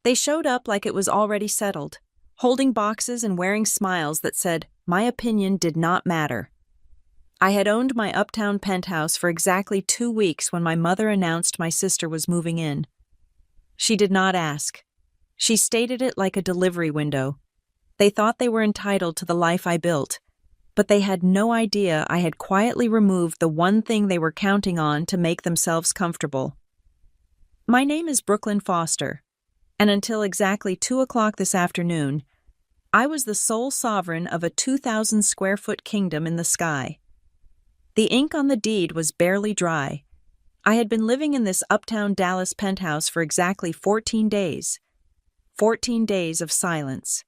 They showed up like it was already settled, holding boxes and wearing smiles that said, "My opinion did not matter." I had owned my uptown penthouse for exactly 2 weeks when my mother announced my sister was moving in. She did not ask. She stated it like a delivery window. They thought they were entitled to the life I built, but they had no idea I had quietly removed the one thing they were counting on to make themselves comfortable. My name is Brooklyn Foster, and until exactly 2 o'clock this afternoon, I was the sole sovereign of a 2,000-square-foot kingdom in the sky. The ink on the deed was barely dry. I had been living in this uptown Dallas penthouse for exactly 14 days. 14 days of silence.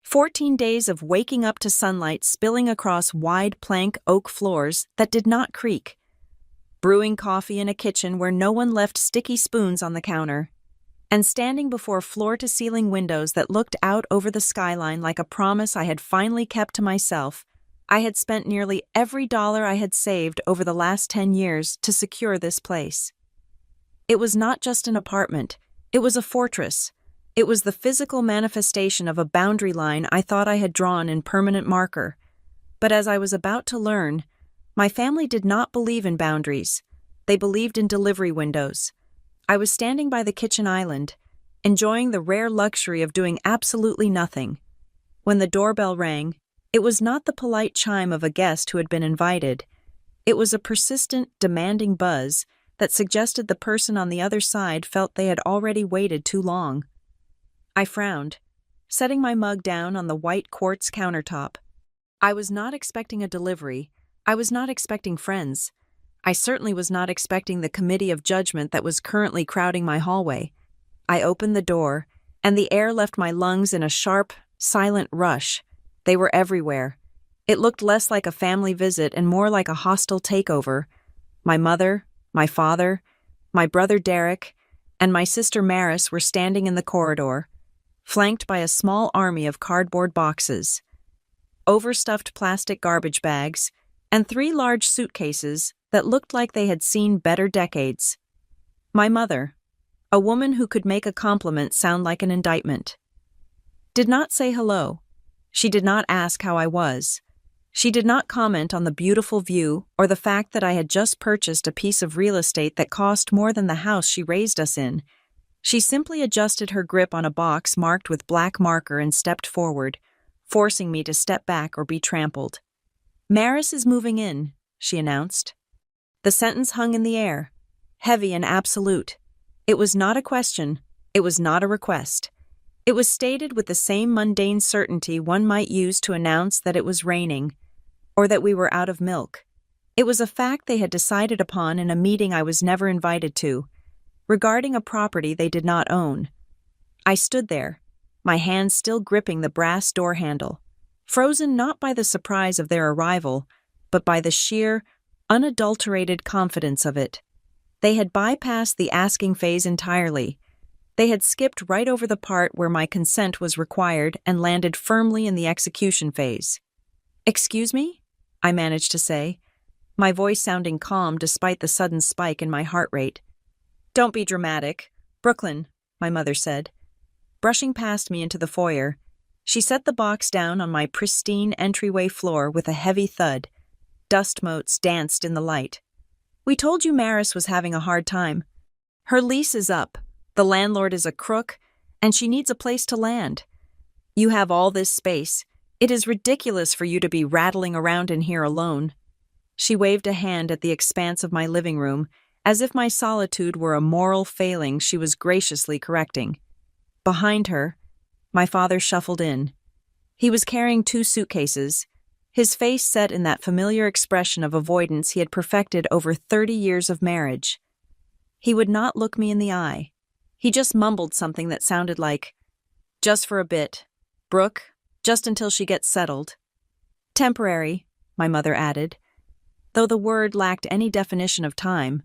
14 days of waking up to sunlight spilling across wide plank oak floors that did not creak. Brewing coffee in a kitchen where no one left sticky spoons on the counter. And standing before floor-to-ceiling windows that looked out over the skyline like a promise I had finally kept to myself. I had spent nearly every dollar I had saved over the last 10 years to secure this place. It was not just an apartment, it was a fortress. It was the physical manifestation of a boundary line I thought I had drawn in permanent marker. But as I was about to learn, my family did not believe in boundaries. They believed in delivery windows. I was standing by the kitchen island, enjoying the rare luxury of doing absolutely nothing. When the doorbell rang, it was not the polite chime of a guest who had been invited. It was a persistent, demanding buzz that suggested the person on the other side felt they had already waited too long. I frowned, setting my mug down on the white quartz countertop. I was not expecting a delivery. I was not expecting friends. I certainly was not expecting the committee of judgment that was currently crowding my hallway. I opened the door, and the air left my lungs in a sharp, silent rush. They were everywhere. It looked less like a family visit and more like a hostile takeover. My mother, my father, my brother Derek, and my sister Maris were standing in the corridor, flanked by a small army of cardboard boxes, overstuffed plastic garbage bags, and 3 large suitcases that looked like they had seen better decades. My mother, a woman who could make a compliment sound like an indictment, did not say hello. She did not ask how I was. She did not comment on the beautiful view or the fact that I had just purchased a piece of real estate that cost more than the house she raised us in. She simply adjusted her grip on a box marked with black marker and stepped forward, forcing me to step back or be trampled. "Maris is moving in," she announced. The sentence hung in the air, heavy and absolute. It was not a question. It was not a request. It was stated with the same mundane certainty one might use to announce that it was raining, or that we were out of milk. It was a fact they had decided upon in a meeting I was never invited to, regarding a property they did not own. I stood there, my hand still gripping the brass door handle, frozen not by the surprise of their arrival, but by the sheer, unadulterated confidence of it. They had bypassed the asking phase entirely. They had skipped right over the part where my consent was required and landed firmly in the execution phase. "Excuse me?" I managed to say, my voice sounding calm despite the sudden spike in my heart rate. "Don't be dramatic. Brooklyn," my mother said. Brushing past me into the foyer, she set the box down on my pristine entryway floor with a heavy thud. Dust motes danced in the light. "We told you Maris was having a hard time. Her lease is up. The landlord is a crook, and she needs a place to land. You have all this space. It is ridiculous for you to be rattling around in here alone." She waved a hand at the expanse of my living room, as if my solitude were a moral failing she was graciously correcting. Behind her, my father shuffled in. He was carrying 2 suitcases, his face set in that familiar expression of avoidance he had perfected over 30 years of marriage. He would not look me in the eye. He just mumbled something that sounded like, "Just for a bit. Brooke, just until she gets settled." "Temporary," my mother added, though the word lacked any definition of time.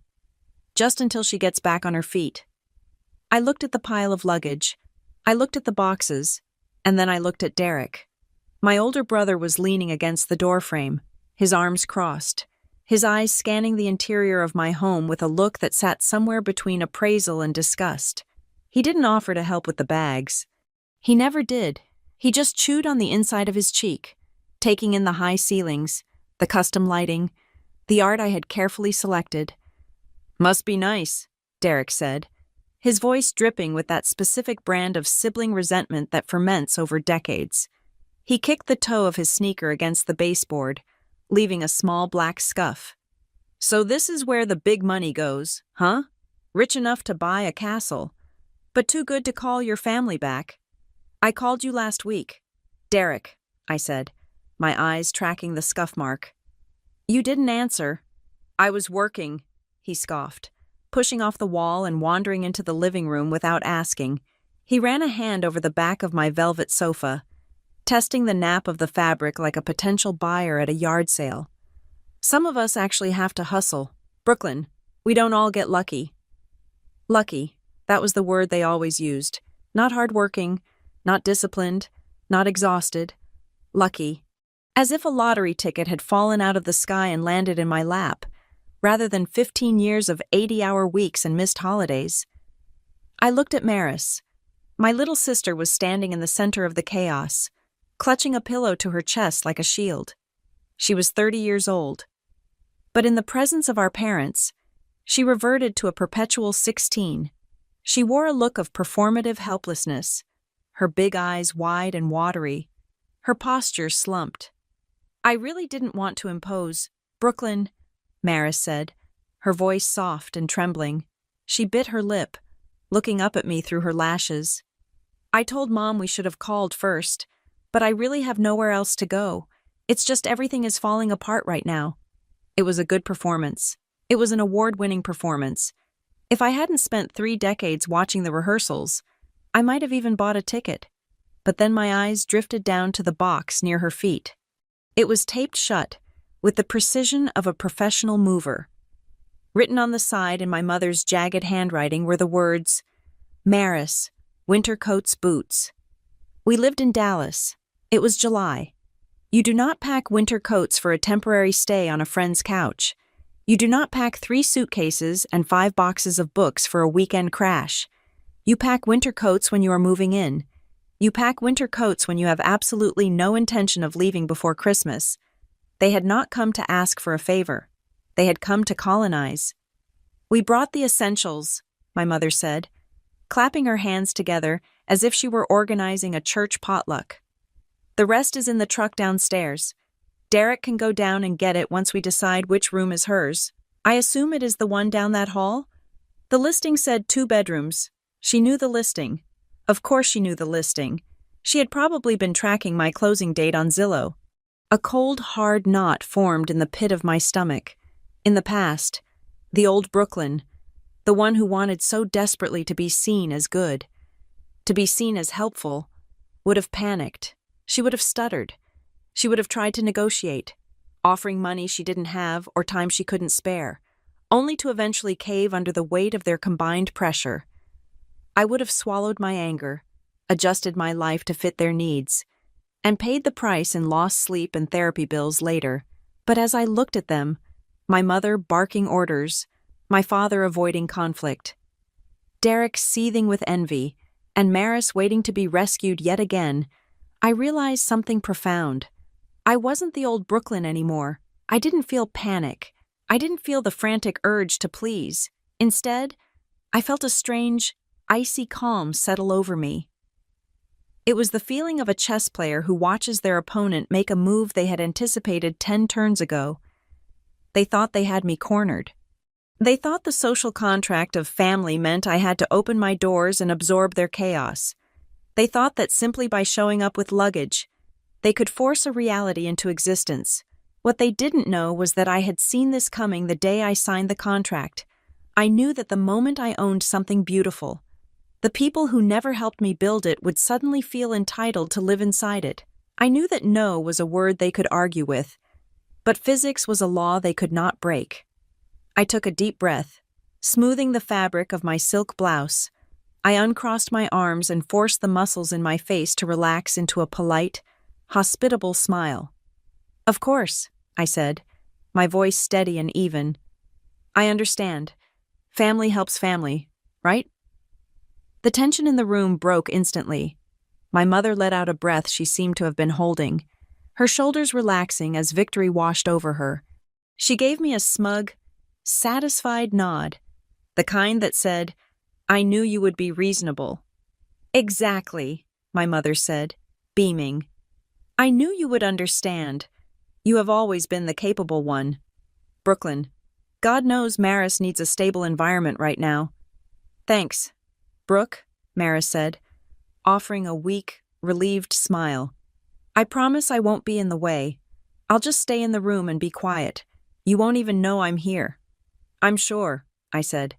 "Just until she gets back on her feet." I looked at the pile of luggage. I looked at the boxes, and then I looked at Derek. My older brother was leaning against the doorframe, his arms crossed, his eyes scanning the interior of my home with a look that sat somewhere between appraisal and disgust. He didn't offer to help with the bags. He never did. He just chewed on the inside of his cheek, taking in the high ceilings, the custom lighting, the art I had carefully selected. "Must be nice," Derek said, his voice dripping with that specific brand of sibling resentment that ferments over decades. He kicked the toe of his sneaker against the baseboard, leaving a small black scuff. "So this is where the big money goes, huh? Rich enough to buy a castle, but too good to call your family back. I called you last week." "Derek," I said, my eyes tracking the scuff mark. "You didn't answer." "I was working," he scoffed, pushing off the wall and wandering into the living room without asking. He ran a hand over the back of my velvet sofa, testing the nap of the fabric like a potential buyer at a yard sale. "Some of us actually have to hustle. Brooklyn, we don't all get lucky." Lucky, that was the word they always used. Not hardworking, not disciplined, not exhausted. Lucky. As if a lottery ticket had fallen out of the sky and landed in my lap, rather than 15 years of 80-hour weeks and missed holidays. I looked at Maris. My little sister was standing in the center of the chaos, clutching a pillow to her chest like a shield. She was 30 years old. But in the presence of our parents, she reverted to a perpetual 16. She wore a look of performative helplessness, her big eyes wide and watery, her posture slumped. "I really didn't want to impose. Brooklyn," Maris said, her voice soft and trembling. She bit her lip, looking up at me through her lashes. "I told Mom we should have called first, but I really have nowhere else to go. It's just everything is falling apart right now." It was a good performance. It was an award-winning performance. If I hadn't spent 3 decades watching the rehearsals, I might have even bought a ticket. But then my eyes drifted down to the box near her feet. It was taped shut, with the precision of a professional mover. Written on the side in my mother's jagged handwriting were the words, "Maris, winter coats, boots." We lived in Dallas. It was July. You do not pack winter coats for a temporary stay on a friend's couch. You do not pack 3 suitcases and 5 boxes of books for a weekend crash. You pack winter coats when you are moving in. You pack winter coats when you have absolutely no intention of leaving before Christmas. They had not come to ask for a favor. They had come to colonize. "We brought the essentials," my mother said, clapping her hands together as if she were organizing a church potluck. "The rest is in the truck downstairs. Derek can go down and get it once we decide which room is hers. I assume it is the one down that hall?" The listing said 2 bedrooms. She knew the listing. Of course she knew the listing. She had probably been tracking my closing date on Zillow. A cold, hard knot formed in the pit of my stomach. In the past, the old Brooklyn, the one who wanted so desperately to be seen as good, to be seen as helpful, would have panicked. She would have stuttered. She would have tried to negotiate, offering money she didn't have or time she couldn't spare, only to eventually cave under the weight of their combined pressure. I would have swallowed my anger, adjusted my life to fit their needs, and paid the price in lost sleep and therapy bills later. But as I looked at them, my mother barking orders, my father avoiding conflict, Derek seething with envy, and Maris waiting to be rescued yet again, I realized something profound. I wasn't the old Brooklyn anymore. I didn't feel panic. I didn't feel the frantic urge to please. Instead, I felt a strange, icy calm settle over me. It was the feeling of a chess player who watches their opponent make a move they had anticipated 10 turns ago. They thought they had me cornered. They thought the social contract of family meant I had to open my doors and absorb their chaos. They thought that simply by showing up with luggage, they could force a reality into existence. What they didn't know was that I had seen this coming the day I signed the contract. I knew that the moment I owned something beautiful, the people who never helped me build it would suddenly feel entitled to live inside it. I knew that no was a word they could argue with, but physics was a law they could not break. I took a deep breath, smoothing the fabric of my silk blouse. I uncrossed my arms and forced the muscles in my face to relax into a polite, hospitable smile. "Of course," I said, my voice steady and even. "I understand. Family helps family, right?" The tension in the room broke instantly. My mother let out a breath she seemed to have been holding, her shoulders relaxing as victory washed over her. She gave me a smug, satisfied nod, the kind that said, "I knew you would be reasonable." "Exactly," my mother said, beaming. "I knew you would understand. You have always been the capable one. Brooklyn, God knows Maris needs a stable environment right now." "Thanks, Brooke," Maris said, offering a weak, relieved smile. "I promise I won't be in the way. I'll just stay in the room and be quiet. You won't even know I'm here." "I'm sure," I said.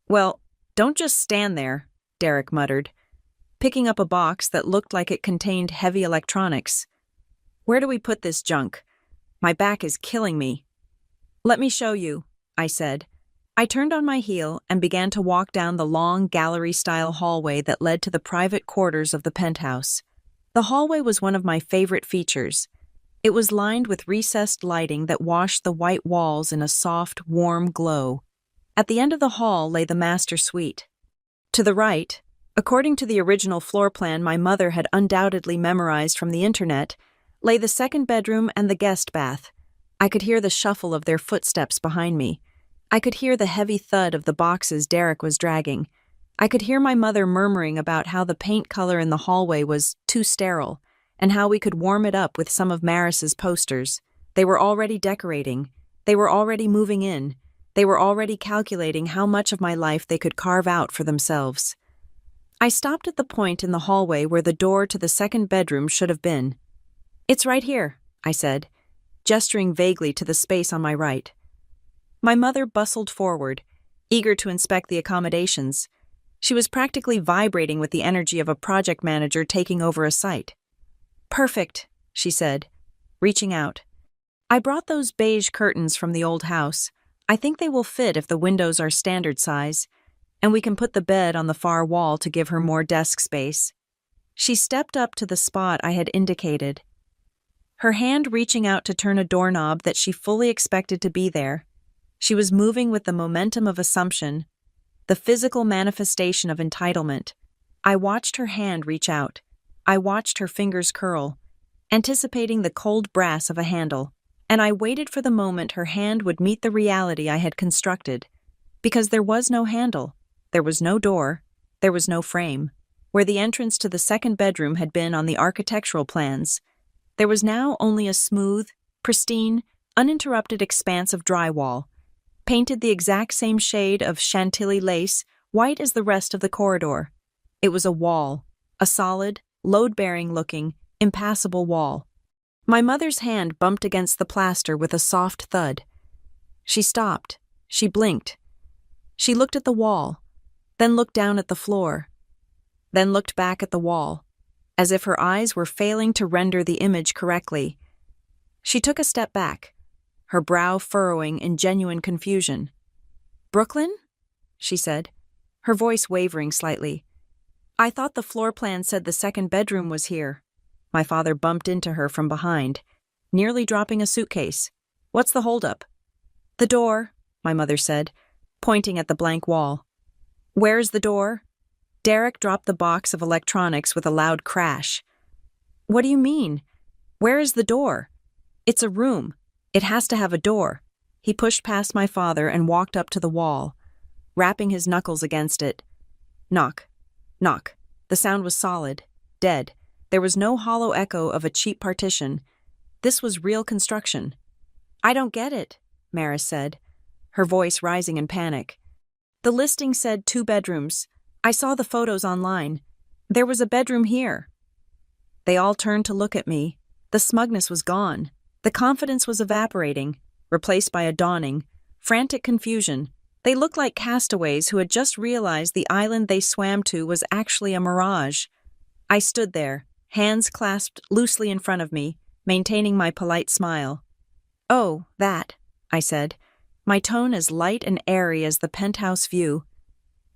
"Well, don't just stand there," Derek muttered, picking up a box that looked like it contained heavy electronics. "Where do we put this junk? My back is killing me." "Let me show you," I said. I turned on my heel and began to walk down the long gallery-style hallway that led to the private quarters of the penthouse. The hallway was one of my favorite features. It was lined with recessed lighting that washed the white walls in a soft, warm glow. At the end of the hall lay the master suite. To the right, according to the original floor plan my mother had undoubtedly memorized from the internet, lay the second bedroom and the guest bath. I could hear the shuffle of their footsteps behind me. I could hear the heavy thud of the boxes Derek was dragging. I could hear my mother murmuring about how the paint color in the hallway was too sterile, and how we could warm it up with some of Maris's posters. They were already decorating. They were already moving in. They were already calculating how much of my life they could carve out for themselves. I stopped at the point in the hallway where the door to the second bedroom should have been. "It's right here," I said, gesturing vaguely to the space on my right. My mother bustled forward, eager to inspect the accommodations. She was practically vibrating with the energy of a project manager taking over a site. "Perfect," she said, reaching out. "I brought those beige curtains from the old house. I think they will fit if the windows are standard size, and we can put the bed on the far wall to give her more desk space." She stepped up to the spot I had indicated, her hand reaching out to turn a doorknob that she fully expected to be there. She was moving with the momentum of assumption, the physical manifestation of entitlement. I watched her hand reach out. I watched her fingers curl, anticipating the cold brass of a handle, and I waited for the moment her hand would meet the reality I had constructed. Because there was no handle, there was no door, there was no frame. Where the entrance to the second bedroom had been on the architectural plans, there was now only a smooth, pristine, uninterrupted expanse of drywall, painted the exact same shade of chantilly lace, white as the rest of the corridor. It was a wall, a solid, load-bearing looking, impassable wall. My mother's hand bumped against the plaster with a soft thud. She stopped. She blinked. She looked at the wall, then looked down at the floor, then looked back at the wall, as if her eyes were failing to render the image correctly. She took a step back, her brow furrowing in genuine confusion. "Brooklyn?" she said, her voice wavering slightly. "I thought the floor plan said the second bedroom was here." My father bumped into her from behind, nearly dropping a suitcase. "What's the holdup?" "The door," my mother said, pointing at the blank wall. "Where's the door?" Derek dropped the box of electronics with a loud crash. "What do you mean? Where is the door?" "It's a room. It has to have a door." He pushed past my father and walked up to the wall, rapping his knuckles against it. Knock. Knock. The sound was solid, dead. There was no hollow echo of a cheap partition. This was real construction. "I don't get it," Maris said, her voice rising in panic. "The listing said 2 bedrooms. I saw the photos online. There was a bedroom here." They all turned to look at me. The smugness was gone. The confidence was evaporating, replaced by a dawning, frantic confusion. They looked like castaways who had just realized the island they swam to was actually a mirage. I stood there, hands clasped loosely in front of me, maintaining my polite smile. "Oh, that," I said, my tone as light and airy as the penthouse view.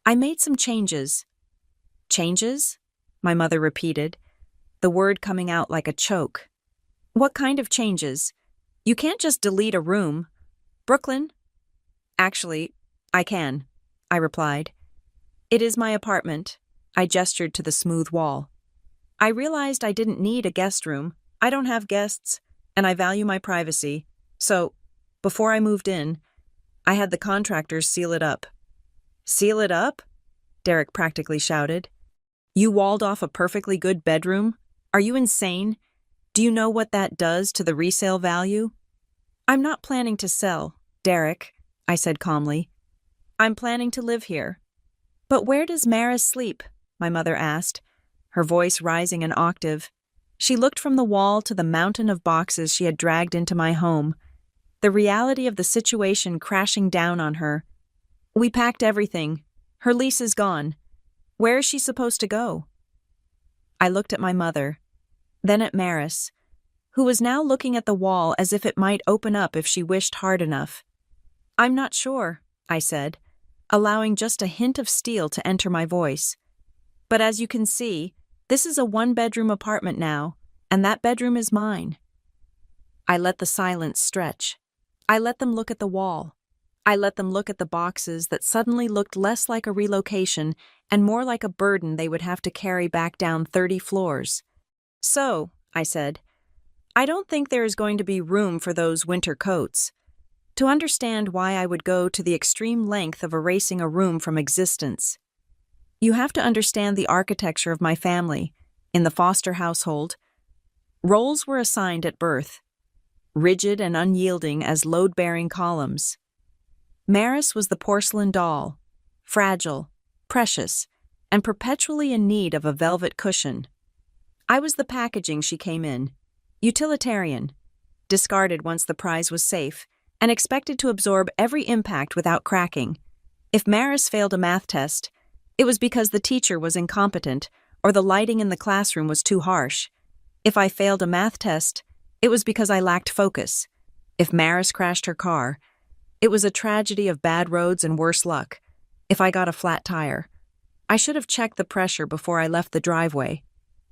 "I made some changes." "Changes?" my mother repeated, the word coming out like a choke. "What kind of changes? You can't just delete a room. Brooklyn?" "Actually, I can," I replied. "It is my apartment. I gestured to the smooth wall. I realized I didn't need a guest room. I don't have guests, and I value my privacy. So, before I moved in, I had the contractors seal it up. Seal it up? Derek practically shouted. You walled off a perfectly good bedroom? Are you insane? Do you know what that does to the resale value? I'm not planning to sell, Derek, I said calmly. I'm planning to live here. But where does Maris sleep? My mother asked, her voice rising an octave. She looked from the wall to the mountain of boxes she had dragged into my home, the reality of the situation crashing down on her. We packed everything. Her lease is gone. Where is she supposed to go? I looked at my mother, then at Maris, who was now looking at the wall as if it might open up if she wished hard enough. I'm not sure, I said, allowing just a hint of steel to enter my voice. But as you can see, this is a one-bedroom apartment now, and that bedroom is mine. I let the silence stretch. I let them look at the wall. I let them look at the boxes that suddenly looked less like a relocation and more like a burden they would have to carry back down 30 floors. So, I said, I don't think there is going to be room for those winter coats. To understand why I would go to the extreme length of erasing a room from existence, you have to understand the architecture of my family. In the foster household, roles were assigned at birth, rigid and unyielding as load-bearing columns. Maris was the porcelain doll, fragile, precious, and perpetually in need of a velvet cushion. I was the packaging she came in, utilitarian, discarded once the prize was safe, and expected to absorb every impact without cracking. If Maris failed a math test, it was because the teacher was incompetent or the lighting in the classroom was too harsh. If I failed a math test, it was because I lacked focus. If Maris crashed her car, it was a tragedy of bad roads and worse luck. If I got a flat tire, I should have checked the pressure before I left the driveway.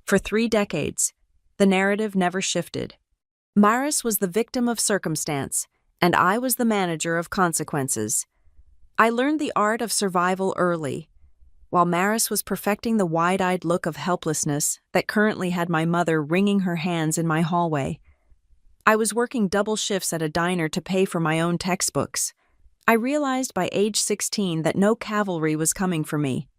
For 3 decades, the narrative never shifted. Maris was the victim of circumstance, and I was the manager of consequences. I learned the art of survival early, while Maris was perfecting the wide-eyed look of helplessness that currently had my mother wringing her hands in my hallway. I was working double shifts at a diner to pay for my own textbooks. I realized by age 16 that no cavalry was coming for me.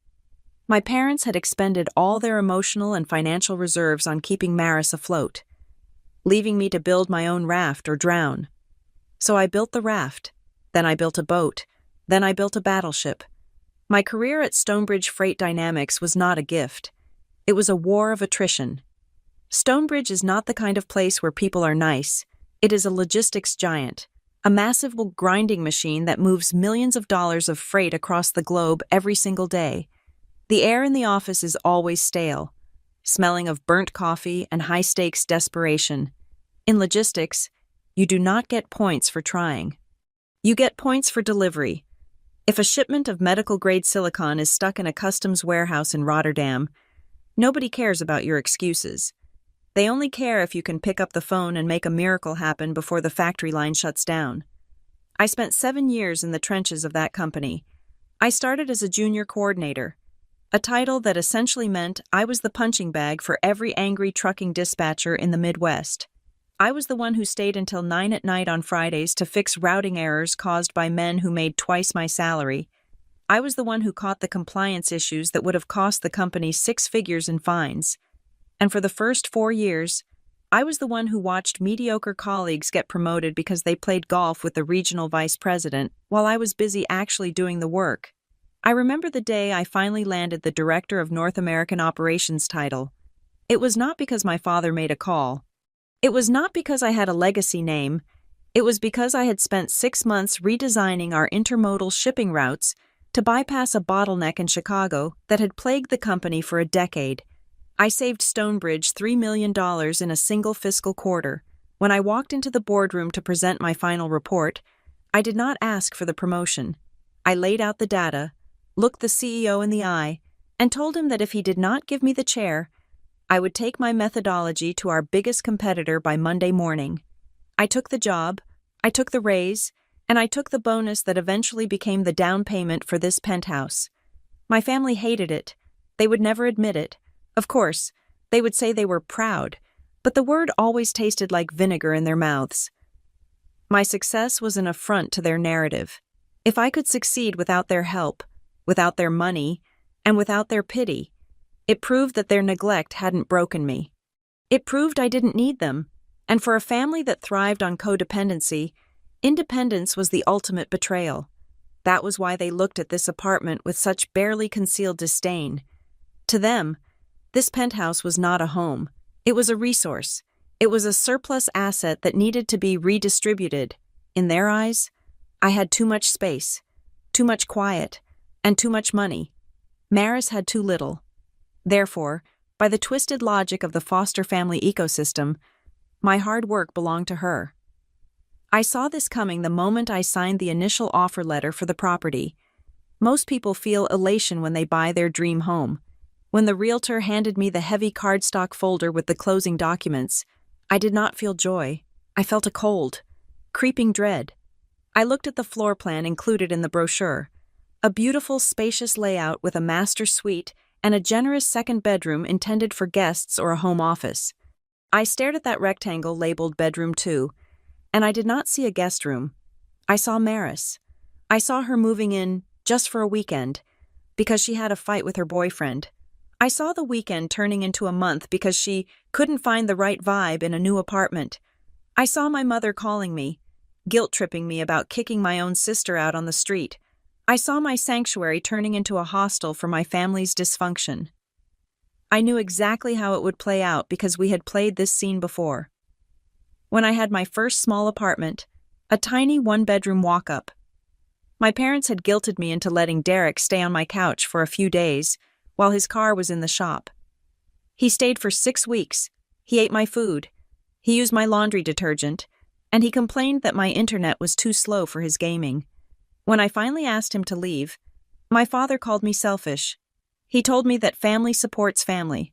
My parents had expended all their emotional and financial reserves on keeping Maris afloat, leaving me to build my own raft or drown. So I built the raft, then I built a boat, then I built a battleship. My career at Stonebridge Freight Dynamics was not a gift. It was a war of attrition. Stonebridge is not the kind of place where people are nice. It is a logistics giant, a massive grinding machine that moves millions of dollars of freight across the globe every single day. The air in the office is always stale, smelling of burnt coffee and high-stakes desperation. In logistics, you do not get points for trying. You get points for delivery. If a shipment of medical-grade silicon is stuck in a customs warehouse in Rotterdam, nobody cares about your excuses. They only care if you can pick up the phone and make a miracle happen before the factory line shuts down. I spent 7 years in the trenches of that company. I started as a junior coordinator, a title that essentially meant I was the punching bag for every angry trucking dispatcher in the Midwest. I was the one who stayed until 9 at night on Fridays to fix routing errors caused by men who made twice my salary. I was the one who caught the compliance issues that would have cost the company 6 figures in fines. And for the first 4 years, I was the one who watched mediocre colleagues get promoted because they played golf with the regional vice president while I was busy actually doing the work. I remember the day I finally landed the Director of North American Operations title. It was not because my father made a call. It was not because I had a legacy name. It was because I had spent 6 months redesigning our intermodal shipping routes to bypass a bottleneck in Chicago that had plagued the company for a decade. I saved Stonebridge $3 million in a single fiscal quarter. When I walked into the boardroom to present my final report, I did not ask for the promotion. I laid out the data, looked the CEO in the eye, and told him that if he did not give me the chair, I would take my methodology to our biggest competitor by Monday morning. I took the job, I took the raise, and I took the bonus that eventually became the down payment for this penthouse. My family hated it. They would never admit it. Of course, they would say they were proud, but the word always tasted like vinegar in their mouths. My success was an affront to their narrative. If I could succeed without their help, without their money, and without their pity, it proved that their neglect hadn't broken me. It proved I didn't need them, and for a family that thrived on codependency, independence was the ultimate betrayal. That was why they looked at this apartment with such barely concealed disdain. To them, this penthouse was not a home. It was a resource. It was a surplus asset that needed to be redistributed. In their eyes, I had too much space, too much quiet, and too much money. Maris had too little. Therefore, by the twisted logic of the foster family ecosystem, my hard work belonged to her. I saw this coming the moment I signed the initial offer letter for the property. Most people feel elation when they buy their dream home. When the realtor handed me the heavy cardstock folder with the closing documents, I did not feel joy. I felt a cold, creeping dread. I looked at the floor plan included in the brochure, a beautiful, spacious layout with a master suite and a generous second bedroom intended for guests or a home office. I stared at that rectangle labeled Bedroom 2, and I did not see a guest room. I saw Maris. I saw her moving in just for a weekend, because she had a fight with her boyfriend. I saw the weekend turning into a month because she couldn't find the right vibe in a new apartment. I saw my mother calling me, guilt-tripping me about kicking my own sister out on the street. I saw my sanctuary turning into a hostel for my family's dysfunction. I knew exactly how it would play out because we had played this scene before. When I had my first small apartment, a tiny one-bedroom walk-up, my parents had guilted me into letting Derek stay on my couch for a few days while his car was in the shop. He stayed for 6 weeks. He ate my food. He used my laundry detergent, and he complained that my internet was too slow for his gaming. When I finally asked him to leave, my father called me selfish. He told me that family supports family.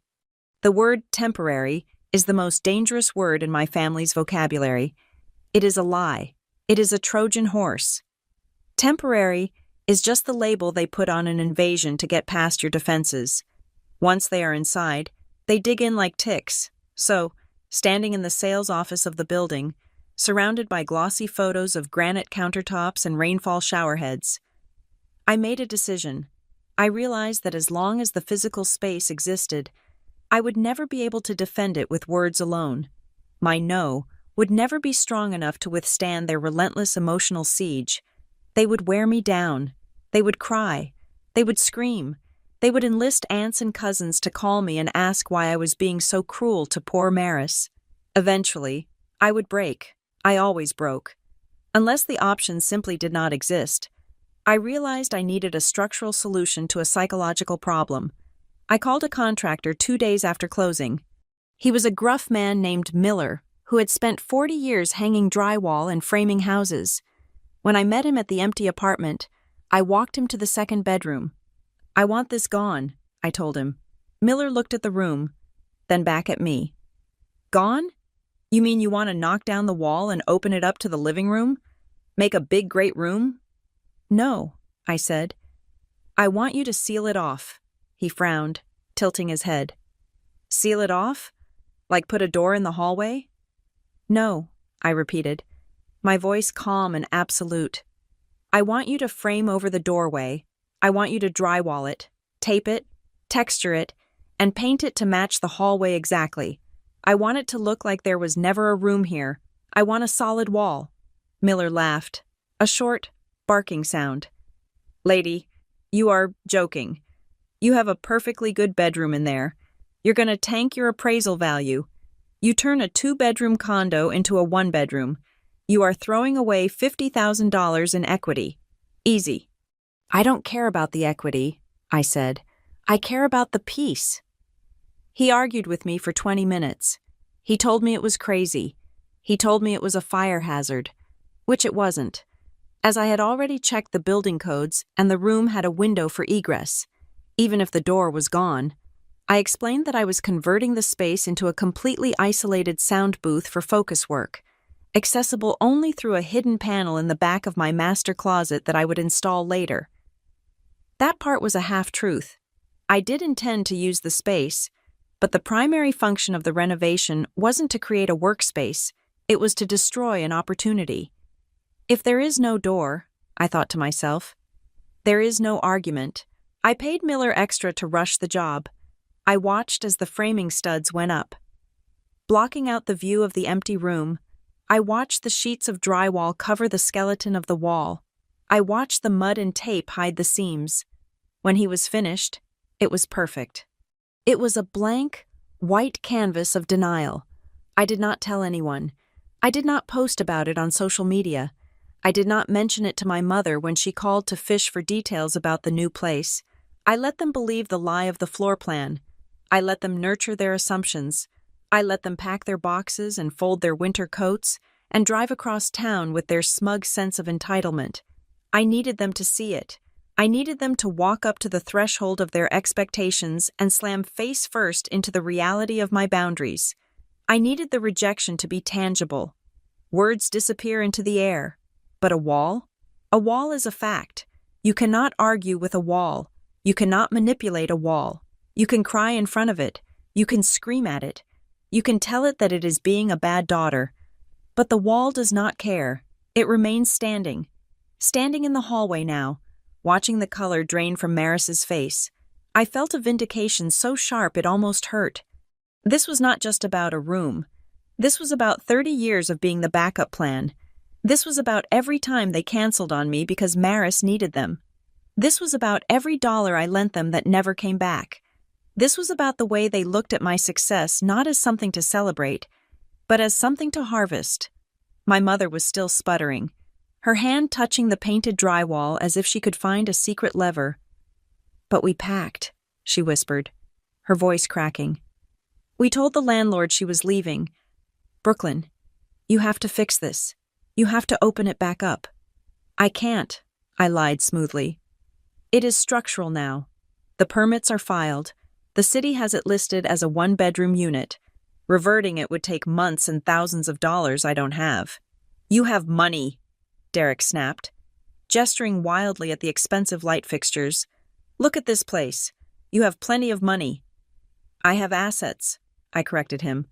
The word temporary is the most dangerous word in my family's vocabulary. It is a lie. It is a Trojan horse. Temporary is just the label they put on an invasion to get past your defenses. Once they are inside, they dig in like ticks. So, standing in the sales office of the building, surrounded by glossy photos of granite countertops and rainfall showerheads, I made a decision. I realized that as long as the physical space existed, I would never be able to defend it with words alone. My no would never be strong enough to withstand their relentless emotional siege. They would wear me down. They would cry. They would scream. They would enlist aunts and cousins to call me and ask why I was being so cruel to poor Maris. Eventually, I would break. I always broke. Unless the option simply did not exist, I realized I needed a structural solution to a psychological problem. I called a contractor 2 days after closing. He was a gruff man named Miller, who had spent 40 years hanging drywall and framing houses. When I met him at the empty apartment, I walked him to the second bedroom. "I want this gone," I told him. Miller looked at the room, then back at me. "Gone? You mean you want to knock down the wall and open it up to the living room? Make a big, great room?" "No," I said. "I want you to seal it off." He frowned, tilting his head. "Seal it off? Like put a door in the hallway?" "No," I repeated, my voice calm and absolute. "I want you to frame over the doorway. I want you to drywall it, tape it, texture it, and paint it to match the hallway exactly. I want it to look like there was never a room here. I want a solid wall." Miller laughed, a short, barking sound. "Lady, you are joking. You have a perfectly good bedroom in there. You're going to tank your appraisal value. You turn a 2-bedroom condo into a 1-bedroom. You are throwing away $50,000 in equity. Easy." "I don't care about the equity," I said. "I care about the peace." He argued with me for 20 minutes. He told me it was crazy. He told me it was a fire hazard, which it wasn't, as I had already checked the building codes and the room had a window for egress, even if the door was gone. I explained that I was converting the space into a completely isolated sound booth for focus work, accessible only through a hidden panel in the back of my master closet that I would install later. That part was a half-truth. I did intend to use the space, but the primary function of the renovation wasn't to create a workspace, it was to destroy an opportunity. If there is no door, I thought to myself, there is no argument. I paid Miller extra to rush the job. I watched as the framing studs went up. Blocking out the view of the empty room, I watched the sheets of drywall cover the skeleton of the wall. I watched the mud and tape hide the seams. When he was finished, it was perfect. It was a blank, white canvas of denial. I did not tell anyone. I did not post about it on social media. I did not mention it to my mother when she called to fish for details about the new place. I let them believe the lie of the floor plan. I let them nurture their assumptions. I let them pack their boxes and fold their winter coats and drive across town with their smug sense of entitlement. I needed them to see it. I needed them to walk up to the threshold of their expectations and slam face first into the reality of my boundaries. I needed the rejection to be tangible. Words disappear into the air. But a wall? A wall is a fact. You cannot argue with a wall. You cannot manipulate a wall. You can cry in front of it. You can scream at it. You can tell it that it is being a bad daughter. But the wall does not care. It remains standing. Standing in the hallway now, watching the color drain from Maris's face. I felt a vindication so sharp it almost hurt. This was not just about a room. This was about 30 years of being the backup plan. This was about every time they canceled on me because Maris needed them. This was about every dollar I lent them that never came back. This was about the way they looked at my success not as something to celebrate, but as something to harvest. My mother was still sputtering, her hand touching the painted drywall as if she could find a secret lever. "But we packed," she whispered, her voice cracking. "We told the landlord she was leaving. Brooklyn, you have to fix this. You have to open it back up." "I can't," I lied smoothly. "It is structural now. The permits are filed. The city has it listed as a one-bedroom unit. Reverting it would take months and thousands of dollars I don't have." "You have money," Derek snapped, gesturing wildly at the expensive light fixtures. "Look at this place. You have plenty of money." "I have assets," I corrected him,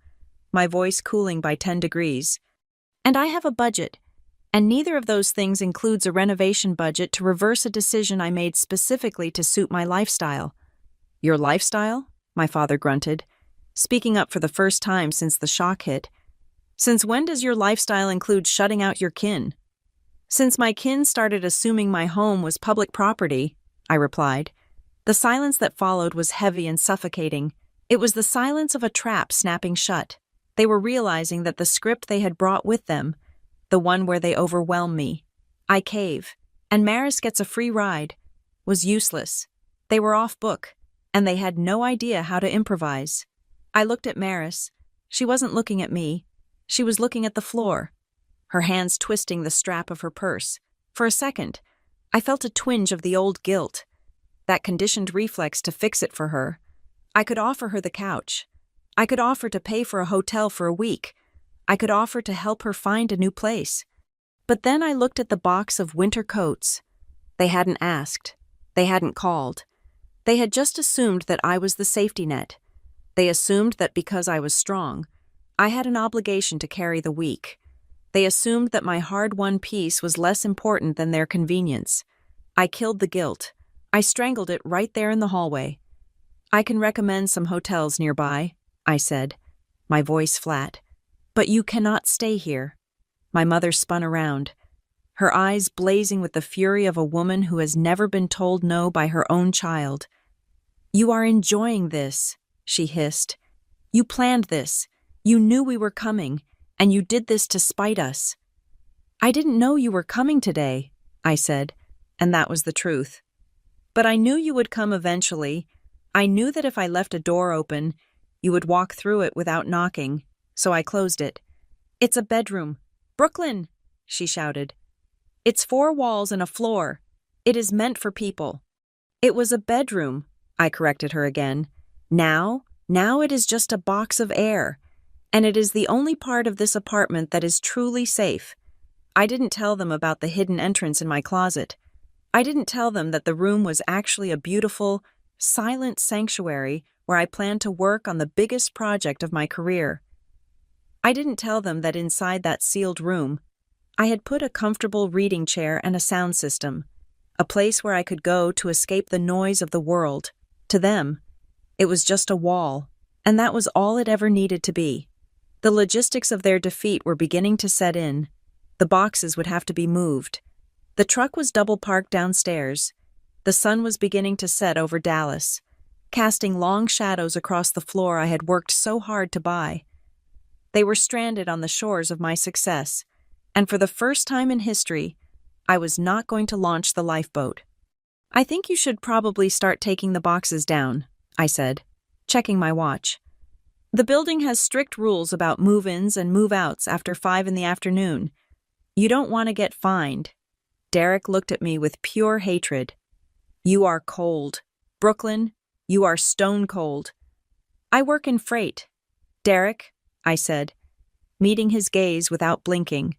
my voice cooling by 10 degrees. "And I have a budget, and neither of those things includes a renovation budget to reverse a decision I made specifically to suit my lifestyle." "Your lifestyle?" my father grunted, speaking up for the first time since the shock hit. "Since when does your lifestyle include shutting out your kin?" "Since my kin started assuming my home was public property," I replied. The silence that followed was heavy and suffocating. It was the silence of a trap snapping shut. They were realizing that the script they had brought with them, the one where they overwhelm me, "I cave, and Maris gets a free ride," was useless. They were off book, and they had no idea how to improvise. I looked at Maris. She wasn't looking at me. She was looking at the floor, her hands twisting the strap of her purse. For a second, I felt a twinge of the old guilt, that conditioned reflex to fix it for her. I could offer her the couch. I could offer to pay for a hotel for a week. I could offer to help her find a new place. But then I looked at the box of winter coats. They hadn't asked. They hadn't called. They had just assumed that I was the safety net. They assumed that because I was strong, I had an obligation to carry the weak. They assumed that my hard-won peace was less important than their convenience. I killed the guilt. I strangled it right there in the hallway. "I can recommend some hotels nearby," I said, my voice flat. "But you cannot stay here." My mother spun around, her eyes blazing with the fury of a woman who has never been told no by her own child. "You are enjoying this," she hissed. "You planned this. You knew we were coming, and you did this to spite us." "I didn't know you were coming today," I said, and that was the truth. "But I knew you would come eventually. I knew that if I left a door open, you would walk through it without knocking, so I closed it." "It's a bedroom." "Brooklyn!" she shouted. "It's 4 walls and a floor. It is meant for people." "It was a bedroom," I corrected her again. Now it is just a box of air, and it is the only part of this apartment that is truly safe." I didn't tell them about the hidden entrance in my closet. I didn't tell them that the room was actually a beautiful, silent sanctuary where I planned to work on the biggest project of my career. I didn't tell them that inside that sealed room, I had put a comfortable reading chair and a sound system, a place where I could go to escape the noise of the world. To them, it was just a wall, and that was all it ever needed to be. The logistics of their defeat were beginning to set in. The boxes would have to be moved. The truck was double-parked downstairs. The sun was beginning to set over Dallas, casting long shadows across the floor I had worked so hard to buy. They were stranded on the shores of my success, and for the first time in history, I was not going to launch the lifeboat. "I think you should probably start taking the boxes down," I said, checking my watch. "The building has strict rules about move-ins and move-outs after 5 in the afternoon. You don't want to get fined." Derek looked at me with pure hatred. "You are cold. Brooklyn, you are stone cold." "I work in freight." "Derek," I said, meeting his gaze without blinking.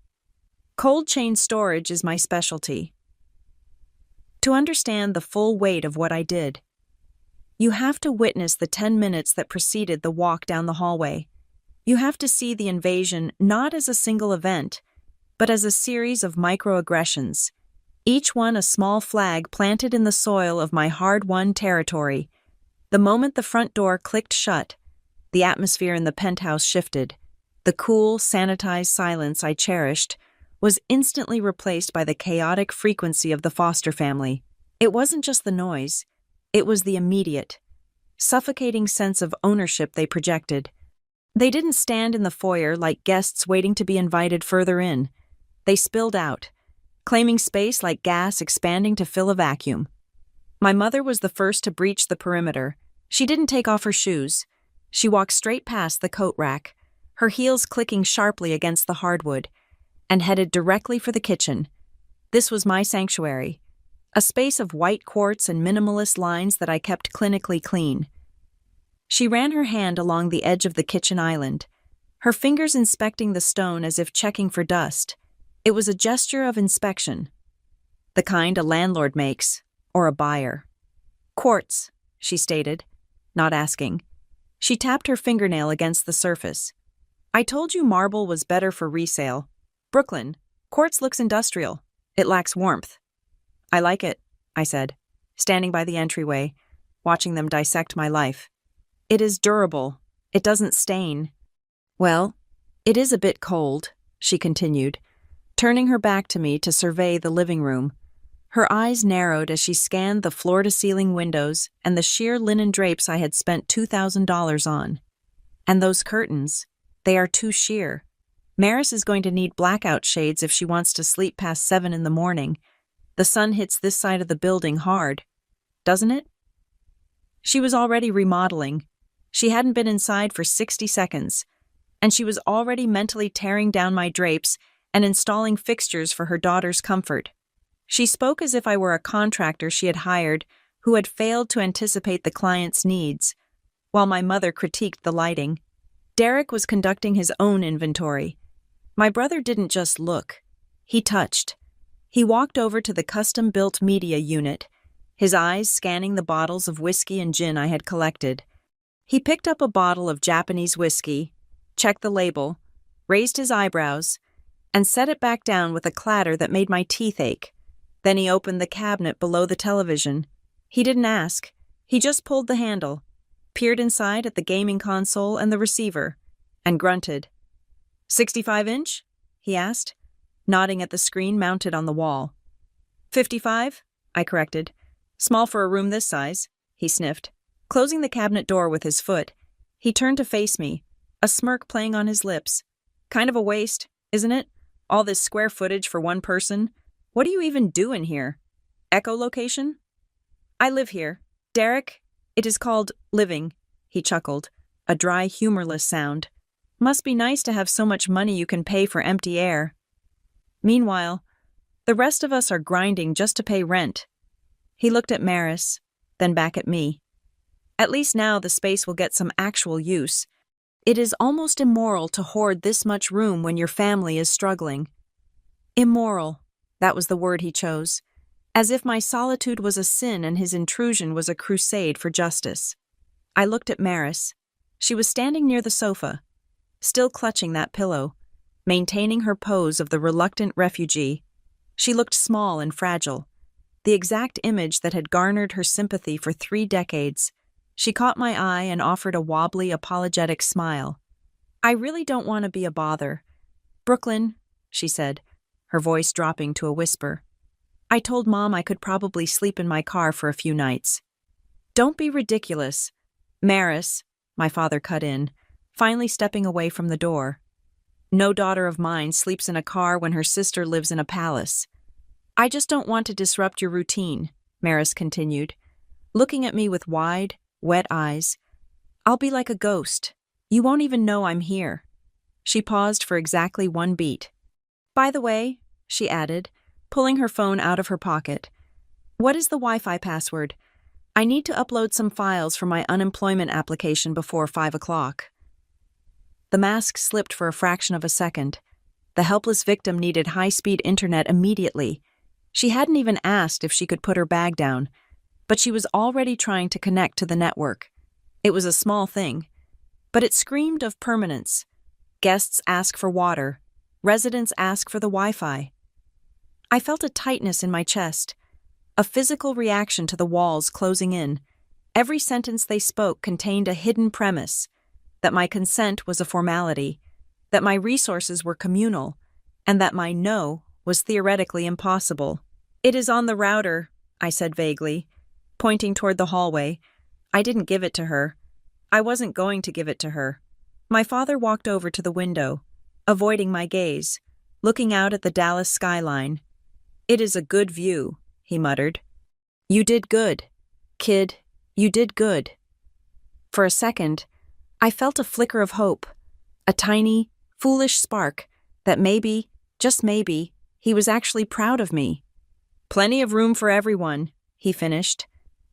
"Cold chain storage is my specialty." To understand the full weight of what I did, you have to witness the 10 minutes that preceded the walk down the hallway. You have to see the invasion not as a single event, but as a series of microaggressions, each one a small flag planted in the soil of my hard-won territory. The moment the front door clicked shut, the atmosphere in the penthouse shifted. The cool, sanitized silence I cherished was instantly replaced by the chaotic frequency of the Foster family. It wasn't just the noise, it was the immediate, suffocating sense of ownership they projected. They didn't stand in the foyer like guests waiting to be invited further in. They spilled out, claiming space like gas expanding to fill a vacuum. My mother was the first to breach the perimeter. She didn't take off her shoes. She walked straight past the coat rack, her heels clicking sharply against the hardwood, and headed directly for the kitchen. This was my sanctuary, a space of white quartz and minimalist lines that I kept clinically clean. She ran her hand along the edge of the kitchen island, her fingers inspecting the stone as if checking for dust. It was a gesture of inspection, the kind a landlord makes, or a buyer. "Quartz," she stated, not asking. She tapped her fingernail against the surface. "I told you marble was better for resale. Brooklyn, quartz looks industrial. It lacks warmth." "I like it," I said, standing by the entryway, watching them dissect my life. "It is durable. It doesn't stain." "Well, it is a bit cold," she continued, turning her back to me to survey the living room. Her eyes narrowed as she scanned the floor-to-ceiling windows and the sheer linen drapes I had spent $2,000 on. "And those curtains, they are too sheer. Maris is going to need blackout shades if she wants to sleep past 7 in the morning. The sun hits this side of the building hard, doesn't it?" She was already remodeling. She hadn't been inside for 60 seconds, and she was already mentally tearing down my drapes and installing fixtures for her daughter's comfort. She spoke as if I were a contractor she had hired who had failed to anticipate the client's needs, while my mother critiqued the lighting. Derek was conducting his own inventory. My brother didn't just look. He touched. He walked over to the custom-built media unit, his eyes scanning the bottles of whiskey and gin I had collected. He picked up a bottle of Japanese whiskey, checked the label, raised his eyebrows, and set it back down with a clatter that made my teeth ache. Then he opened the cabinet below the television. He didn't ask. He just pulled the handle, peered inside at the gaming console and the receiver, and grunted. 65-inch? He asked, nodding at the screen mounted on the wall. 55? I corrected. Small for a room this size, he sniffed. Closing the cabinet door with his foot, he turned to face me, a smirk playing on his lips. Kind of a waste, isn't it? All this square footage for one person. What do you even do in here? Echolocation? I live here. Derek, it is called living, he chuckled, a dry, humorless sound. Must be nice to have so much money you can pay for empty air. Meanwhile, the rest of us are grinding just to pay rent. He looked at Maris, then back at me. At least now the space will get some actual use. It is almost immoral to hoard this much room when your family is struggling. Immoral, that was the word he chose. as if my solitude was a sin and his intrusion was a crusade for justice. I looked at Maris. She was standing near the sofa, still clutching that pillow, maintaining her pose of the reluctant refugee. She looked small and fragile, the exact image that had garnered her sympathy for 3 decades. She caught my eye and offered a wobbly, apologetic smile. "I really don't want to be a bother. Brooklyn," she said, her voice dropping to a whisper. "I told Mom I could probably sleep in my car for a few nights." "Don't be ridiculous." "Maris," my father cut in, finally stepping away from the door. "No daughter of mine sleeps in a car when her sister lives in a palace." "I just don't want to disrupt your routine," Maris continued, looking at me with wide, wet eyes. "I'll be like a ghost. You won't even know I'm here." She paused for exactly 1 beat. "By the way," she added, pulling her phone out of her pocket, "what is the Wi-Fi password? I need to upload some files for my unemployment application before 5 o'clock." The mask slipped for a fraction of a second. The helpless victim needed high-speed internet immediately. She hadn't even asked if she could put her bag down, but she was already trying to connect to the network. It was a small thing, but it screamed of permanence. Guests ask for water. Residents ask for the Wi-Fi. I felt a tightness in my chest, a physical reaction to the walls closing in. Every sentence they spoke contained a hidden premise, that my consent was a formality, that my resources were communal, and that my no was theoretically impossible. "It is on the router," I said vaguely, pointing toward the hallway. I didn't give it to her. I wasn't going to give it to her. My father walked over to the window, avoiding my gaze, looking out at the Dallas skyline. "It is a good view," he muttered. "You did good, kid, you did good." For a second, I felt a flicker of hope, a tiny, foolish spark that maybe, just maybe, he was actually proud of me. "Plenty of room for everyone," he finished.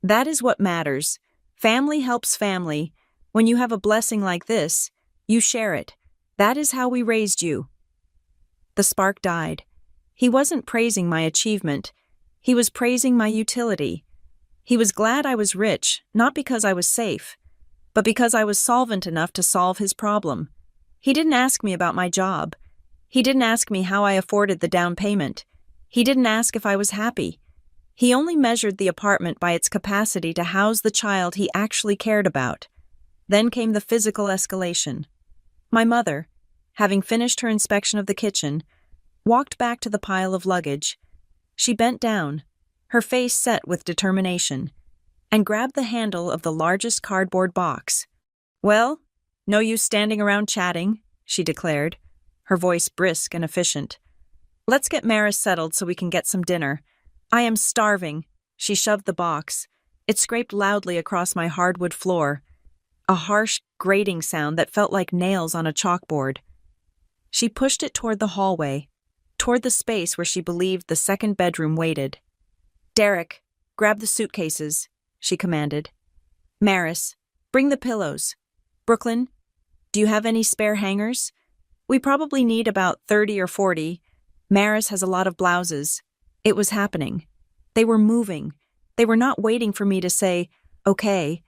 "That is what matters. Family helps family. When you have a blessing like this, you share it. That is how we raised you." The spark died. He wasn't praising my achievement. He was praising my utility. He was glad I was rich, not because I was safe, but because I was solvent enough to solve his problem. He didn't ask me about my job. He didn't ask me how I afforded the down payment. He didn't ask if I was happy. He only measured the apartment by its capacity to house the child he actually cared about. Then came the physical escalation. My mother, having finished her inspection of the kitchen, walked back to the pile of luggage. She bent down, her face set with determination, and grabbed the handle of the largest cardboard box. "Well, no use standing around chatting," she declared, her voice brisk and efficient. "Let's get Maris settled so we can get some dinner. I am starving." She shoved the box. It scraped loudly across my hardwood floor, a harsh, grating sound that felt like nails on a chalkboard. She pushed it toward the hallway, toward the space where she believed the second bedroom waited. "Derek, grab the suitcases," she commanded. "Maris, bring the pillows. Brooklyn, do you have any spare hangers? We probably need about 30 or 40. Maris has a lot of blouses." It was happening. They were moving. They were not waiting for me to say, "Okay."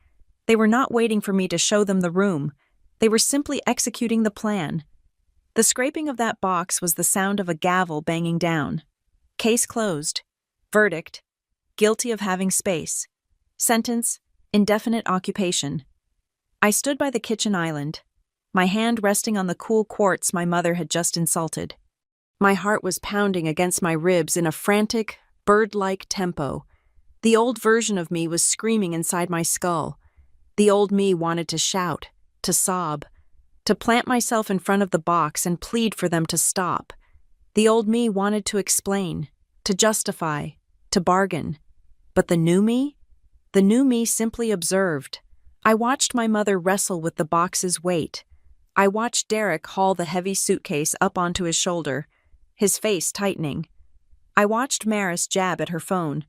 They were not waiting for me to show them the room. They were simply executing the plan. The scraping of that box was the sound of a gavel banging down. Case closed. Verdict: guilty of having space. Sentence: indefinite occupation. I stood by the kitchen island, my hand resting on the cool quartz my mother had just insulted. My heart was pounding against my ribs in a frantic, bird-like tempo. The old version of me was screaming inside my skull. The old me wanted to shout, to sob, to plant myself in front of the box and plead for them to stop. The old me wanted to explain, to justify, to bargain. But the new me? The new me simply observed. I watched my mother wrestle with the box's weight. I watched Derek haul the heavy suitcase up onto his shoulder, his face tightening. I watched Maris jab at her phone,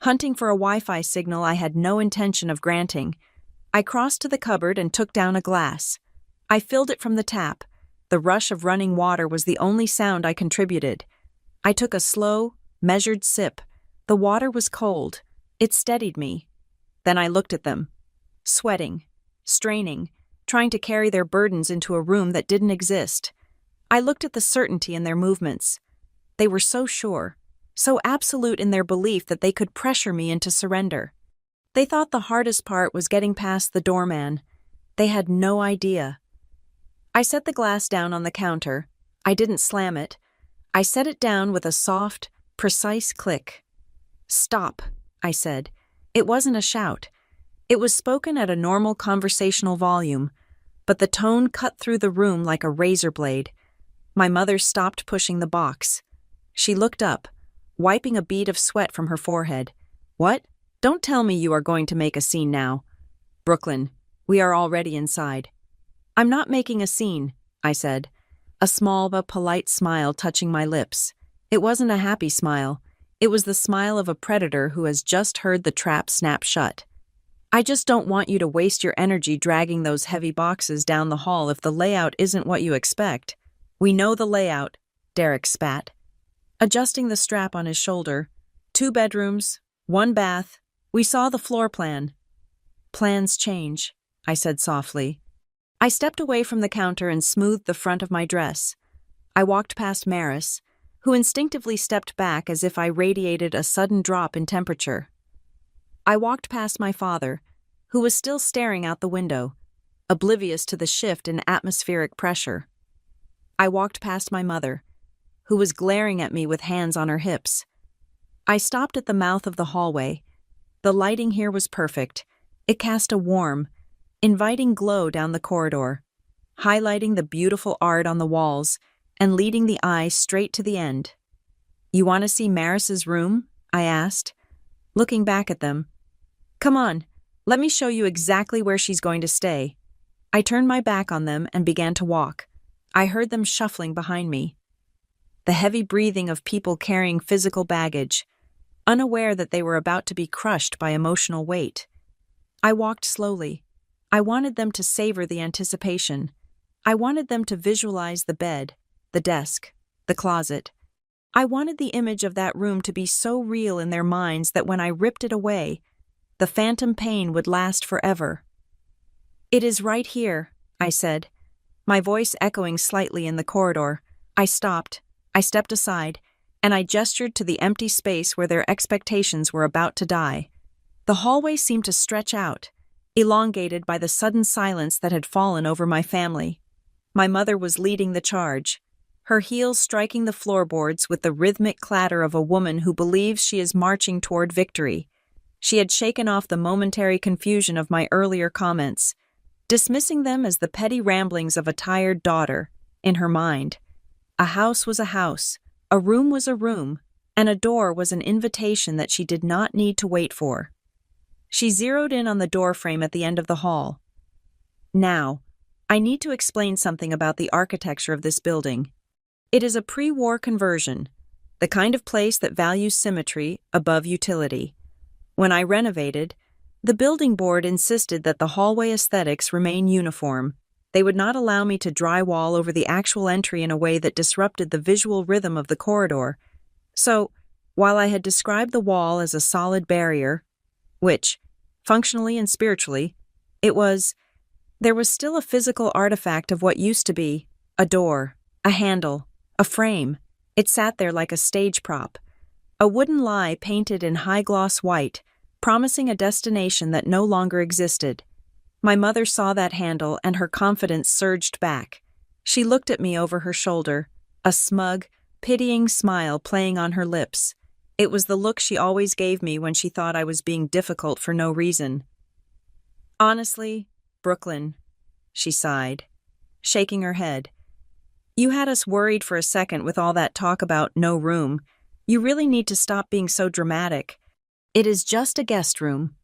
hunting for a Wi-Fi signal I had no intention of granting. I crossed to the cupboard and took down a glass. I filled it from the tap. The rush of running water was the only sound I contributed. I took a slow, measured sip, The water was cold. It steadied me. Then I looked at them, sweating, straining, trying to carry their burdens into a room that didn't exist. I looked at the certainty in their movements. They were so sure, so absolute in their belief that they could pressure me into surrender. They thought the hardest part was getting past the doorman. They had no idea. I set the glass down on the counter. I didn't slam it. I set it down with a soft, precise click. "Stop," I said. It wasn't a shout. It was spoken at a normal conversational volume, but the tone cut through the room like a razor blade. My mother stopped pushing the box. She looked up, wiping a bead of sweat from her forehead. "What? Don't tell me you are going to make a scene now." "Brooklyn, we are already inside." "I'm not making a scene," I said, a small but polite smile touching my lips. It wasn't a happy smile. It was the smile of a predator who has just heard the trap snap shut. "I just don't want you to waste your energy dragging those heavy boxes down the hall if the layout isn't what you expect." "We know the layout," Derek spat, adjusting the strap on his shoulder. 2 bedrooms, 1 bath. We saw the floor plan." "Plans change," I said softly. I stepped away from the counter and smoothed the front of my dress. I walked past Maris, who instinctively stepped back as if I radiated a sudden drop in temperature. I walked past my father, who was still staring out the window, oblivious to the shift in atmospheric pressure. I walked past my mother, who was glaring at me with hands on her hips. I stopped at the mouth of the hallway. The lighting here was perfect. It cast a warm, inviting glow down the corridor, highlighting the beautiful art on the walls and leading the eye straight to the end. "You want to see Maris's room?" I asked, looking back at them. "Come on, let me show you exactly where she's going to stay." I turned my back on them and began to walk. I heard them shuffling behind me. The heavy breathing of people carrying physical baggage, unaware that they were about to be crushed by emotional weight. I walked slowly. I wanted them to savor the anticipation. I wanted them to visualize the bed, the desk, the closet. I wanted the image of that room to be so real in their minds that when I ripped it away, the phantom pain would last forever. "It is right here," I said, my voice echoing slightly in the corridor. I stopped, I stepped aside, and I gestured to the empty space where their expectations were about to die. The hallway seemed to stretch out, elongated by the sudden silence that had fallen over my family. My mother was leading the charge, her heels striking the floorboards with the rhythmic clatter of a woman who believes she is marching toward victory. She had shaken off the momentary confusion of my earlier comments, dismissing them as the petty ramblings of a tired daughter. In her mind, a house was a house, a room was a room, and a door was an invitation that she did not need to wait for. She zeroed in on the doorframe at the end of the hall. "Now, I need to explain something about the architecture of this building. It is a pre-war conversion, the kind of place that values symmetry above utility. When I renovated, the building board insisted that the hallway aesthetics remain uniform. They would not allow me to drywall over the actual entry in a way that disrupted the visual rhythm of the corridor. So, while I had described the wall as a solid barrier, which, functionally and spiritually, there was still a physical artifact of what used to be a door, a handle, a frame. It sat there like a stage prop, a wooden lie painted in high-gloss white, promising a destination that no longer existed. My mother saw that handle and her confidence surged back. She looked at me over her shoulder, a smug, pitying smile playing on her lips. It was the look she always gave me when she thought I was being difficult for no reason. "Honestly, Brooklyn," she sighed, shaking her head. "You had us worried for a second with all that talk about no room. You really need to stop being so dramatic. It is just a guest room."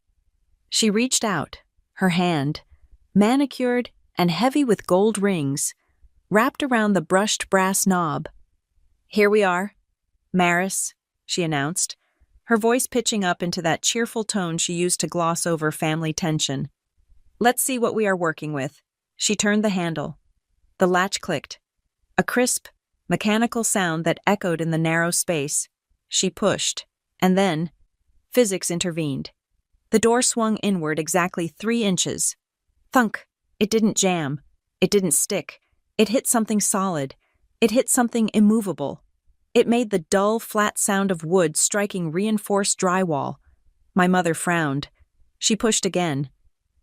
She reached out, her hand, manicured and heavy with gold rings, wrapped around the brushed brass knob. "Here we are, Maris," she announced, her voice pitching up into that cheerful tone she used to gloss over family tension. "Let's see what we are working with." She turned the handle. The latch clicked, a crisp, mechanical sound that echoed in the narrow space. She pushed, And then, physics intervened. The door swung inward exactly 3 inches. Thunk! It didn't jam. It didn't stick. It hit something solid. It hit something immovable. It made the dull, flat sound of wood striking reinforced drywall. My mother frowned. She pushed again,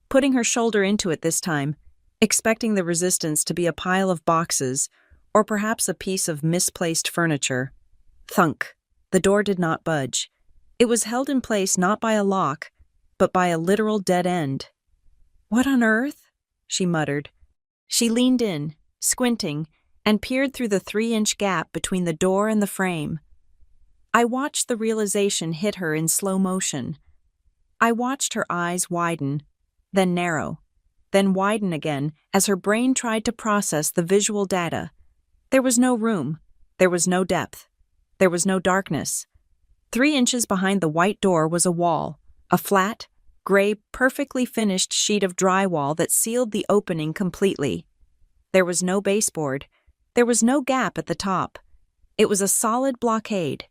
putting her shoulder into it this time, expecting the resistance to be a pile of boxes or perhaps a piece of misplaced furniture. Thunk! The door did not budge. It was held in place not by a lock, but by a literal dead end. "What on earth?" she muttered. She leaned in, squinting, and peered through the 3-inch gap between the door and the frame. I watched the realization hit her in slow motion. I watched her eyes widen, then narrow, then widen again as her brain tried to process the visual data. There was no room. There was no depth. There was no darkness. 3 inches behind the white door was a wall, a flat, gray, perfectly finished sheet of drywall that sealed the opening completely. There was no baseboard. There was no gap at the top. It was a solid blockade,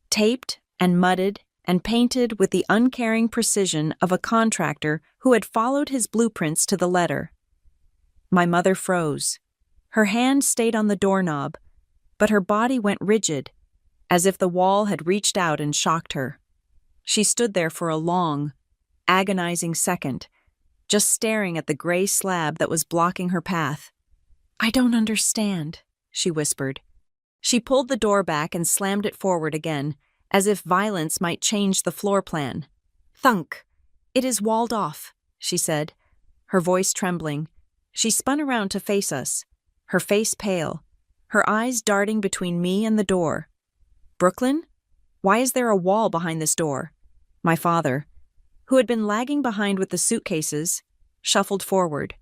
taped and mudded and painted with the uncaring precision of a contractor who had followed his blueprints to the letter. My mother froze. Her hand stayed on the doorknob, but her body went rigid, as if the wall had reached out and shocked her. She stood there for a long, agonizing second, just staring at the gray slab that was blocking her path. "I don't understand," she whispered. She pulled the door back and slammed it forward again, as if violence might change the floor plan. "Thunk! It is walled off," she said, her voice trembling. She spun around to face us, her face pale, her eyes darting between me and the door. "Brooklyn? Why is there a wall behind this door?" My father, who had been lagging behind with the suitcases, shuffled forward.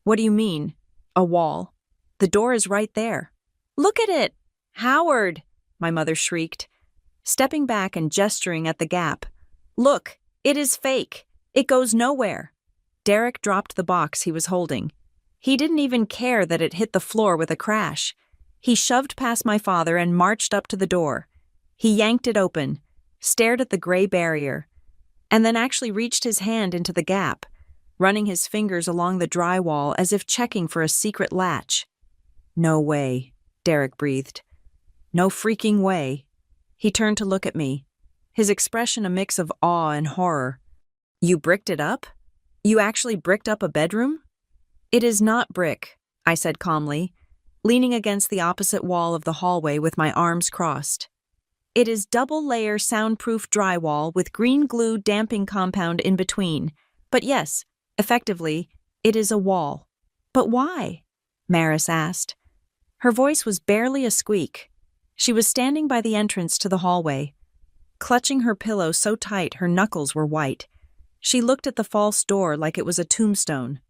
"What do you mean, a wall? The door is right there." "Look at it! Howard!" my mother shrieked, stepping back and gesturing at the gap. "Look, it is fake. It goes nowhere." Derek dropped the box he was holding. He didn't even care that it hit the floor with a crash. He shoved past my father and marched up to the door. He yanked it open, stared at the gray barrier, and then actually reached his hand into the gap, running his fingers along the drywall as if checking for a secret latch. "No way," Derek breathed. "No freaking way." He turned to look at me, his expression a mix of awe and horror. "You bricked it up? You actually bricked up a bedroom?" "It is not brick," I said calmly, leaning against the opposite wall of the hallway with my arms crossed. "It is double-layer soundproof drywall with green glue damping compound in between. But yes, effectively, it is a wall." "But why?" Maris asked. Her voice was barely a squeak. She was standing by the entrance to the hallway, clutching her pillow so tight her knuckles were white. She looked at the false door like it was a tombstone.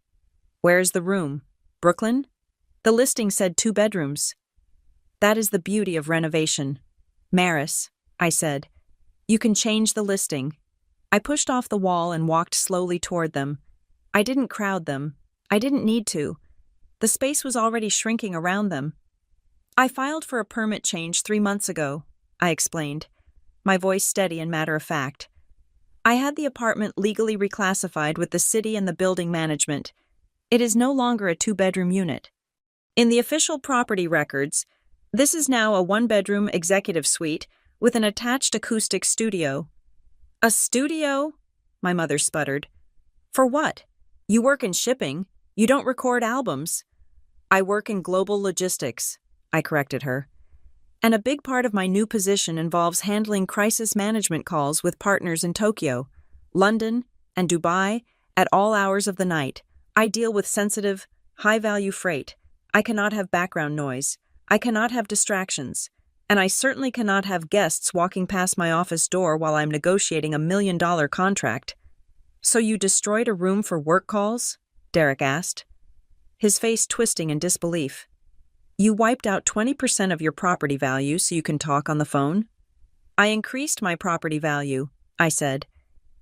"Where's the room? Brooklyn? The listing said 2 bedrooms. "That is the beauty of renovation. Maris," I said, "you can change the listing." I pushed off the wall and walked slowly toward them. I didn't crowd them. I didn't need to. The space was already shrinking around them. "I filed for a permit change 3 months ago," I explained, my voice steady and matter-of-fact. "I had the apartment legally reclassified with the city and the building management. It is no longer a 2-bedroom unit. In the official property records, this is now a 1-bedroom executive suite with an attached acoustic studio." "A studio?" my mother sputtered. "For what? You work in shipping. You don't record albums." "I work in global logistics," I corrected her. "And a big part of my new position involves handling crisis management calls with partners in Tokyo, London, and Dubai at all hours of the night. I deal with sensitive, high-value freight. I cannot have background noise. I cannot have distractions. And I certainly cannot have guests walking past my office door while I'm negotiating a $1 million contract." "So you destroyed a room for work calls?" Derek asked, his face twisting in disbelief. "You wiped out 20% of your property value so you can talk on the phone?" "I increased my property value," I said.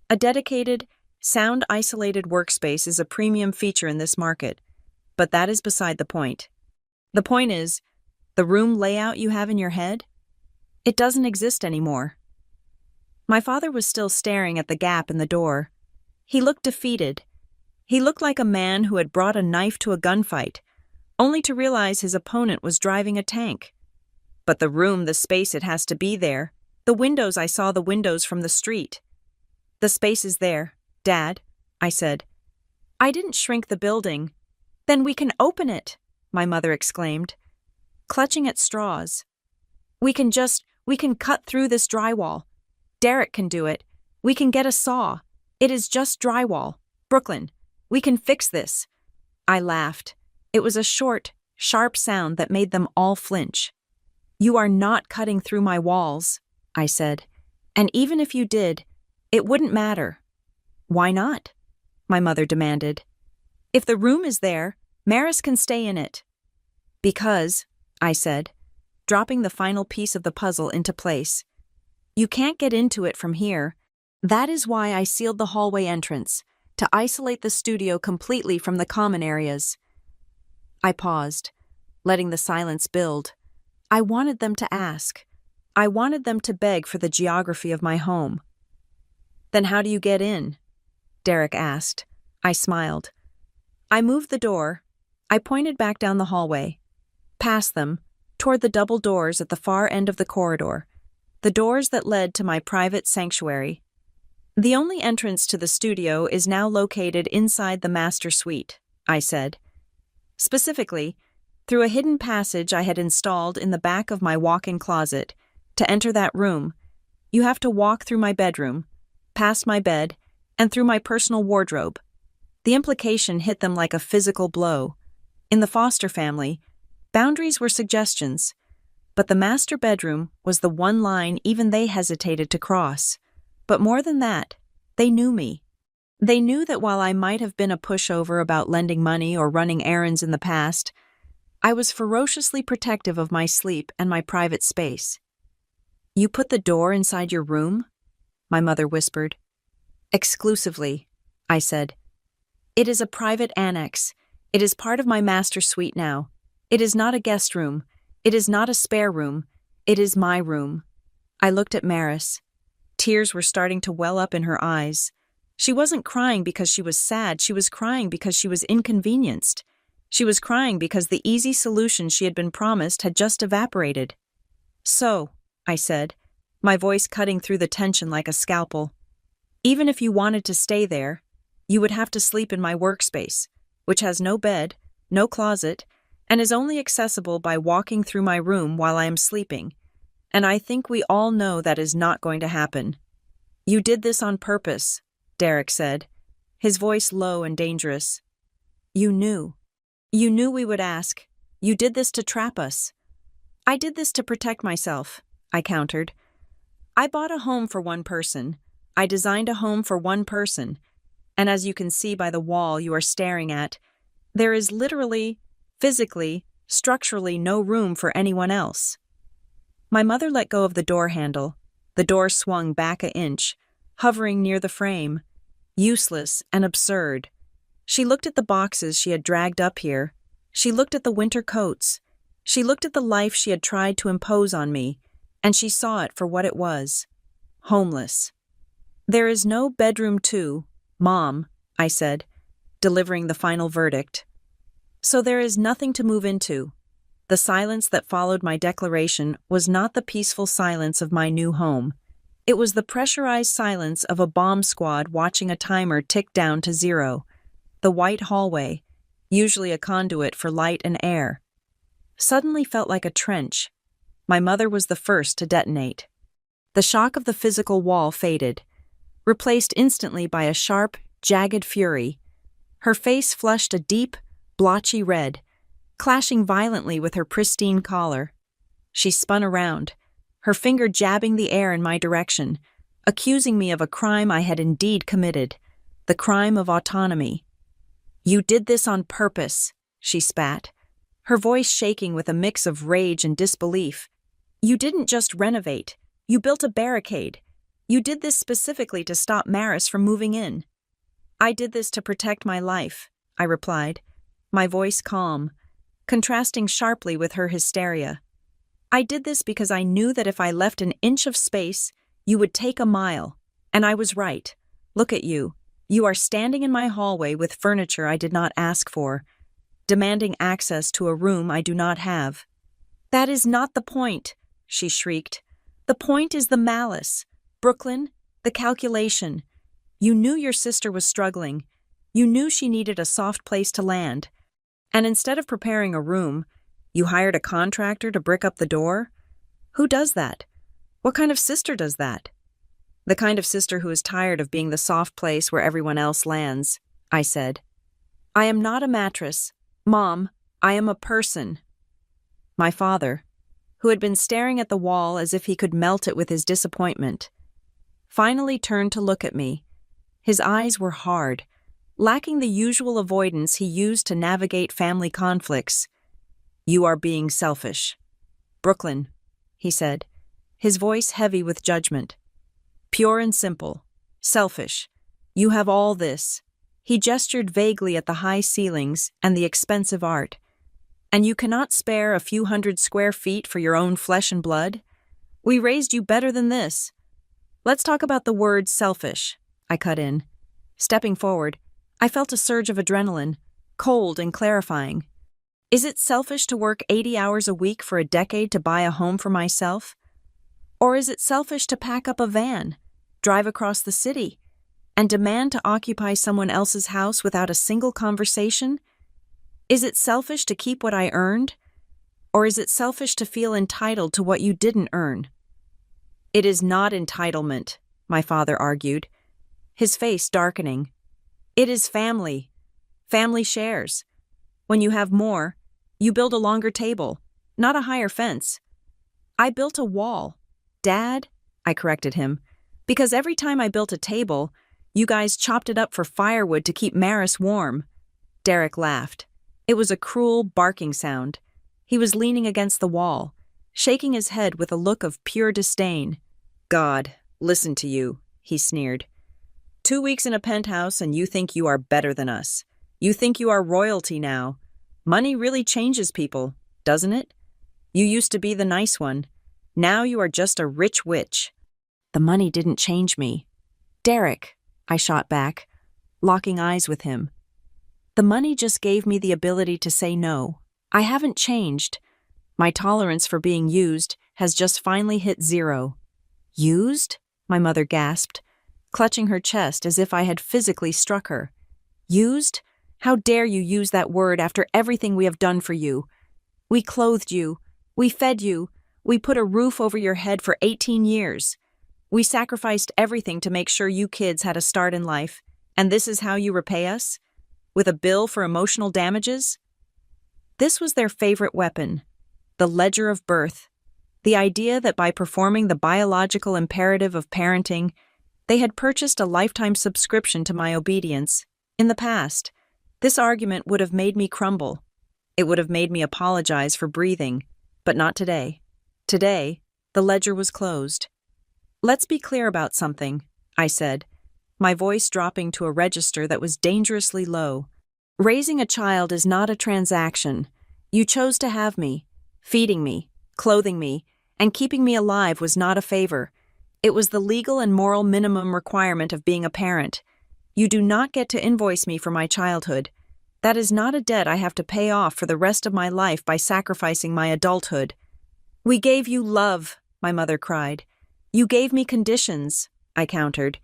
"A dedicated, sound-isolated workspace is a premium feature in this market, but that is beside the point. The point is, the room layout you have in your head? It doesn't exist anymore." My father was still staring at the gap in the door. He looked defeated. He looked like a man who had brought a knife to a gunfight, only to realize his opponent was driving a tank. But the room, the space, it has to be there. The windows, I saw the windows from the street. The space is there, Dad, I said. I didn't shrink the building. Then we can open it, my mother exclaimed, clutching at straws. We can cut through this drywall. Derek can do it. We can get a saw. It is just drywall. Brooklyn, we can fix this. I laughed. It was a short, sharp sound that made them all flinch. You are not cutting through my walls, I said. And even if you did, it wouldn't matter. Why not? My mother demanded. If the room is there, Maris can stay in it. Because, I said, dropping the final piece of the puzzle into place. You can't get into it from here. That is why I sealed the hallway entrance, to isolate the studio completely from the common areas. I paused, letting the silence build. I wanted them to ask. I wanted them to beg for the geography of my home. Then how do you get in? Derek asked. I smiled. I moved the door. I pointed back down the hallway, past them, toward the double doors at the far end of the corridor, the doors that led to my private sanctuary. The only entrance to the studio is now located inside the master suite, I said. Specifically, through a hidden passage I had installed in the back of my walk-in closet. To enter that room, you have to walk through my bedroom, past my bed, and through my personal wardrobe. The implication hit them like a physical blow. In the Foster family, boundaries were suggestions, but the master bedroom was the one line even they hesitated to cross. But more than that, they knew me. They knew that while I might have been a pushover about lending money or running errands in the past, I was ferociously protective of my sleep and my private space. You put the door inside your room? My mother whispered. Exclusively, I said. It is a private annex. It is part of my master suite now. It is not a guest room. It is not a spare room. It is my room. I looked at Maris. Tears were starting to well up in her eyes. She wasn't crying because she was sad. She was crying because she was inconvenienced. She was crying because the easy solution she had been promised had just evaporated. So, I said, my voice cutting through the tension like a scalpel, even if you wanted to stay there, you would have to sleep in my workspace, which has no bed, no closet, and is only accessible by walking through my room while I am sleeping. And I think we all know that is not going to happen. You did this on purpose, Derek said, his voice low and dangerous. You knew. You knew we would ask. You did this to trap us. I did this to protect myself, I countered. I bought a home for one person. I designed a home for one person. And as you can see by the wall you are staring at, there is literally, physically, structurally no room for anyone else. My mother let go of the door handle. The door swung back an inch, hovering near the frame. Useless and absurd. She looked at the boxes she had dragged up here. She looked at the winter coats. She looked at the life she had tried to impose on me, and she saw it for what it was. Homeless. There is no bedroom too, Mom, I said, delivering the final verdict. So there is nothing to move into. The silence that followed my declaration was not the peaceful silence of my new home. It was the pressurized silence of a bomb squad watching a timer tick down to 0. The white hallway, usually a conduit for light and air, suddenly felt like a trench. My mother was the first to detonate. The shock of the physical wall faded, replaced instantly by a sharp, jagged fury. Her face flushed a deep, blotchy red, clashing violently with her pristine collar. She spun around, her finger jabbing the air in my direction, accusing me of a crime I had indeed committed, the crime of autonomy. You did this on purpose, she spat, her voice shaking with a mix of rage and disbelief. You didn't just renovate, you built a barricade. You did this specifically to stop Maris from moving in. I did this to protect my life, I replied, my voice calm, contrasting sharply with her hysteria. I did this because I knew that if I left an inch of space, You would take a mile. And I was right. Look at you. You are standing in my hallway with furniture I did not ask for, demanding access to a room I do not have. That is not the point, she shrieked. The point is the malice. Brooklyn, the calculation. You knew your sister was struggling. You knew she needed a soft place to land. And instead of preparing a room, you hired a contractor to brick up the door? Who does that? What kind of sister does that? The kind of sister who is tired of being the soft place where everyone else lands, I said. I am not a mattress. Mom, I am a person. My father, who had been staring at the wall as if he could melt it with his disappointment, finally turned to look at me. His eyes were hard, lacking the usual avoidance he used to navigate family conflicts. You are being selfish. Brooklyn, he said, his voice heavy with judgment. Pure and simple. Selfish. You have all this. He gestured vaguely at the high ceilings and the expensive art. And you cannot spare a few 100 square feet for your own flesh and blood? We raised you better than this. Let's talk about the word selfish, I cut in. Stepping forward, I felt a surge of adrenaline, cold and clarifying. Is it selfish to work 80 hours a week for a decade to buy a home for myself? Or is it selfish to pack up a van, drive across the city, and demand to occupy someone else's house without a single conversation? Is it selfish to keep what I earned? Or is it selfish to feel entitled to what you didn't earn? It is not entitlement, my father argued, his face darkening. It is family. Family shares. When you have more, you build a longer table, not a higher fence. I built a wall. Dad, I corrected him, because every time I built a table, you guys chopped it up for firewood to keep Maris warm. Derek laughed. It was a cruel, barking sound. He was leaning against the wall, shaking his head with a look of pure disdain. God, listen to you, he sneered. 2 weeks in a penthouse and you think you are better than us. You think you are royalty now. Money really changes people, doesn't it? You used to be the nice one. Now you are just a rich witch. The money didn't change me. Derek, I shot back, locking eyes with him. The money just gave me the ability to say no. I haven't changed. My tolerance for being used has just finally hit 0. Used? My mother gasped, clutching her chest as if I had physically struck her. Used? How dare you use that word after everything we have done for you? We clothed you. We fed you. We put a roof over your head for 18 years. We sacrificed everything to make sure you kids had a start in life, and this is how you repay us? With a bill for emotional damages? This was their favorite weapon, the ledger of birth, the idea that by performing the biological imperative of parenting, they had purchased a lifetime subscription to my obedience. In the past, this argument would have made me crumble. It would have made me apologize for breathing, but not today. Today, the ledger was closed. Let's be clear about something, I said, my voice dropping to a register that was dangerously low. Raising a child is not a transaction. You chose to have me. Feeding me, clothing me, and keeping me alive was not a favor. It was the legal and moral minimum requirement of being a parent. You do not get to invoice me for my childhood. That is not a debt I have to pay off for the rest of my life by sacrificing my adulthood. We gave you love, my mother cried. You gave me conditions, I countered.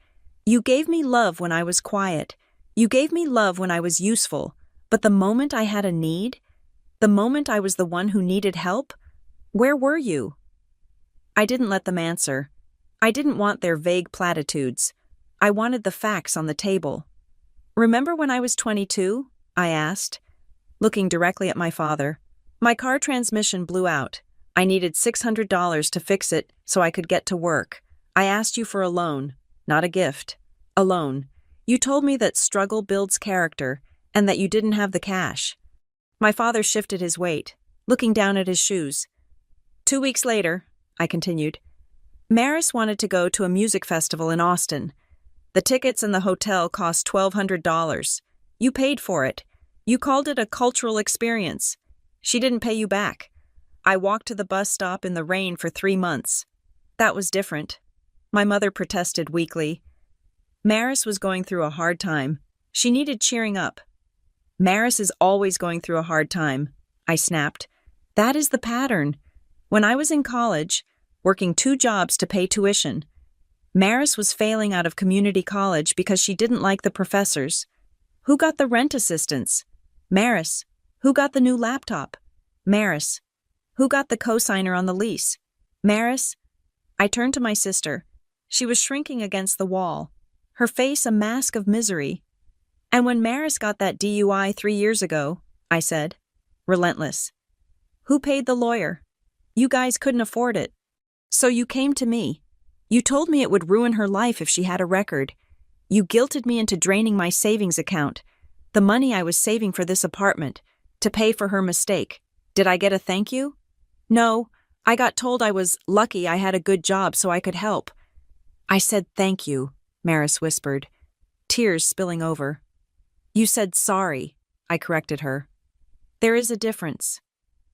You gave me love when I was quiet. You gave me love when I was useful. But the moment I had a need, the moment I was the one who needed help, where were you? I didn't let them answer. I didn't want their vague platitudes. I wanted the facts on the table. Remember when I was 22? I asked, looking directly at my father. My car transmission blew out. I needed $600 to fix it so I could get to work. I asked you for a loan, not a gift. A loan. You told me that struggle builds character and that you didn't have the cash. My father shifted his weight, looking down at his shoes. 2 weeks later, I continued, Maris wanted to go to a music festival in Austin. The tickets and the hotel cost $1,200. You paid for it. You called it a cultural experience. She didn't pay you back. I walked to the bus stop in the rain for 3 months. That was different. my mother protested weakly. Maris was going through a hard time. She needed cheering up. Maris is always going through a hard time, I snapped. That is the pattern. When I was in college, working 2 jobs to pay tuition, Maris was failing out of community college because she didn't like the professors. Who got the rent assistance? Maris. Who got the new laptop? Maris. Who got the cosigner on the lease? Maris. I turned to my sister. She was shrinking against the wall, her face a mask of misery. And when Maris got that DUI 3 years ago, I said, relentless. Who paid the lawyer? You guys couldn't afford it. So you came to me. You told me it would ruin her life if she had a record. You guilted me into draining my savings account, the money I was saving for this apartment, to pay for her mistake. Did I get a thank you? No, I got told I was lucky I had a good job so I could help. I said thank you, Maris whispered, tears spilling over. You said sorry, I corrected her. There is a difference.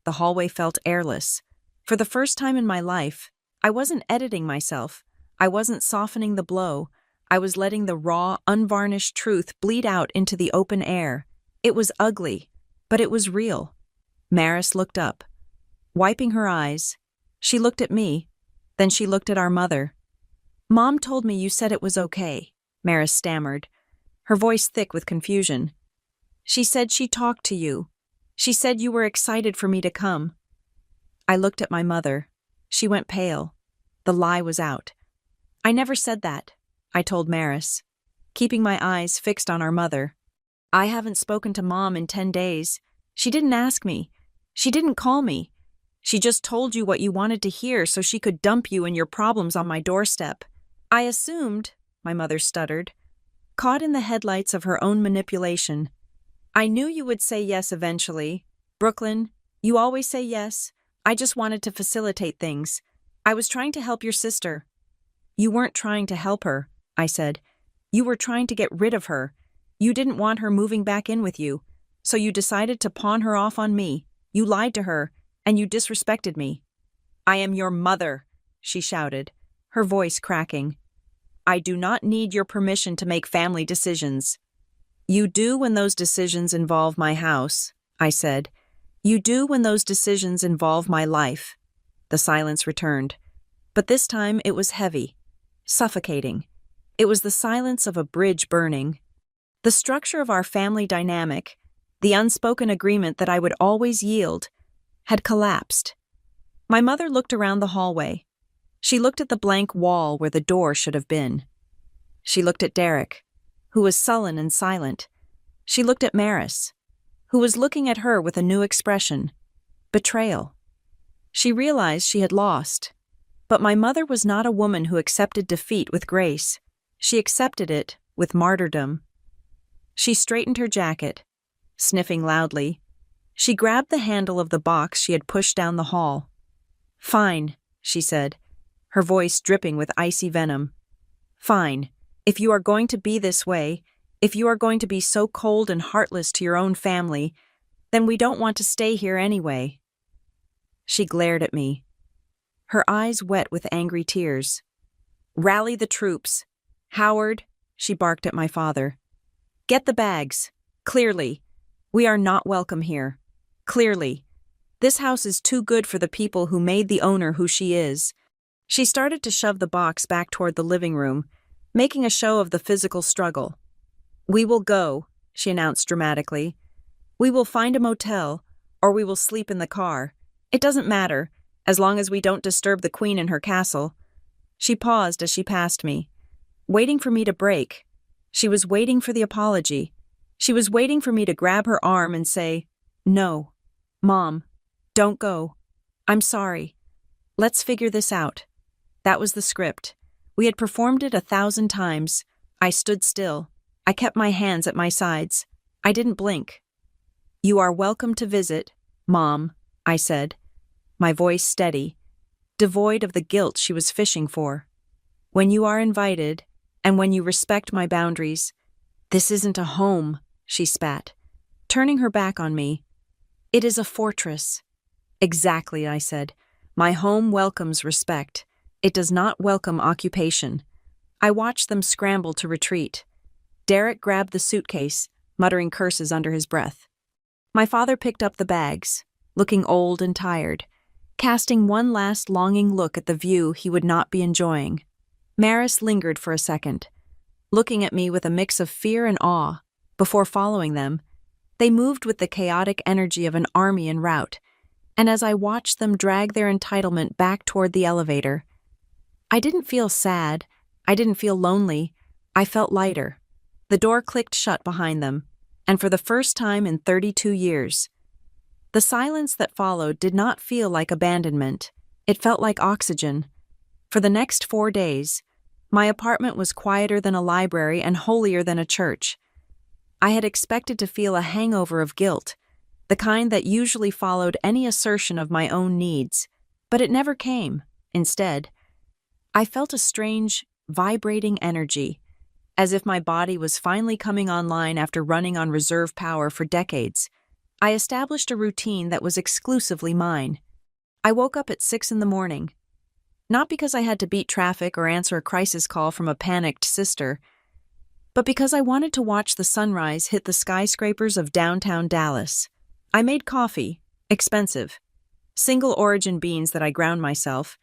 The hallway felt airless. For the first time in my life, I wasn't editing myself. I wasn't softening the blow. I was letting the raw, unvarnished truth bleed out into the open air. It was ugly, but it was real. Maris looked up. Wiping her eyes, she looked at me, then she looked at our mother. Mom told me you said it was okay, Maris stammered, her voice thick with confusion. She said she talked to you. She said you were excited for me to come. I looked at my mother. She went pale. The lie was out. I never said that, I told Maris, keeping my eyes fixed on our mother. I haven't spoken to Mom in 10 days. She didn't ask me. She didn't call me. She just told you what you wanted to hear so she could dump you and your problems on my doorstep. I assumed, my mother stuttered, caught in the headlights of her own manipulation. I knew you would say yes eventually. Brooklyn, you always say yes. I just wanted to facilitate things. I was trying to help your sister. You weren't trying to help her, I said. You were trying to get rid of her. You didn't want her moving back in with you, so you decided to pawn her off on me. You lied to her, and you disrespected me. I am your mother, she shouted, her voice cracking. I do not need your permission to make family decisions. You do when those decisions involve my house, I said. You do when those decisions involve my life. The silence returned, but this time it was heavy, suffocating. It was the silence of a bridge burning. The structure of our family dynamic, the unspoken agreement that I would always yield, had collapsed. My mother looked around the hallway. She looked at the blank wall where the door should have been. She looked at Derek, who was sullen and silent. She looked at Maris, who was looking at her with a new expression, betrayal. She realized she had lost, but my mother was not a woman who accepted defeat with grace. She accepted it with martyrdom. She straightened her jacket, sniffing loudly. She grabbed the handle of the box she had pushed down the hall. Fine, she said, her voice dripping with icy venom. Fine, if you are going to be this way, if you are going to be so cold and heartless to your own family, then we don't want to stay here anyway. She glared at me, her eyes wet with angry tears. Rally the troops. Howard, she barked at my father. Get the bags. Clearly. We are not welcome here. Clearly. This house is too good for the people who made the owner who she is. She started to shove the box back toward the living room, making a show of the physical struggle. We will go, she announced dramatically. We will find a motel, or we will sleep in the car. It doesn't matter, as long as we don't disturb the queen in her castle. She paused as she passed me, waiting for me to break. She was waiting for the apology. She was waiting for me to grab her arm and say, No, Mom, don't go. I'm sorry. Let's figure this out. That was the script. We had performed it 1,000 times. I stood still. I kept my hands at my sides. I didn't blink. You are welcome to visit, Mom, I said, my voice steady, devoid of the guilt she was fishing for. When you are invited, and when you respect my boundaries. This isn't a home, she spat, turning her back on me. It is a fortress. Exactly, I said. My home welcomes respect. It does not welcome occupation. I watched them scramble to retreat. Derek grabbed the suitcase, muttering curses under his breath. My father picked up the bags, looking old and tired, casting one last longing look at the view he would not be enjoying. Maris lingered for a second, looking at me with a mix of fear and awe. Before following them, they moved with the chaotic energy of an army en route, and as I watched them drag their entitlement back toward the elevator, I didn't feel sad, I didn't feel lonely, I felt lighter. The door clicked shut behind them, and for the first time in 32 years, the silence that followed did not feel like abandonment. It felt like oxygen. For the next 4 days, my apartment was quieter than a library and holier than a church. I had expected to feel a hangover of guilt, the kind that usually followed any assertion of my own needs, but it never came. Instead, I felt a strange, vibrating energy, as if my body was finally coming online after running on reserve power for decades. I established a routine that was exclusively mine. I woke up at 6 in the morning, not because I had to beat traffic or answer a crisis call from a panicked sister, but because I wanted to watch the sunrise hit the skyscrapers of downtown Dallas. I made coffee, expensive, single-origin beans that I ground myself,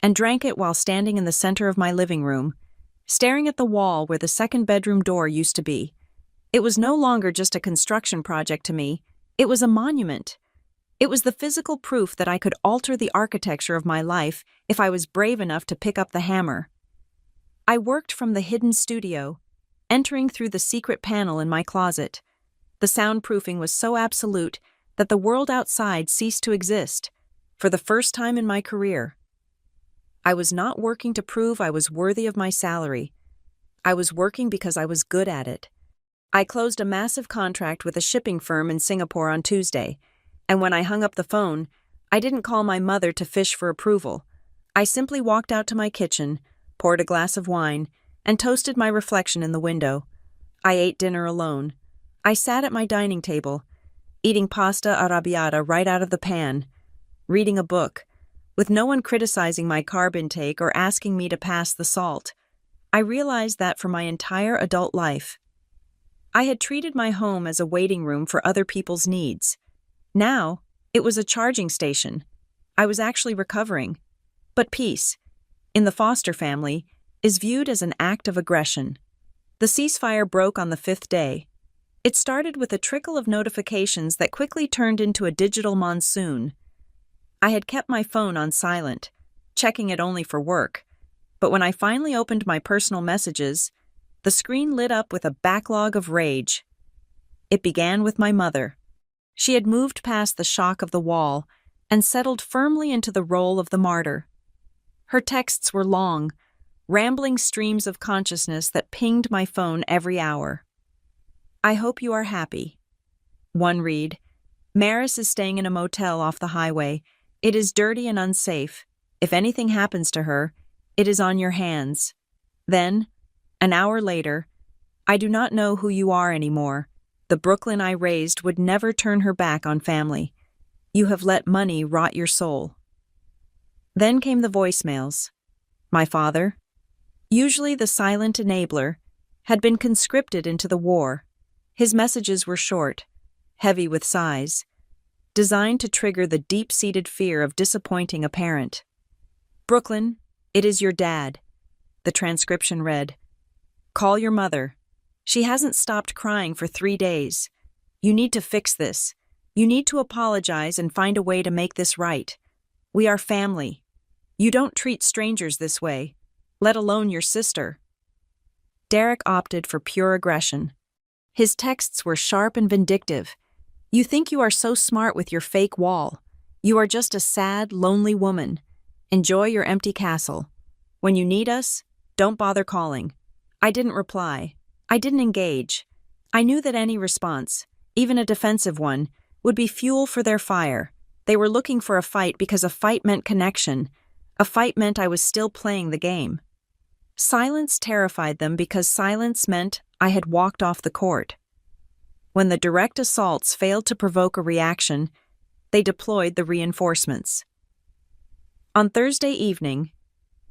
and drank it while standing in the center of my living room, staring at the wall where the second bedroom door used to be. It was no longer just a construction project to me, it was a monument. It was the physical proof that I could alter the architecture of my life if I was brave enough to pick up the hammer. I worked from the hidden studio, entering through the secret panel in my closet. The soundproofing was so absolute that the world outside ceased to exist. For the first time in my career, I was not working to prove I was worthy of my salary. I was working because I was good at it. I closed a massive contract with a shipping firm in Singapore on Tuesday, and when I hung up the phone, I didn't call my mother to fish for approval. I simply walked out to my kitchen, poured a glass of wine, and toasted my reflection in the window. I ate dinner alone. I sat at my dining table, eating pasta arrabbiata right out of the pan, reading a book, with no one criticizing my carb intake or asking me to pass the salt. I realized that for my entire adult life, I had treated my home as a waiting room for other people's needs. Now, it was a charging station. I was actually recovering. But peace, in the Foster family, is viewed as an act of aggression. The ceasefire broke on the 5th day. It started with a trickle of notifications that quickly turned into a digital monsoon. I had kept my phone on silent, checking it only for work, but when I finally opened my personal messages, the screen lit up with a backlog of rage. It began with my mother. She had moved past the shock of the wall and settled firmly into the role of the martyr. Her texts were long, rambling streams of consciousness that pinged my phone every hour. I hope you are happy. One read, Maris is staying in a motel off the highway. It is dirty and unsafe. If anything happens to her, it is on your hands. Then, an hour later, I do not know who you are anymore. The Brooklyn I raised would never turn her back on family. You have let money rot your soul. Then came the voicemails. My father, usually the silent enabler, had been conscripted into the war. His messages were short, heavy with sighs, designed to trigger the deep-seated fear of disappointing a parent. Brooklyn, it is your dad. The transcription read, Call your mother. She hasn't stopped crying for 3 days. You need to fix this. You need to apologize and find a way to make this right. We are family. You don't treat strangers this way, let alone your sister. Derek opted for pure aggression. His texts were sharp and vindictive. You think you are so smart with your fake wall. You are just a sad, lonely woman. Enjoy your empty castle. When you need us, don't bother calling. I didn't reply. I didn't engage. I knew that any response, even a defensive one, would be fuel for their fire. They were looking for a fight because a fight meant connection. A fight meant I was still playing the game. Silence terrified them because silence meant I had walked off the court. When the direct assaults failed to provoke a reaction, they deployed the reinforcements. On Thursday evening,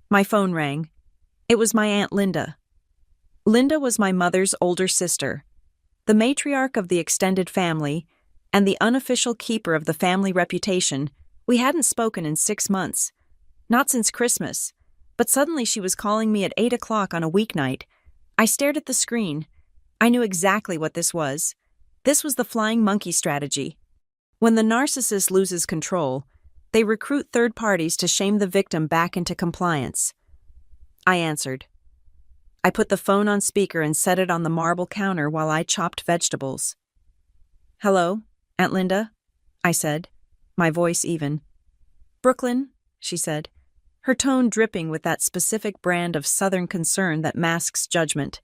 My phone rang. It was my Aunt Linda. Linda was my mother's older sister, the matriarch of the extended family, and the unofficial keeper of the family reputation. We hadn't spoken in 6 months. Not since Christmas. But suddenly she was calling me at 8 o'clock on a weeknight. I stared at the screen. I knew exactly what this was. This was the flying monkey strategy. When the narcissist loses control, they recruit third parties to shame the victim back into compliance. I answered. I put the phone on speaker and set it on the marble counter while I chopped vegetables. "Hello, Aunt Linda," I said, my voice even. "Brooklyn," she said, her tone dripping with that specific brand of Southern concern that masks judgment.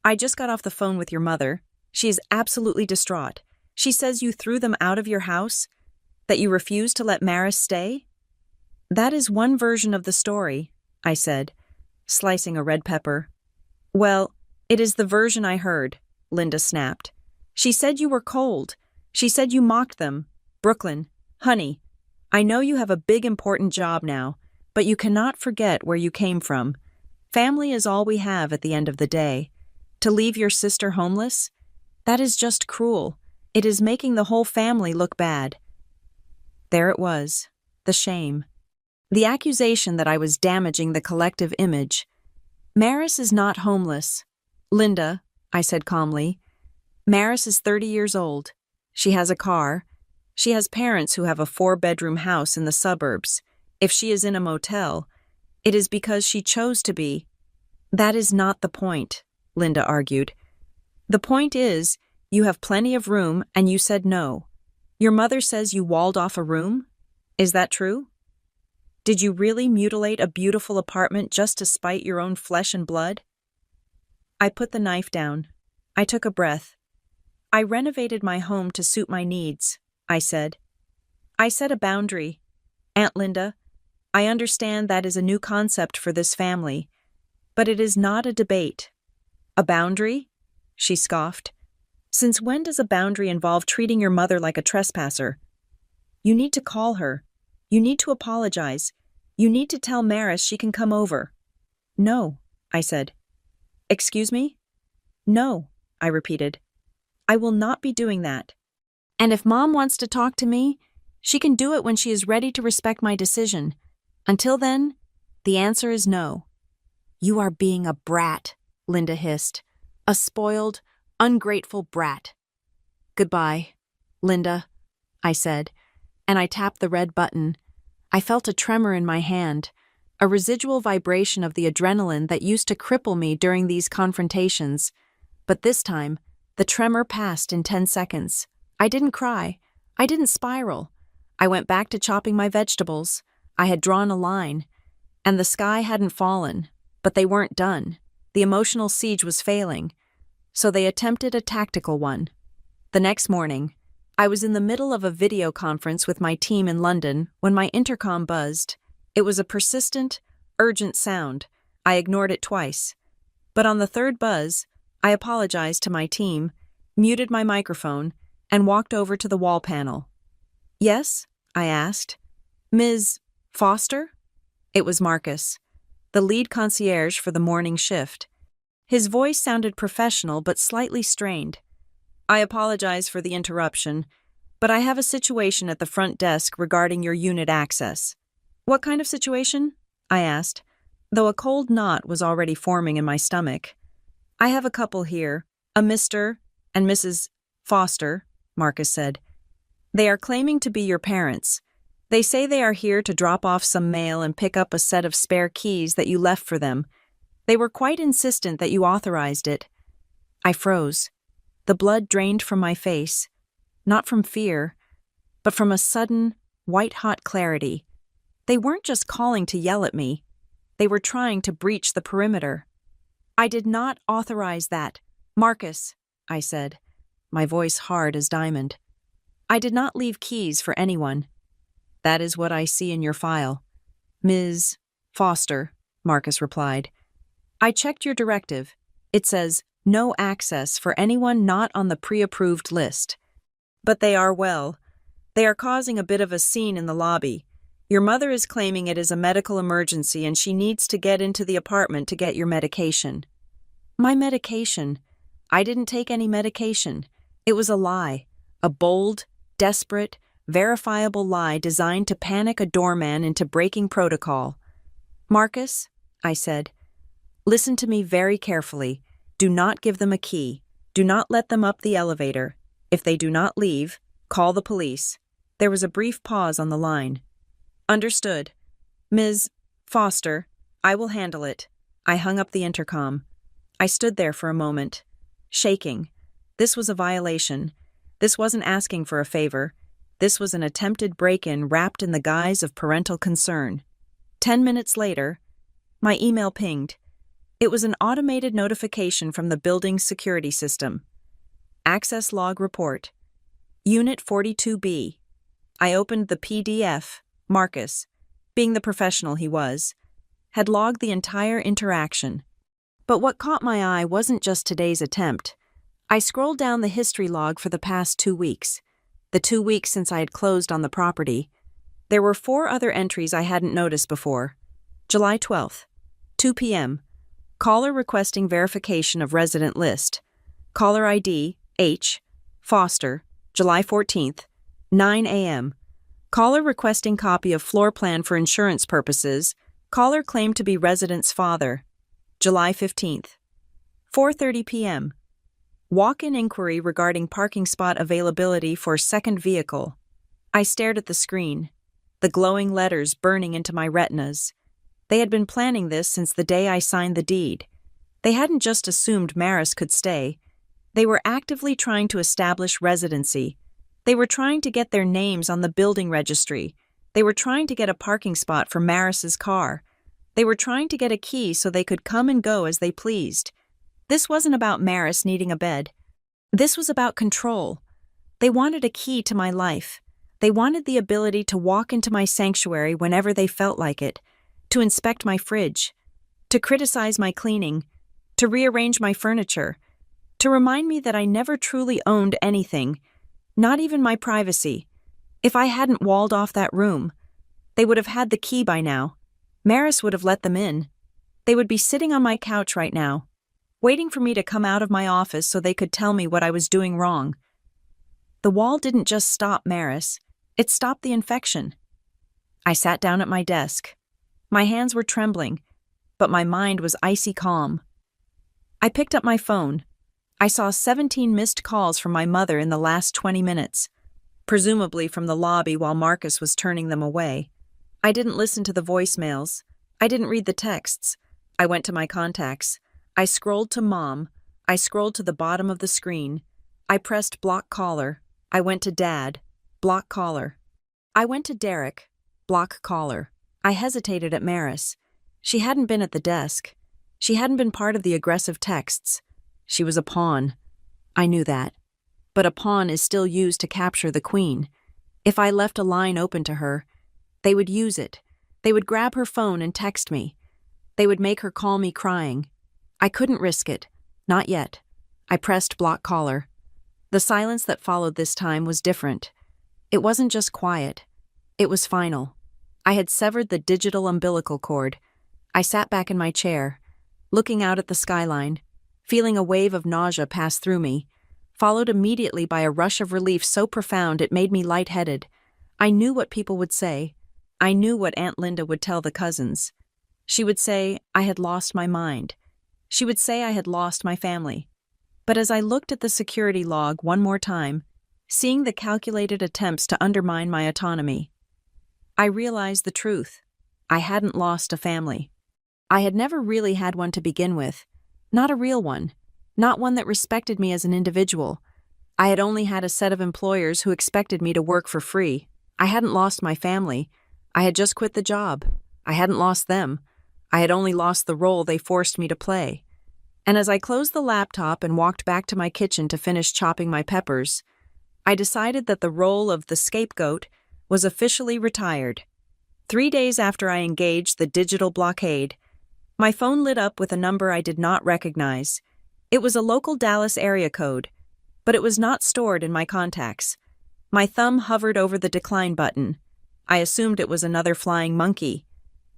"I just got off the phone with your mother. She is absolutely distraught. She says you threw them out of your house, that you refused to let Maris stay." "That is one version of the story," I said, slicing a red pepper. "Well, it is the version I heard," Linda snapped. "She said you were cold. She said you mocked them. Brooklyn, honey, I know you have a big important job now, but you cannot forget where you came from. Family is all we have at the end of the day. To leave your sister homeless? That is just cruel. It is making the whole family look bad." There it was, the shame. The accusation that I was damaging the collective image. "Maris is not homeless. Linda," I said calmly. "Maris is 30 years old. She has a car. She has parents who have a 4-bedroom house in the suburbs. If she is in a motel, it is because she chose to be." "That is not the point," Linda argued. "The point is, you have plenty of room and you said no. Your mother says you walled off a room? Is that true? Did you really mutilate a beautiful apartment just to spite your own flesh and blood?" I put the knife down. I took a breath. "I renovated my home to suit my needs," I said. "I set a boundary. Aunt Linda, I understand that is a new concept for this family, but it is not a debate." "A boundary?" she scoffed. "Since when does a boundary involve treating your mother like a trespasser? You need to call her. You need to apologize. You need to tell Maris she can come over." "No," I said. "Excuse me?" "No," I repeated. "I will not be doing that. And if Mom wants to talk to me, she can do it when she is ready to respect my decision. Until then, the answer is no." "You are being a brat," Linda hissed. "A spoiled, ungrateful brat." "Goodbye, Linda," I said, and I tapped the red button. I felt a tremor in my hand, a residual vibration of the adrenaline that used to cripple me during these confrontations. But this time, the tremor passed in 10 seconds. I didn't cry. I didn't spiral. I went back to chopping my vegetables. I had drawn a line. And the sky hadn't fallen, but they weren't done. The emotional siege was failing. So they attempted a tactical one. The next morning, I was in the middle of a video conference with my team in London when my intercom buzzed. It was a persistent, urgent sound. I ignored it twice. But on the third buzz, I apologized to my team, muted my microphone, and walked over to the wall panel. "Yes?" I asked. "Ms. Foster?" It was Marcus, the lead concierge for the morning shift. His voice sounded professional but slightly strained. "I apologize for the interruption, but I have a situation at the front desk regarding your unit access." "What kind of situation?" I asked, though a cold knot was already forming in my stomach. "I have a couple here, a Mr. and Mrs. Foster," Marcus said. "They are claiming to be your parents. They say they are here to drop off some mail and pick up a set of spare keys that you left for them. They were quite insistent that you authorized it." I froze. The blood drained from my face, not from fear, but from a sudden, white-hot clarity. They weren't just calling to yell at me. They were trying to breach the perimeter. "I did not authorize that. Marcus," I said, my voice hard as diamond. "I did not leave keys for anyone." "That is what I see in your file." "Ms. Foster," Marcus replied. "I checked your directive. It says no access for anyone not on the pre-approved list. But they are causing a bit of a scene in the lobby. Your mother is claiming it is a medical emergency and she needs to get into the apartment to get your medication. My medication? I didn't take any medication. It was a lie. A bold, desperate, verifiable lie designed to panic a doorman into breaking protocol. Marcus, I said, listen to me very carefully. Do not give them a key. Do not let them up the elevator. If they do not leave, call the police. There was a brief pause on the line. Understood. Ms. Foster, I will handle it. I hung up the intercom. I stood there for a moment, shaking. This was a violation. This wasn't asking for a favor. This was an attempted break-in wrapped in the guise of parental concern. 10 minutes later, my email pinged. It was an automated notification from the building's security system. Access log report. Unit 42B. I opened the PDF. Marcus, being the professional he was, had logged the entire interaction. But what caught my eye wasn't just today's attempt. I scrolled down the history log for the past 2 weeks, the 2 weeks since I had closed on the property. There were 4 other entries I hadn't noticed before. July 12th, 2 p.m. Caller requesting verification of resident list. Caller ID, H. Foster, July 14th, 9 a.m. Caller requesting copy of floor plan for insurance purposes. Caller claimed to be resident's father, July 15th, 4:30 p.m. Walk-in inquiry regarding parking spot availability for second vehicle. I stared at the screen, the glowing letters burning into my retinas. They had been planning this since the day I signed the deed. They hadn't just assumed Maris could stay. They were actively trying to establish residency. They were trying to get their names on the building registry. They were trying to get a parking spot for Maris's car. They were trying to get a key so they could come and go as they pleased. This wasn't about Maris needing a bed. This was about control. They wanted a key to my life. They wanted the ability to walk into my sanctuary whenever they felt like it, to inspect my fridge, to criticize my cleaning, to rearrange my furniture, to remind me that I never truly owned anything, not even my privacy. If I hadn't walled off that room, they would have had the key by now. Maris would have let them in. They would be sitting on my couch right now, waiting for me to come out of my office so they could tell me what I was doing wrong. The wall didn't just stop Maris, it stopped the infection. I sat down at my desk. My hands were trembling, but my mind was icy calm. I picked up my phone. I saw 17 missed calls from my mother in the last 20 minutes, presumably from the lobby while Marcus was turning them away. I didn't listen to the voicemails. I didn't read the texts. I went to my contacts. I scrolled to Mom. I scrolled to the bottom of the screen. I pressed block caller. I went to Dad. Block caller. I went to Derek. Block caller. I hesitated at Maris. She hadn't been at the desk. She hadn't been part of the aggressive texts. She was a pawn. I knew that. But a pawn is still used to capture the queen. If I left a line open to her, they would use it. They would grab her phone and text me. They would make her call me crying. I couldn't risk it. Not yet. I pressed block caller. The silence that followed this time was different. It wasn't just quiet. It was final. I had severed the digital umbilical cord. I sat back in my chair, looking out at the skyline, feeling a wave of nausea pass through me, followed immediately by a rush of relief so profound it made me lightheaded. I knew what people would say. I knew what Aunt Linda would tell the cousins. She would say I had lost my mind. She would say I had lost my family. But as I looked at the security log one more time, seeing the calculated attempts to undermine my autonomy, I realized the truth. I hadn't lost a family. I had never really had one to begin with. Not a real one. Not one that respected me as an individual. I had only had a set of employers who expected me to work for free. I hadn't lost my family. I had just quit the job. I hadn't lost them. I had only lost the role they forced me to play. And as I closed the laptop and walked back to my kitchen to finish chopping my peppers, I decided that the role of the scapegoat was officially retired. 3 days after I engaged the digital blockade, my phone lit up with a number I did not recognize. It was a local Dallas area code, but it was not stored in my contacts. My thumb hovered over the decline button. I assumed it was another flying monkey.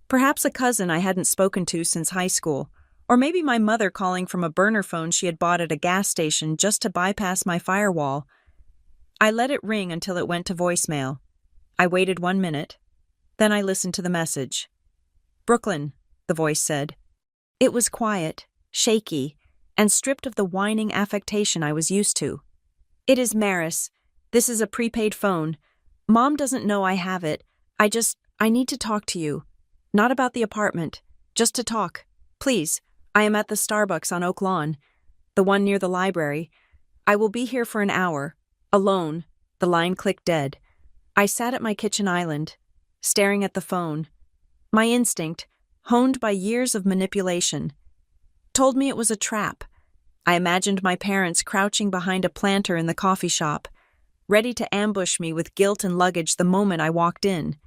Perhaps a cousin I hadn't spoken to since high school, or maybe my mother calling from a burner phone she had bought at a gas station just to bypass my firewall. I let it ring until it went to voicemail. I waited 1 minute. Then I listened to the message. "Brooklyn," the voice said. It was quiet, shaky, and stripped of the whining affectation I was used to. "It is Maris. This is a prepaid phone. Mom doesn't know I have it. I need to talk to you. Not about the apartment, just to talk. Please, I am at the Starbucks on Oak Lawn, the one near the library. I will be here for an hour, alone." The line clicked dead. I sat at my kitchen island, staring at the phone. My instinct, honed by years of manipulation, told me it was a trap. I imagined my parents crouching behind a planter in the coffee shop, ready to ambush me with guilt and luggage the moment I walked in.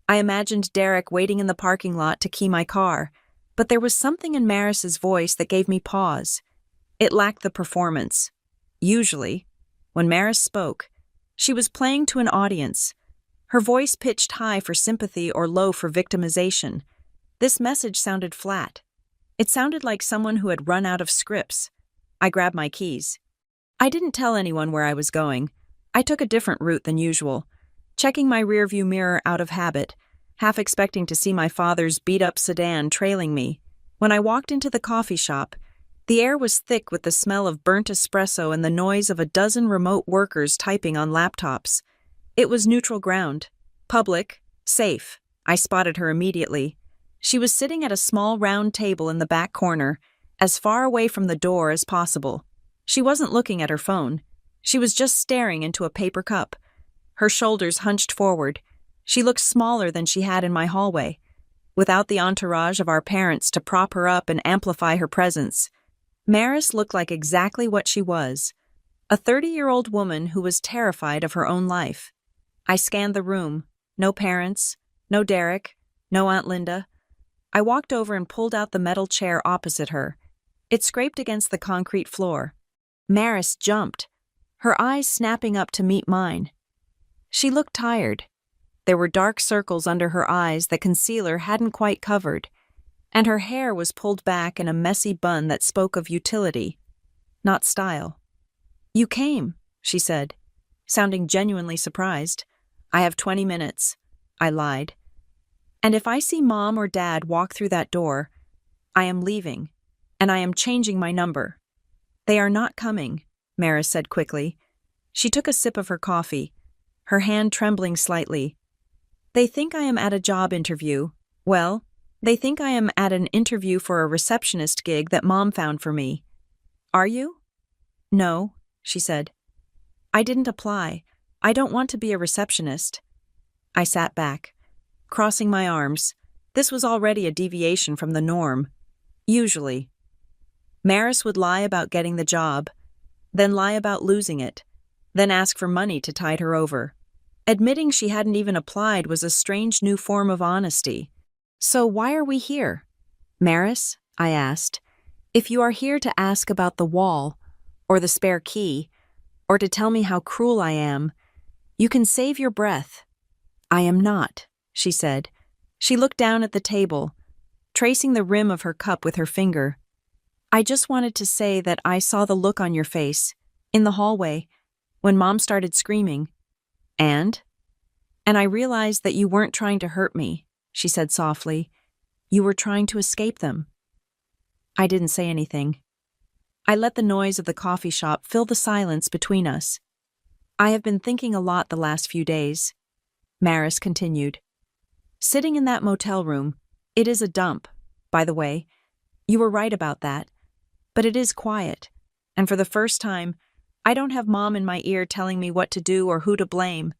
I imagined Derek waiting in the parking lot to key my car, but there was something in Maris's voice that gave me pause. It lacked the performance. Usually, when Maris spoke, she was playing to an audience, her voice pitched high for sympathy or low for victimization. This message sounded flat. It sounded like someone who had run out of scripts. I grabbed my keys. I didn't tell anyone where I was going. I took a different route than usual, checking my rearview mirror out of habit, half expecting to see my father's beat-up sedan trailing me. When I walked into the coffee shop, the air was thick with the smell of burnt espresso and the noise of a dozen remote workers typing on laptops. It was neutral ground. Public. Safe. I spotted her immediately. She was sitting at a small round table in the back corner, as far away from the door as possible. She wasn't looking at her phone. She was just staring into a paper cup. Her shoulders hunched forward. She looked smaller than she had in my hallway, without the entourage of our parents to prop her up and amplify her presence. Maris looked like exactly what she was, a 30-year-old woman who was terrified of her own life. I scanned the room. No parents, no Derek, no Aunt Linda. I walked over and pulled out the metal chair opposite her. It scraped against the concrete floor. Maris jumped, her eyes snapping up to meet mine. She looked tired. There were dark circles under her eyes that concealer hadn't quite covered, and her hair was pulled back in a messy bun that spoke of utility, not style. "You came," she said, sounding genuinely surprised. "I have 20 minutes, I lied. "And if I see Mom or Dad walk through that door, I am leaving, and I am changing my number." "They are not coming," Maris said quickly. She took a sip of her coffee, her hand trembling slightly. "They think I am at a job interview. Well, they think I am at an interview for a receptionist gig that Mom found for me." "Are you?" "No," she said. "I didn't apply. I don't want to be a receptionist." I sat back, crossing my arms. This was already a deviation from the norm. Usually, Maris would lie about getting the job, then lie about losing it, then ask for money to tide her over. Admitting she hadn't even applied was a strange new form of honesty. "So why are we here?" "Maris," I asked, "if you are here to ask about the wall, or the spare key, or to tell me how cruel I am, you can save your breath." "I am not," she said. She looked down at the table, tracing the rim of her cup with her finger. "I just wanted to say that I saw the look on your face, in the hallway, when Mom started screaming. And I realized that you weren't trying to hurt me," she said softly. "You were trying to escape them." I didn't say anything. I let the noise of the coffee shop fill the silence between us. "I have been thinking a lot the last few days," Maris continued. "Sitting in that motel room, it is a dump, by the way. You were right about that. But it is quiet, and for the first time, I don't have Mom in my ear telling me what to do or who to blame."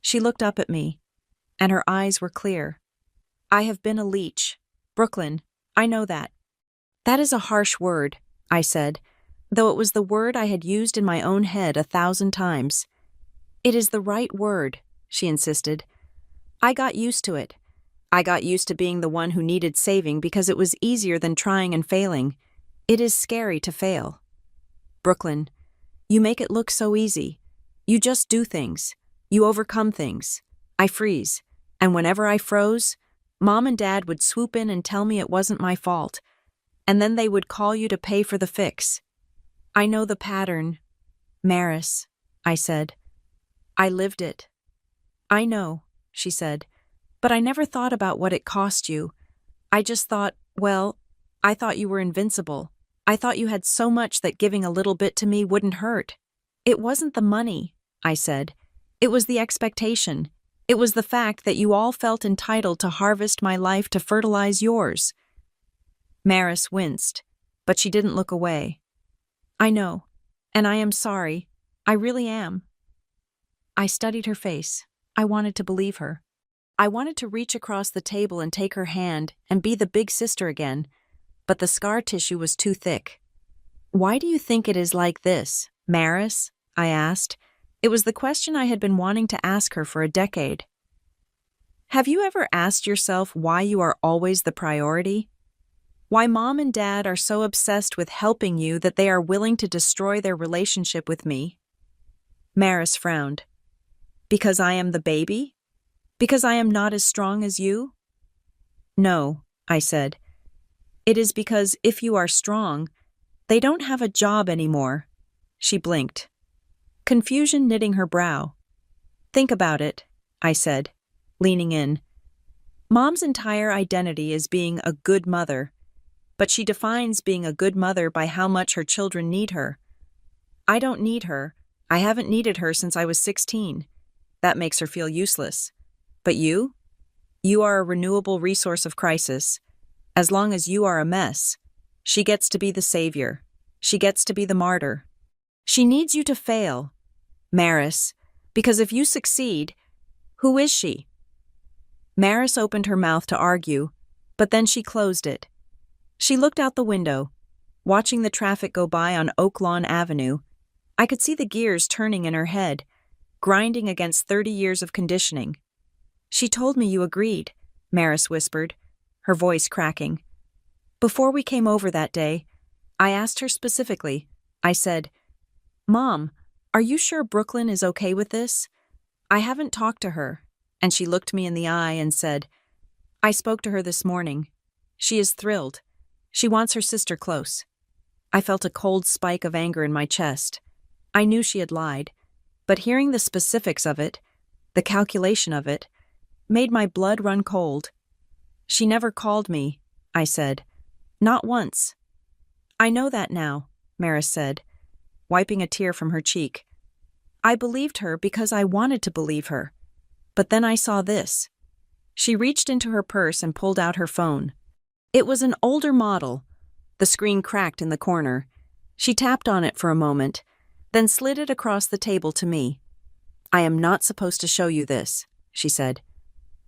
She looked up at me, and her eyes were clear. "I have been a leech. Brooklyn, I know that." "That is a harsh word," I said, though it was the word I had used in my own head 1,000 times. "It is the right word," she insisted. "I got used to it. I got used to being the one who needed saving because it was easier than trying and failing. It is scary to fail. Brooklyn, you make it look so easy. You just do things. You overcome things. I freeze, and whenever I froze, Mom and Dad would swoop in and tell me it wasn't my fault, and then they would call you to pay for the fix. I know the pattern, Maris, I said. I lived it. I know, she said, but I never thought about what it cost you. I just thought, well, I thought you were invincible. I thought you had so much that giving a little bit to me wouldn't hurt. It wasn't the money, I said. It was the expectation. It was the fact that you all felt entitled to harvest my life to fertilize yours. Maris winced, but she didn't look away. I know, and I am sorry. I really am. I studied her face. I wanted to believe her. I wanted to reach across the table and take her hand and be the big sister again, but the scar tissue was too thick. Why do you think it is like this, Maris? I asked. It was the question I had been wanting to ask her for a decade. Have you ever asked yourself why you are always the priority? Why Mom and Dad are so obsessed with helping you that they are willing to destroy their relationship with me? Maris frowned. Because I am the baby? Because I am not as strong as you? No, I said. It is because if you are strong, they don't have a job anymore. She blinked. Confusion knitting her brow. Think about it, I said, leaning in. Mom's entire identity is being a good mother, but she defines being a good mother by how much her children need her. I don't need her. I haven't needed her since I was 16. That makes her feel useless. But you? You are a renewable resource of crisis. As long as you are a mess, she gets to be the savior. She gets to be the martyr. She needs you to fail, Maris, because if you succeed, who is she? Maris opened her mouth to argue, but then she closed it. She looked out the window, watching the traffic go by on Oaklawn Avenue. I could see the gears turning in her head, grinding against 30 years of conditioning. She told me you agreed, Maris whispered, her voice cracking. Before we came over that day, I asked her specifically. I said, Mom, are you sure Brooklyn is okay with this? I haven't talked to her. And she looked me in the eye and said, I spoke to her this morning. She is thrilled. She wants her sister close. I felt a cold spike of anger in my chest. I knew she had lied, but hearing the specifics of it, the calculation of it, made my blood run cold. She never called me, I said. Not once. I know that now, Maris said, wiping a tear from her cheek. I believed her because I wanted to believe her. But then I saw this. She reached into her purse and pulled out her phone. It was an older model. The screen cracked in the corner. She tapped on it for a moment, then slid it across the table to me. I am not supposed to show you this, she said.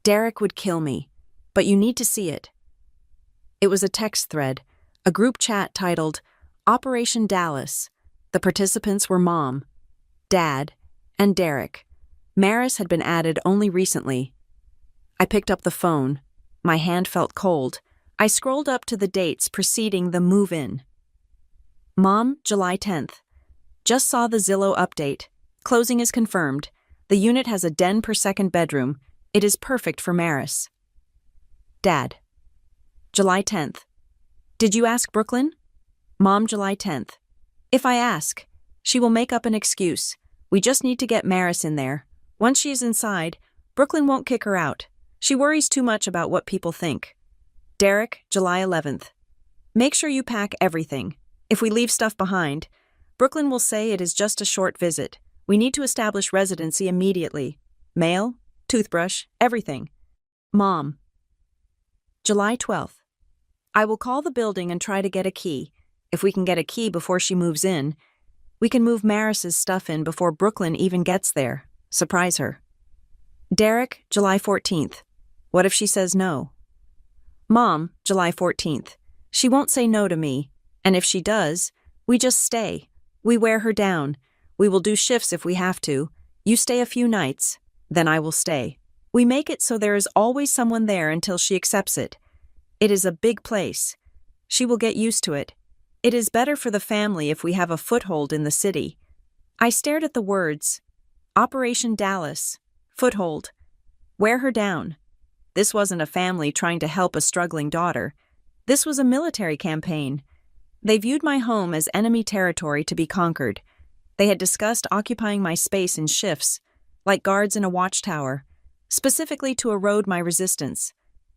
Derek would kill me, but you need to see it. It was a text thread, a group chat titled Operation Dallas. The participants were Mom, Dad, and Derek. Maris had been added only recently. I picked up the phone. My hand felt cold. I scrolled up to the dates preceding the move-in. Mom, July 10th. Just saw the Zillow update. Closing is confirmed. The unit has a den per second bedroom. It is perfect for Maris. Dad. July 10th. Did you ask Brooklyn? Mom, July 10th. If I ask, she will make up an excuse. We just need to get Maris in there. Once she is inside, Brooklyn won't kick her out. She worries too much about what people think. Derek, July 11th. Make sure you pack everything. If we leave stuff behind, Brooklyn will say it is just a short visit. We need to establish residency immediately. Mail, toothbrush, everything. Mom. July 12th. I will call the building and try to get a key. If we can get a key before she moves in, we can move Maris's stuff in before Brooklyn even gets there. Surprise her. Derek, July 14th. What if she says no? Mom, July 14th. She won't say no to me, and if she does, we just stay. We wear her down. We will do shifts if we have to. You stay a few nights, then I will stay. We make it so there is always someone there until she accepts it. It is a big place. She will get used to it. It is better for the family if we have a foothold in the city. I stared at the words. Operation Dallas. Foothold. Wear her down. This wasn't a family trying to help a struggling daughter. This was a military campaign. They viewed my home as enemy territory to be conquered. They had discussed occupying my space in shifts, like guards in a watchtower, specifically to erode my resistance.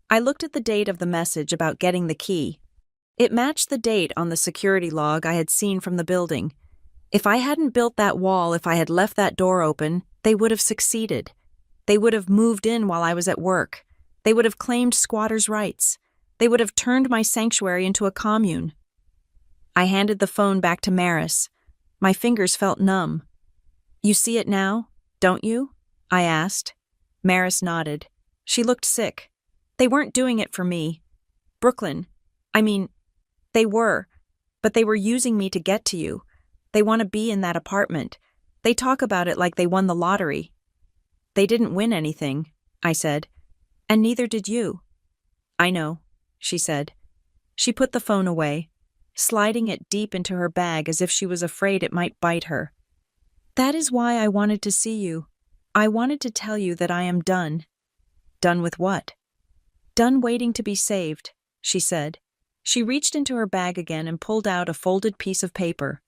I looked at the date of the message about getting the key. It matched the date on the security log I had seen from the building. If I hadn't built that wall, if I had left that door open, they would have succeeded. They would have moved in while I was at work. They would have claimed squatters' rights. They would have turned my sanctuary into a commune. I handed the phone back to Maris. My fingers felt numb. You see it now, don't you? I asked. Maris nodded. She looked sick. They weren't doing it for me. Brooklyn. They were. But they were using me to get to you. They want to be in that apartment. They talk about it like they won the lottery. They didn't win anything, I said. And neither did you. I know, she said. She put the phone away, sliding it deep into her bag as if she was afraid it might bite her. That is why I wanted to see you. I wanted to tell you that I am done. Done with what? Done waiting to be saved, she said. She reached into her bag again and pulled out a folded piece of paper.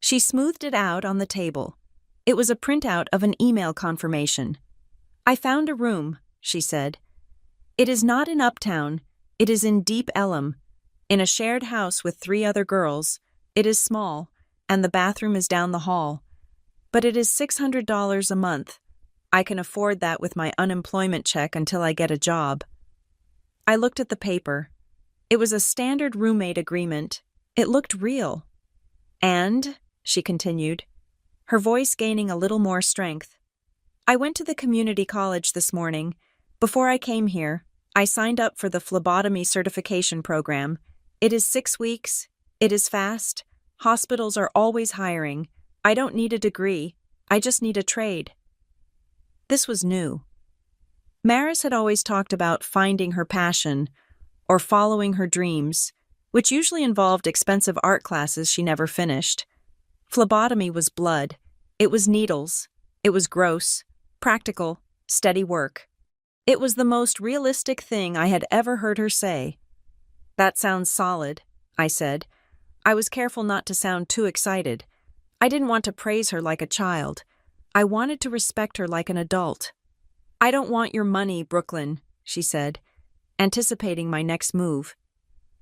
She smoothed it out on the table. It was a printout of an email confirmation. I found a room, she said. It is not in Uptown. It is in Deep Ellum, in a shared house with 3 other girls. It is small, and the bathroom is down the hall. But it is $600 a month. I can afford that with my unemployment check until I get a job. I looked at the paper. It was a standard roommate agreement. It looked real. And, she continued, her voice gaining a little more strength, I went to the community college this morning. Before I came here, I signed up for the phlebotomy certification program. It is 6 weeks. It is fast. Hospitals are always hiring. I don't need a degree. I just need a trade. This was new. Maris had always talked about finding her passion or following her dreams, which usually involved expensive art classes she never finished. Phlebotomy was blood. It was needles. It was gross, practical, steady work. It was the most realistic thing I had ever heard her say. That sounds solid, I said. I was careful not to sound too excited. I didn't want to praise her like a child. I wanted to respect her like an adult. I don't want your money, Brooklyn, she said, anticipating my next move.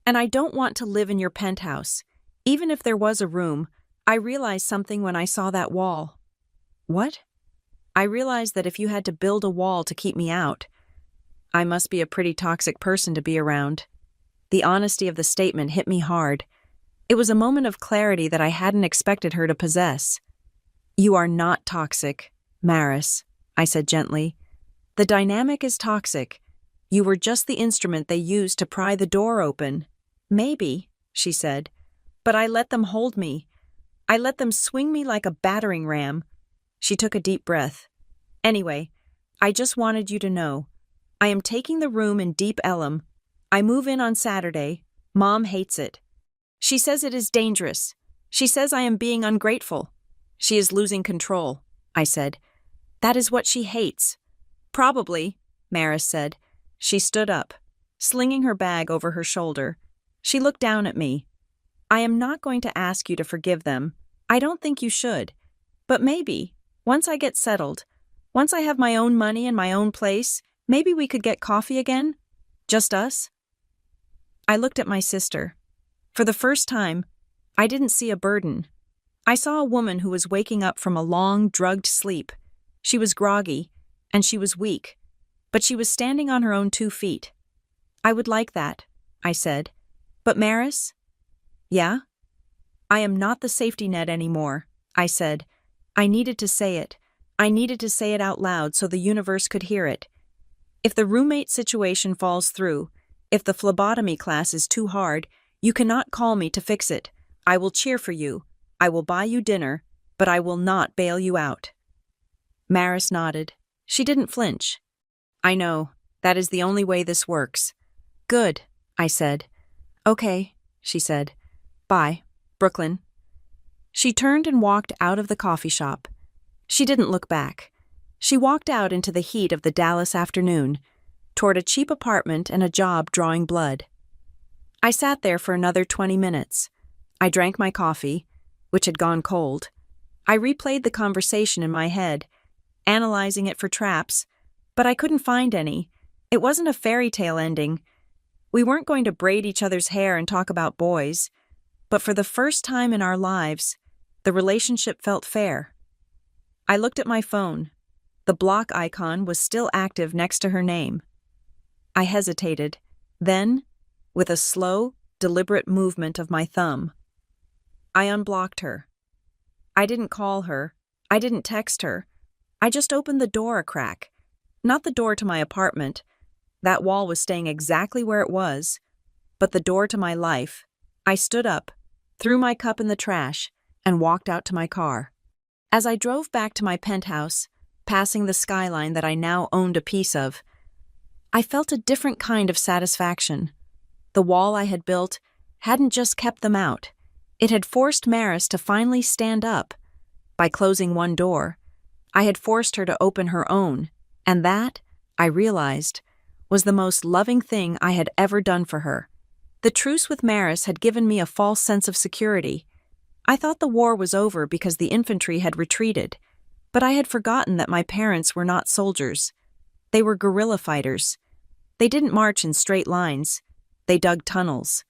And I don't want to live in your penthouse. Even if there was a room, I realized something when I saw that wall. What? I realized that if you had to build a wall to keep me out, I must be a pretty toxic person to be around. The honesty of the statement hit me hard. It was a moment of clarity that I hadn't expected her to possess. You are not toxic, Maris, I said gently. The dynamic is toxic. You were just the instrument they used to pry the door open. Maybe, she said, but I let them hold me. I let them swing me like a battering ram. She took a deep breath. Anyway, I just wanted you to know. I am taking the room in Deep Ellum. I move in on Saturday. Mom hates it. She says it is dangerous. She says I am being ungrateful. She is losing control, I said. That is what she hates. Probably, Maris said. She stood up, slinging her bag over her shoulder. She looked down at me. I am not going to ask you to forgive them. I don't think you should. But maybe, once I get settled, once I have my own money and my own place, maybe we could get coffee again? Just us? I looked at my sister. For the first time, I didn't see a burden. I saw a woman who was waking up from a long, drugged sleep. She was groggy, and she was weak, but she was standing on her own 2 feet. I would like that, I said. But Maris? Yeah? I am not the safety net anymore, I said. I needed to say it. I needed to say it out loud so the universe could hear it. If the roommate situation falls through, if the phlebotomy class is too hard, you cannot call me to fix it. I will cheer for you. I will buy you dinner, but I will not bail you out. Maris nodded. She didn't flinch. I know. That is the only way this works. Good, I said. Okay, she said. Bye, Brooklyn. She turned and walked out of the coffee shop. She didn't look back. She walked out into the heat of the Dallas afternoon, toward a cheap apartment and a job drawing blood. I sat there for another 20 minutes. I drank my coffee, which had gone cold. I replayed the conversation in my head, analyzing it for traps, but I couldn't find any. It wasn't a fairy tale ending. We weren't going to braid each other's hair and talk about boys, but for the first time in our lives, the relationship felt fair. I looked at my phone. The block icon was still active next to her name. I hesitated. Then, with a slow, deliberate movement of my thumb, I unblocked her. I didn't call her. I didn't text her. I just opened the door a crack. Not the door to my apartment. That wall was staying exactly where it was, but the door to my life. I stood up, threw my cup in the trash, and walked out to my car. As I drove back to my penthouse, passing the skyline that I now owned a piece of, I felt a different kind of satisfaction. The wall I had built hadn't just kept them out. It had forced Maris to finally stand up. By closing one door, I had forced her to open her own, and that, I realized, was the most loving thing I had ever done for her. The truce with Maris had given me a false sense of security. I thought the war was over because the infantry had retreated, but I had forgotten that my parents were not soldiers. They were guerrilla fighters. They didn't march in straight lines. They dug tunnels.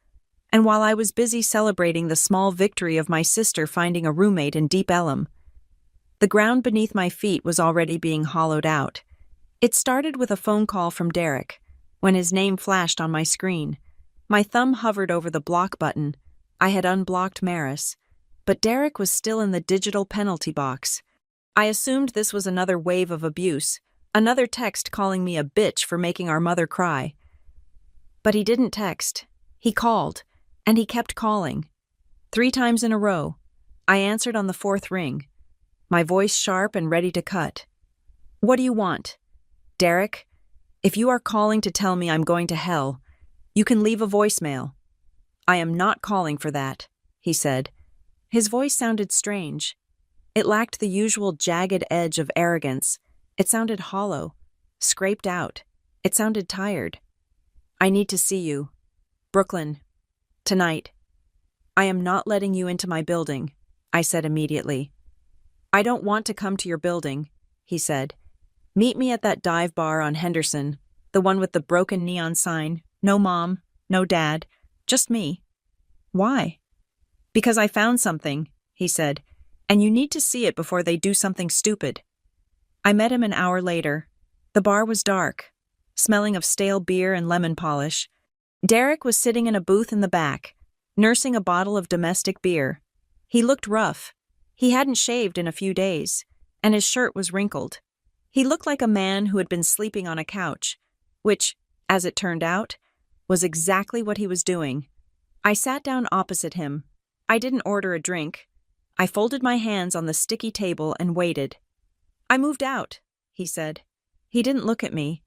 And while I was busy celebrating the small victory of my sister finding a roommate in Deep Ellum, the ground beneath my feet was already being hollowed out. It started with a phone call from Derek. When his name flashed on my screen, my thumb hovered over the block button. I had unblocked Maris, but Derek was still in the digital penalty box. I assumed this was another wave of abuse, another text calling me a bitch for making our mother cry. But he didn't text. He called, and he kept calling. 3 times in a row. I answered on the 4th ring, my voice sharp and ready to cut. "What do you want?" "Derek, if you are calling to tell me I'm going to hell, you can leave a voicemail." "I am not calling for that," he said. His voice sounded strange. It lacked the usual jagged edge of arrogance. It sounded hollow, scraped out. It sounded tired. "I need to see you. Brooklyn. Tonight." "I am not letting you into my building," I said immediately. "I don't want to come to your building," he said. "Meet me at that dive bar on Henderson, the one with the broken neon sign. No mom, no dad, just me." "Why?" "Because I found something," he said, "and you need to see it before they do something stupid." I met him an hour later. The bar was dark, smelling of stale beer and lemon polish. Derek was sitting in a booth in the back, nursing a bottle of domestic beer. He looked rough. He hadn't shaved in a few days, and his shirt was wrinkled. He looked like a man who had been sleeping on a couch, which, as it turned out, was exactly what he was doing. I sat down opposite him. I didn't order a drink. I folded my hands on the sticky table and waited. "I moved out," he said. He didn't look at me.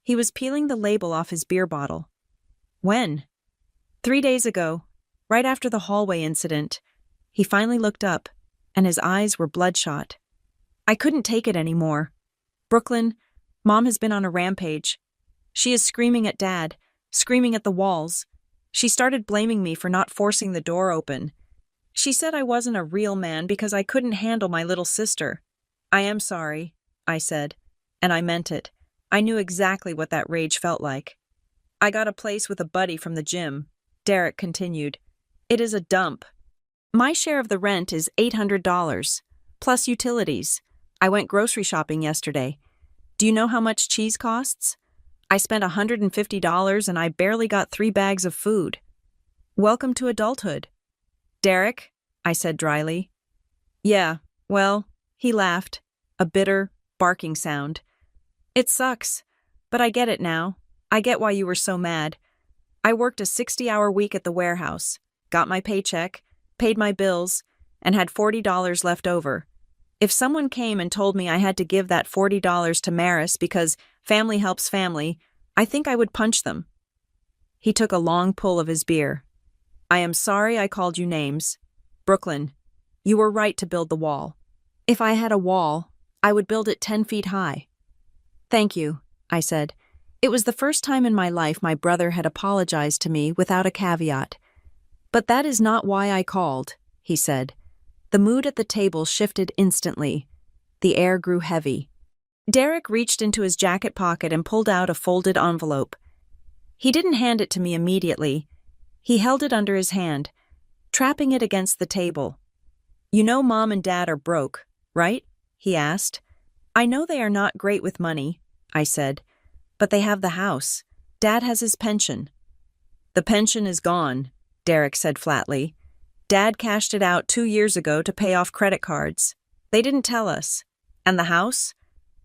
He was peeling the label off his beer bottle. "When?" 3 days ago, right after the hallway incident." He finally looked up, and his eyes were bloodshot. "I couldn't take it anymore. Brooklyn, Mom has been on a rampage. She is screaming at Dad, screaming at the walls. She started blaming me for not forcing the door open. She said I wasn't a real man because I couldn't handle my little sister." "I am sorry," I said, and I meant it. I knew exactly what that rage felt like. "I got a place with a buddy from the gym," Derek continued. "It is a dump. My share of the rent is $800, plus utilities. I went grocery shopping yesterday. Do you know how much cheese costs? I spent $150 and I barely got 3 bags of food. Welcome to adulthood." "Derek," I said dryly. "Yeah, well," he laughed, a bitter, barking sound. "It sucks, but I get it now. I get why you were so mad. I worked a 60-hour week at the warehouse, got my paycheck, paid my bills, and had $40 left over. If someone came and told me I had to give that $40 to Maris because family helps family, I think I would punch them." He took a long pull of his beer. "I am sorry I called you names. Brooklyn, you were right to build the wall. If I had a wall, I would build it 10 feet high. Thank you, I said. It was the first time in my life my brother had apologized to me without a caveat. But that is not why I called, he said. The mood at the table shifted instantly. The air grew heavy. Derek reached into his jacket pocket and pulled out a folded envelope. He didn't hand it to me immediately. He held it under his hand, trapping it against the table. You know Mom and Dad are broke, right? He asked. I know they are not great with money, I said, but they have the house. Dad has his pension. The pension is gone, Derek said flatly. Dad cashed it out 2 years ago to pay off credit cards. They didn't tell us. And the house?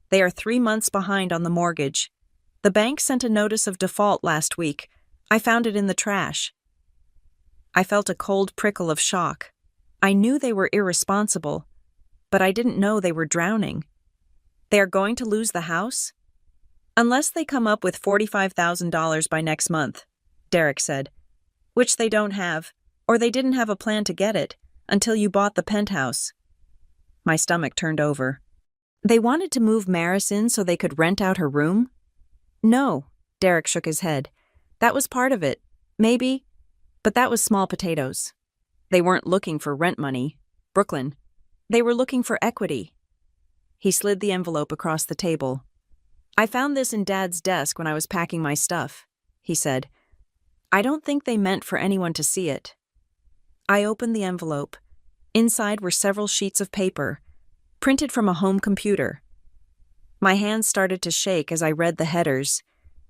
They are 3 months behind on the mortgage. The bank sent a notice of default last week. I found it in the trash. I felt a cold prickle of shock. I knew they were irresponsible, but I didn't know they were drowning. They are going to lose the house? Unless they come up with $45,000 by next month, Derek said, which they don't have, or they didn't have a plan to get it until you bought the penthouse. My stomach turned over. They wanted to move Maris in so they could rent out her room? No, Derek shook his head. That was part of it, maybe, but that was small potatoes. They weren't looking for rent money, Brooklyn. They were looking for equity. He slid the envelope across the table. I found this in Dad's desk when I was packing my stuff, he said. I don't think they meant for anyone to see it. I opened the envelope. Inside were several sheets of paper, printed from a home computer. My hands started to shake as I read the headers.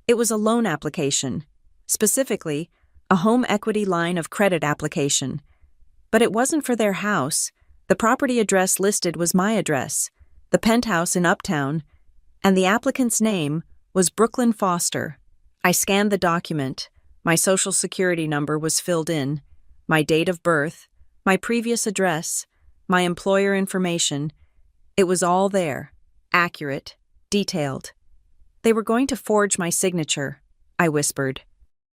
It was a loan application, specifically, a home equity line of credit application. But it wasn't for their house. The property address listed was my address, the penthouse in Uptown, and the applicant's name was Brooklyn Foster. I scanned the document. My social security number was filled in, my date of birth, my previous address, my employer information. It was all there, accurate, detailed. They were going to forge my signature, I whispered.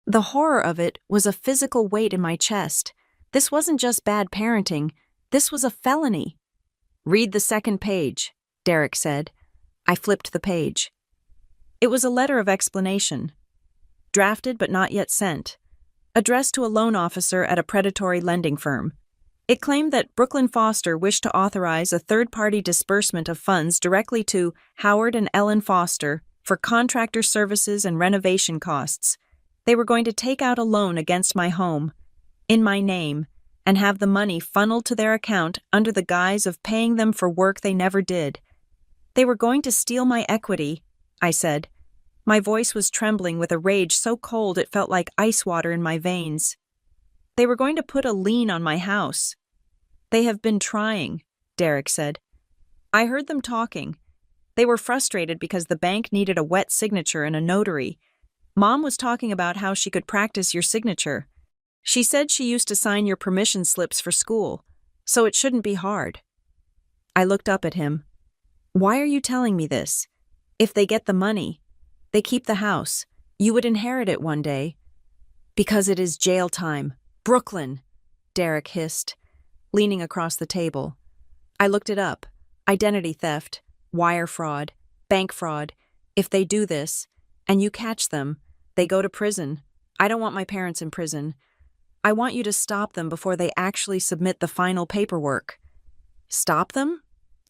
The horror of it was a physical weight in my chest. This wasn't just bad parenting, this was a felony. Read the second page, Derek said. I flipped the page. It was a letter of explanation. Drafted but not yet sent. Addressed to a loan officer at a predatory lending firm. It claimed that Brooklyn Foster wished to authorize a third-party disbursement of funds directly to Howard and Ellen Foster for contractor services and renovation costs. They were going to take out a loan against my home, in my name, and have the money funneled to their account under the guise of paying them for work they never did. They were going to steal my equity, I said. My voice was trembling with a rage so cold it felt like ice water in my veins. They were going to put a lien on my house. They have been trying, Derek said. I heard them talking. They were frustrated because the bank needed a wet signature and a notary. Mom was talking about how she could practice your signature. She said she used to sign your permission slips for school, so it shouldn't be hard. I looked up at him. Why are you telling me this? If they get the money, they keep the house, you would inherit it one day. Because it is jail time. Brooklyn, Derek hissed, leaning across the table. I looked it up. Identity theft, wire fraud, bank fraud. If they do this, and you catch them, they go to prison. I don't want my parents in prison. I want you to stop them before they actually submit the final paperwork. Stop them?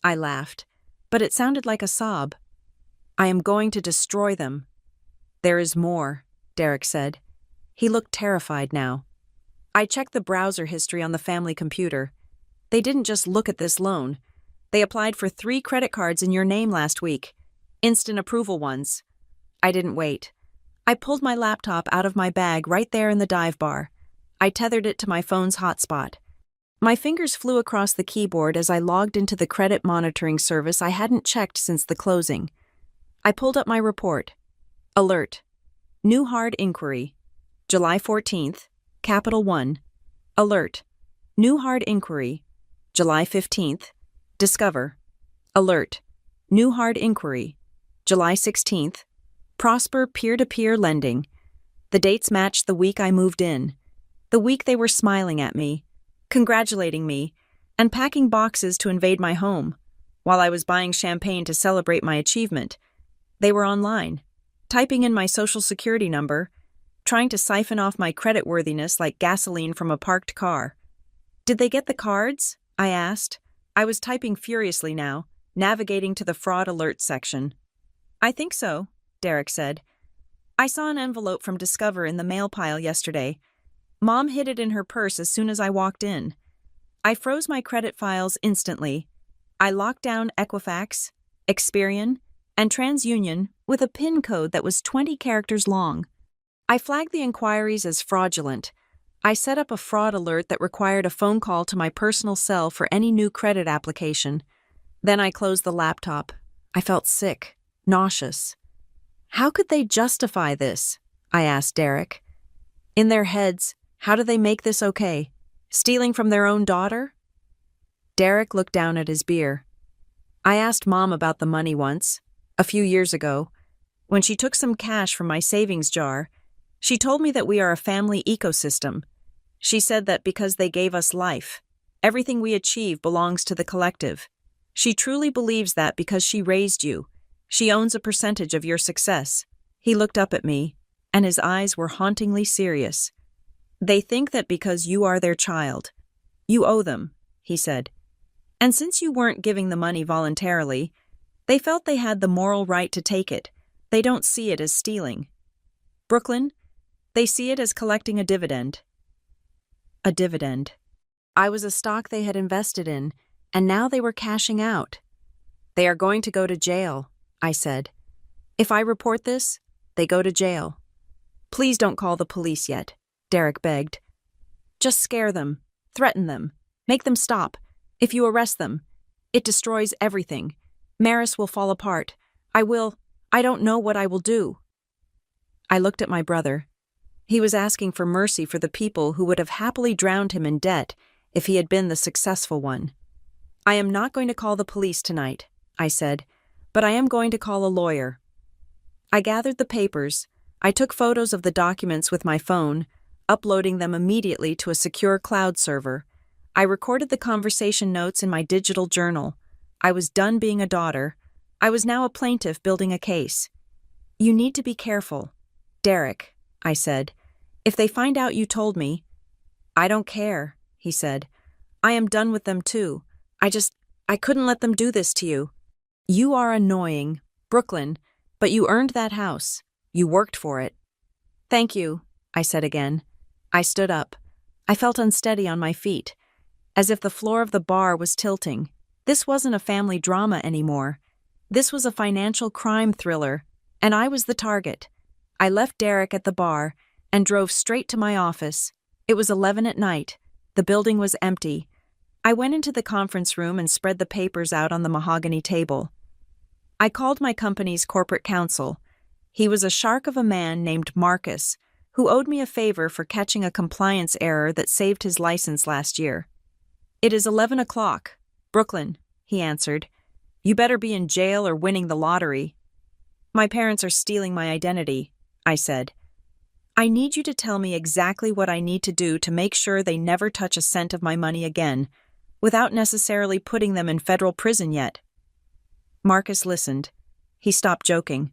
I laughed, but it sounded like a sob. I am going to destroy them. There is more, Derek said. He looked terrified now. I checked the browser history on the family computer. They didn't just look at this loan. They applied for 3 credit cards in your name last week. Instant approval ones. I didn't wait. I pulled my laptop out of my bag right there in the dive bar. I tethered it to my phone's hotspot. My fingers flew across the keyboard as I logged into the credit monitoring service I hadn't checked since the closing. I pulled up my report. Alert. New hard inquiry. July 14th, Capital One. Alert. New hard inquiry. July 15th. Discover. Alert. New hard inquiry. July 16th. Prosper peer-to-peer lending. The dates matched the week I moved in. The week they were smiling at me, congratulating me, and packing boxes to invade my home. while I was buying champagne to celebrate my achievement. They were online, typing in my social security number, trying to siphon off my creditworthiness like gasoline from a parked car. Did they get the cards? I asked. I was typing furiously now, navigating to the fraud alert section. I think so, Derek said. I saw an envelope from Discover in the mail pile yesterday. Mom hid it in her purse as soon as I walked in. I froze my credit files instantly. I locked down Equifax, Experian, and TransUnion with a PIN code that was 20 characters long. I flagged the inquiries as fraudulent. I set up a fraud alert that required a phone call to my personal cell for any new credit application. Then I closed the laptop. I felt sick, nauseous. How could they justify this? I asked Derek. In their heads, how do they make this okay? Stealing from their own daughter? Derek looked down at his beer. I asked Mom about the money once, a few years ago. When she took some cash from my savings jar, she told me that we are a family ecosystem. She said that because they gave us life, everything we achieve belongs to the collective. She truly believes that because she raised you. She owns a percentage of your success. He looked up at me, and his eyes were hauntingly serious. They think that because you are their child, you owe them, he said. And since you weren't giving the money voluntarily, they felt they had the moral right to take it. They don't see it as stealing. Brooklyn, they see it as collecting a dividend. A dividend. I was a stock they had invested in, and now they were cashing out. They are going to go to jail, I said. If I report this, they go to jail. Please don't call the police yet, Derek begged. Just scare them, threaten them, make them stop. If you arrest them, it destroys everything. Maris will fall apart. I don't know what I will do. I looked at my brother. He was asking for mercy for the people who would have happily drowned him in debt if he had been the successful one. I am not going to call the police tonight, I said, but I am going to call a lawyer. I gathered the papers. I took photos of the documents with my phone, uploading them immediately to a secure cloud server. I recorded the conversation notes in my digital journal. I was done being a daughter. I was now a plaintiff building a case. You need to be careful. Derek, I said, if they find out you told me. I don't care, he said. I am done with them too. I couldn't let them do this to you. You are annoying, Brooklyn, but you earned that house. You worked for it. Thank you, I said again. I stood up. I felt unsteady on my feet, as if the floor of the bar was tilting. This wasn't a family drama anymore. This was a financial crime thriller, and I was the target. I left Derek at the bar and drove straight to my office. It was 11 at night. The building was empty. I went into the conference room and spread the papers out on the mahogany table. I called my company's corporate counsel. He was a shark of a man named Marcus, who owed me a favor for catching a compliance error that saved his license last year. It is 11 o'clock. Brooklyn, he answered. You better be in jail or winning the lottery. My parents are stealing my identity, I said. I need you to tell me exactly what I need to do to make sure they never touch a cent of my money again, without necessarily putting them in federal prison yet. Marcus listened. He stopped joking.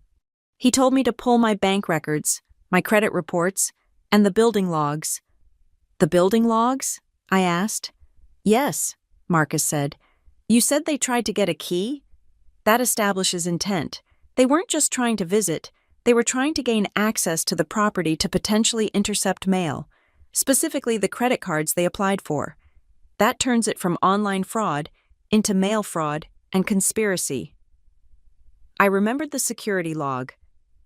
He told me to pull my bank records, my credit reports, and the building logs. The building logs? I asked. Yes, Marcus said. You said they tried to get a key? That establishes intent. They weren't just trying to visit. They were trying to gain access to the property to potentially intercept mail, specifically the credit cards they applied for. That turns it from online fraud into mail fraud and conspiracy. I remembered the security log,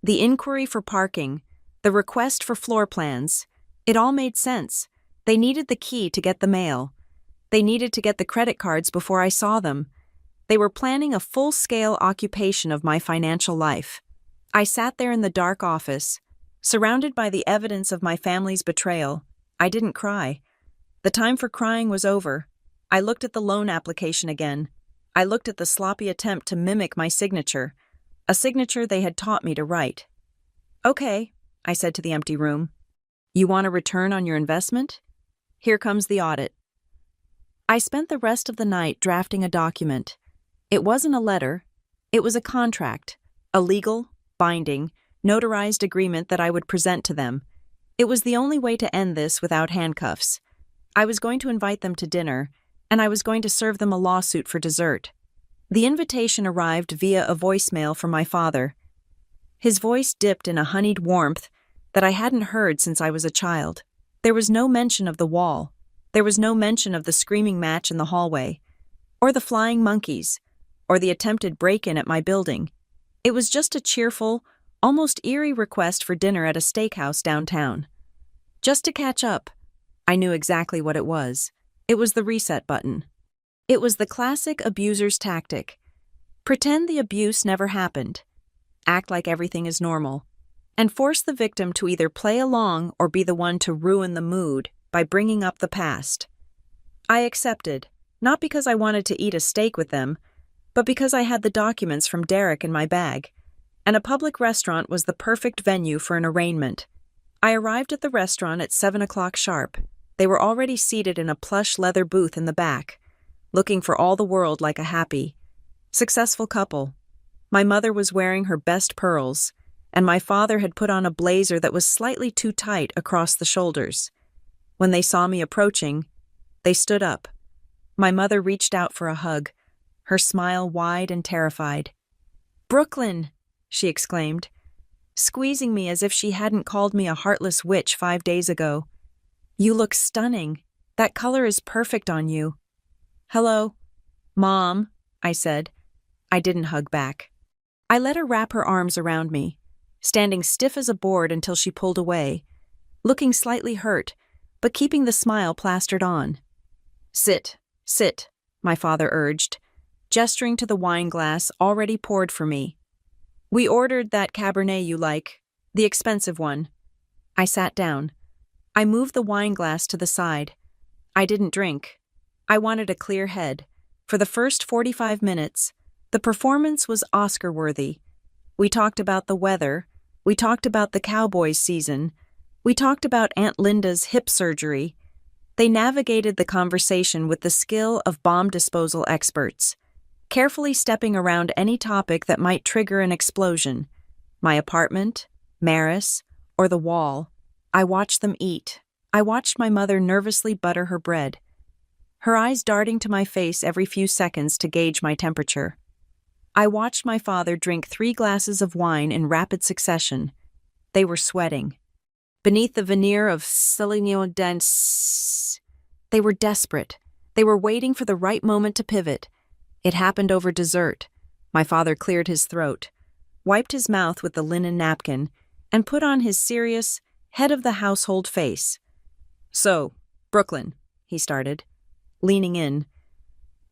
the inquiry for parking, the request for floor plans. It all made sense. They needed the key to get the mail. They needed to get the credit cards before I saw them. They were planning a full-scale occupation of my financial life. I sat there in the dark office, surrounded by the evidence of my family's betrayal. I didn't cry. The time for crying was over. I looked at the loan application again. I looked at the sloppy attempt to mimic my signature, a signature they had taught me to write. Okay, I said to the empty room. You want a return on your investment? Here comes the audit. I spent the rest of the night drafting a document. It wasn't a letter. It was a contract, a legal, binding, notarized agreement that I would present to them. It was the only way to end this without handcuffs. I was going to invite them to dinner, and I was going to serve them a lawsuit for dessert. The invitation arrived via a voicemail from my father. His voice dipped in a honeyed warmth that I hadn't heard since I was a child. There was no mention of the wall. There was no mention of the screaming match in the hallway, or the flying monkeys, or the attempted break-in at my building. It was just a cheerful, almost eerie request for dinner at a steakhouse downtown. Just to catch up. I knew exactly what it was. It was the reset button. It was the classic abuser's tactic. Pretend the abuse never happened. Act like everything is normal. And force the victim to either play along or be the one to ruin the mood by bringing up the past. I accepted, not because I wanted to eat a steak with them, but because I had the documents from Derek in my bag, and a public restaurant was the perfect venue for an arraignment. I arrived at the restaurant at 7 o'clock sharp. They were already seated in a plush leather booth in the back, looking for all the world like a happy, successful couple. My mother was wearing her best pearls, and my father had put on a blazer that was slightly too tight across the shoulders. When they saw me approaching, they stood up. My mother reached out for a hug, her smile wide and terrified. "Brooklyn!" she exclaimed, squeezing me as if she hadn't called me a heartless witch 5 days ago. "You look stunning. That color is perfect on you." "Hello, Mom," I said. I didn't hug back. I let her wrap her arms around me, standing stiff as a board until she pulled away, looking slightly hurt, but keeping the smile plastered on. "Sit, sit," my father urged, gesturing to the wine glass already poured for me. "We ordered that Cabernet you like, the expensive one." I sat down. I moved the wine glass to the side. I didn't drink. I wanted a clear head. For the first 45 minutes, the performance was Oscar-worthy. We talked about the weather. We talked about the Cowboys season. We talked about Aunt Linda's hip surgery. They navigated the conversation with the skill of bomb disposal experts, carefully stepping around any topic that might trigger an explosion. My apartment, Maris, or the wall. I watched them eat. I watched my mother nervously butter her bread, her eyes darting to my face every few seconds to gauge my temperature. I watched my father drink 3 glasses of wine in rapid succession. They were sweating. Beneath the veneer of selenium dense, they were desperate. They were waiting for the right moment to pivot. It happened over dessert. My father cleared his throat, wiped his mouth with the linen napkin, and put on his serious, head-of-the-household face. "So, Brooklyn," he started, leaning in.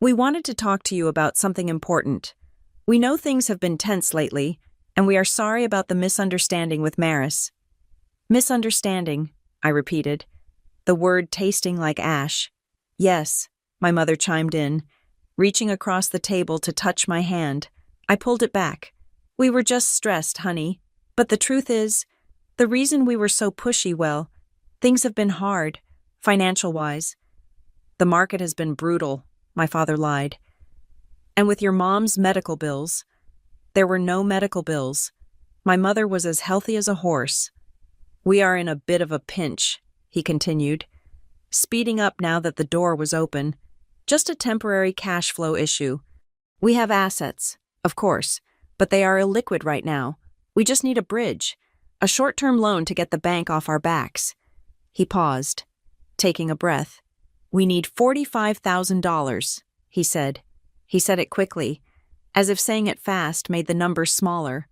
"We wanted to talk to you about something important. We know things have been tense lately, and we are sorry about the misunderstanding with Maris." "Misunderstanding," I repeated, the word tasting like ash. "Yes," my mother chimed in, reaching across the table to touch my hand. I pulled it back. "We were just stressed, honey. But the truth is, the reason we were so pushy, well, things have been hard, financial-wise. The market has been brutal," my father lied. "And with your mom's medical bills." There were no medical bills. My mother was as healthy as a horse. "We are in a bit of a pinch," he continued, speeding up now that the door was open. "Just a temporary cash flow issue. We have assets, of course, but they are illiquid right now. We just need a bridge, a short-term loan to get the bank off our backs." He paused, taking a breath. "We need $45,000, he said. He said it quickly, as if saying it fast made the number smaller.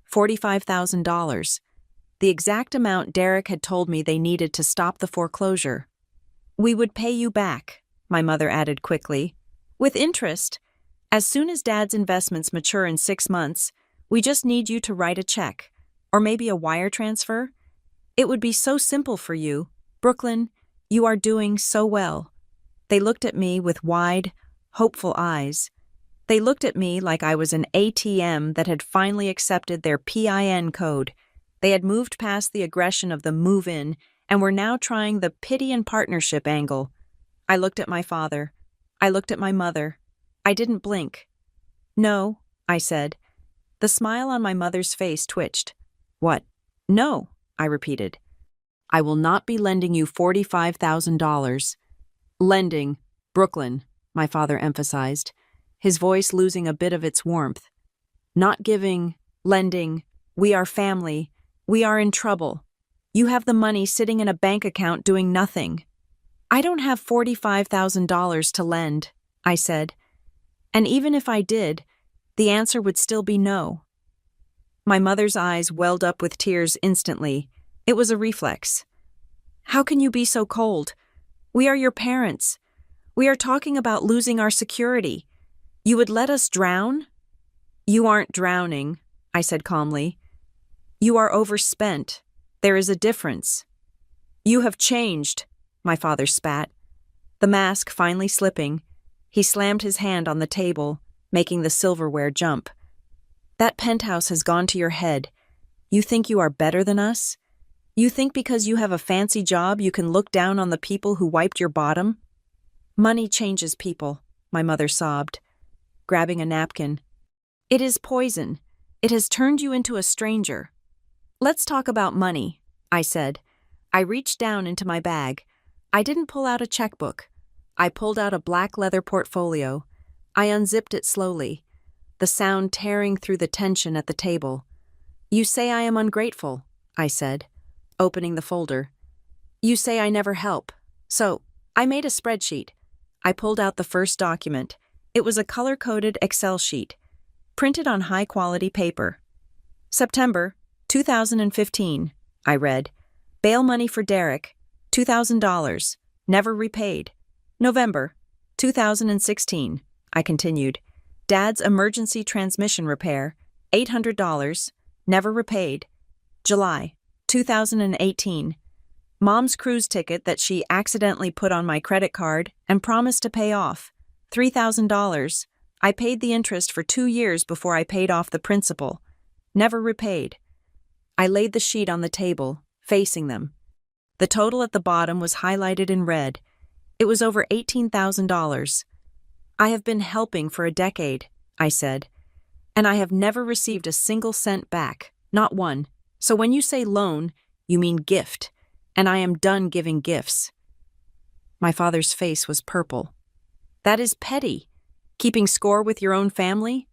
$45,000. The exact amount Derek had told me they needed to stop the foreclosure. "We would pay you back," my mother added quickly, "with interest. As soon as Dad's investments mature in 6 months, we just need you to write a check, or maybe a wire transfer. It would be so simple for you. Brooklyn, you are doing so well." They looked at me with wide, hopeful eyes. They looked at me like I was an ATM that had finally accepted their PIN code. They had moved past the aggression of the move-in and were now trying the pity and partnership angle. I looked at my father. I looked at my mother. I didn't blink. No, I said. The smile on my mother's face twitched. What? No, I repeated. I will not be lending you $45,000. Lending, Brooklyn, my father emphasized, his voice losing a bit of its warmth. Not giving, lending, we are family, we are in trouble. You have the money sitting in a bank account doing nothing. I don't have $45,000 to lend, I said. And even if I did, the answer would still be no. My mother's eyes welled up with tears instantly. It was a reflex. How can you be so cold? We are your parents. We are talking about losing our security. You would let us drown? You aren't drowning, I said calmly. You are overspent. There is a difference. You have changed, my father spat. The mask finally slipping, he slammed his hand on the table, making the silverware jump. That penthouse has gone to your head. You think you are better than us? You think because you have a fancy job you can look down on the people who wiped your bottom? Money changes people, my mother sobbed, grabbing a napkin. It is poison. It has turned you into a stranger. Let's talk about money, I said. I reached down into my bag. I didn't pull out a checkbook. I pulled out a black leather portfolio. I unzipped it slowly, the sound tearing through the tension at the table. You say I am ungrateful, I said, opening the folder. You say I never help. So, I made a spreadsheet. I pulled out the first document. It was a color-coded Excel sheet, printed on high-quality paper. September 2015, I read. Bail money for Derek, $2,000, never repaid. November 2016, I continued. Dad's emergency transmission repair, $800, never repaid. July 2018. Mom's cruise ticket that she accidentally put on my credit card and promised to pay off, $3,000. I paid the interest for 2 years before I paid off the principal. Never repaid. I laid the sheet on the table, facing them. The total at the bottom was highlighted in red. It was over $18,000. I have been helping for a decade, I said, and I have never received a single cent back, not one. So when you say loan, you mean gift, and I am done giving gifts. My father's face was purple. That is petty. Keeping score with your own family?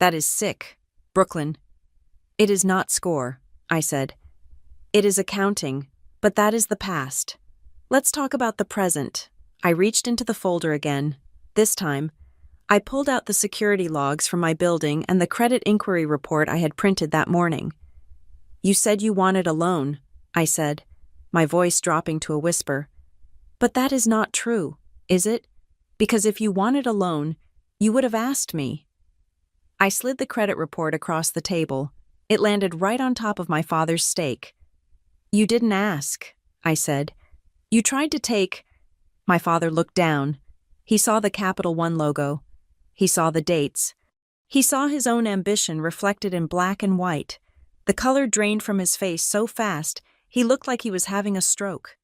That is sick, Brooklyn. It is not score, I said. It is accounting, but that is the past. Let's talk about the present. I reached into the folder again. This time, I pulled out the security logs from my building and the credit inquiry report I had printed that morning. You said you wanted a loan, I said, my voice dropping to a whisper. But that is not true, is it? Because if you wanted a loan, you would have asked me. I slid the credit report across the table. It landed right on top of my father's steak. You didn't ask, I said. You tried to take... My father looked down. He saw the Capital One logo. He saw the dates. He saw his own ambition reflected in black and white. The color drained from his face so fast, he looked like he was having a stroke.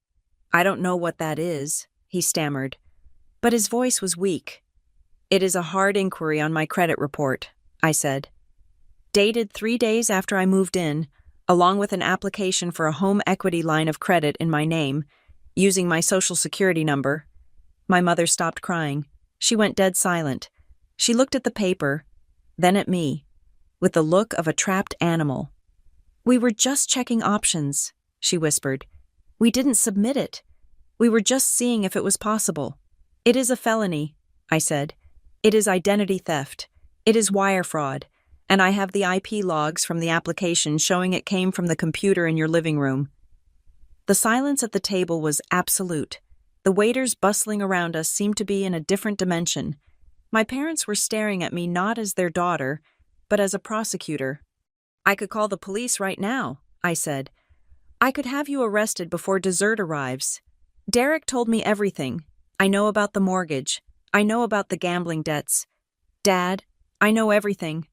I don't know what that is, he stammered. But his voice was weak. It is a hard inquiry on my credit report, I said. Dated 3 days after I moved in, along with an application for a home equity line of credit in my name, using my social security number. My mother stopped crying. She went dead silent. She looked at the paper, then at me, with the look of a trapped animal. We were just checking options, she whispered. We didn't submit it. We were just seeing if it was possible. It is a felony, I said. It is identity theft. It is wire fraud. And I have the IP logs from the application showing it came from the computer in your living room. The silence at the table was absolute. The waiters bustling around us seemed to be in a different dimension. My parents were staring at me not as their daughter, but as a prosecutor. I could call the police right now, I said. I could have you arrested before dessert arrives. Derek told me everything. I know about the mortgage. I know about the gambling debts. Dad, I know everything.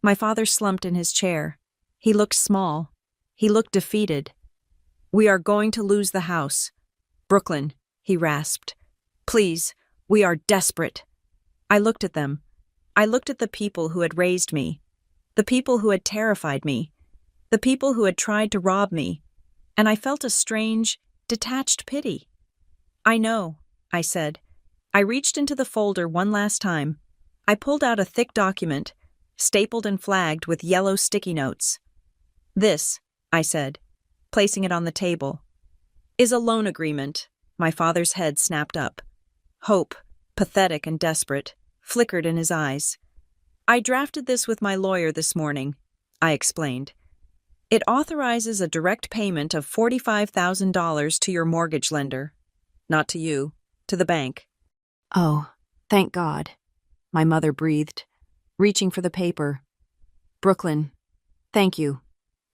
My father slumped in his chair. He looked small. He looked defeated. We are going to lose the house. Brooklyn, he rasped. Please, we are desperate. I looked at them. I looked at the people who had raised me, the people who had terrified me, the people who had tried to rob me, and I felt a strange, detached pity. I know, I said. I reached into the folder one last time. I pulled out a thick document, stapled and flagged with yellow sticky notes. This, I said, placing it on the table, is a loan agreement. My father's head snapped up. Hope, pathetic and desperate, flickered in his eyes. I drafted this with my lawyer this morning, I explained. It authorizes a direct payment of $45,000 to your mortgage lender. Not to you, to the bank. Oh, thank God, my mother breathed, reaching for the paper. Brooklyn, thank you.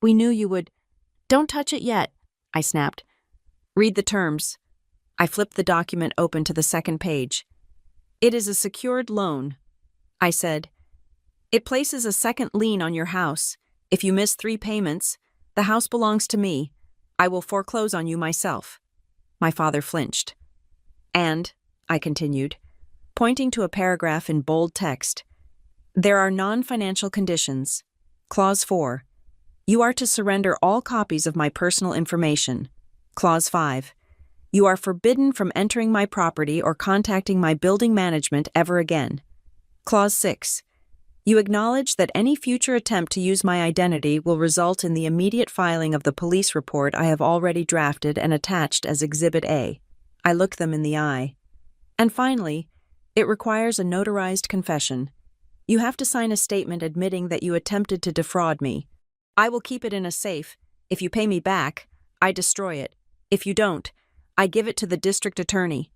We knew you would. Don't touch it yet, I snapped. Read the terms. I flipped the document open to the second page. It is a secured loan, I said. It places a second lien on your house. If you miss 3 payments, the house belongs to me. I will foreclose on you myself. My father flinched. And, I continued, pointing to a paragraph in bold text, there are non-financial conditions. Clause 4. You are to surrender all copies of my personal information. Clause 5. You are forbidden from entering my property or contacting my building management ever again. Clause 6. You acknowledge that any future attempt to use my identity will result in the immediate filing of the police report I have already drafted and attached as Exhibit A. I looked them in the eye. And finally, it requires a notarized confession. You have to sign a statement admitting that you attempted to defraud me. I will keep it in a safe. If you pay me back, I destroy it. If you don't, I give it to the district attorney.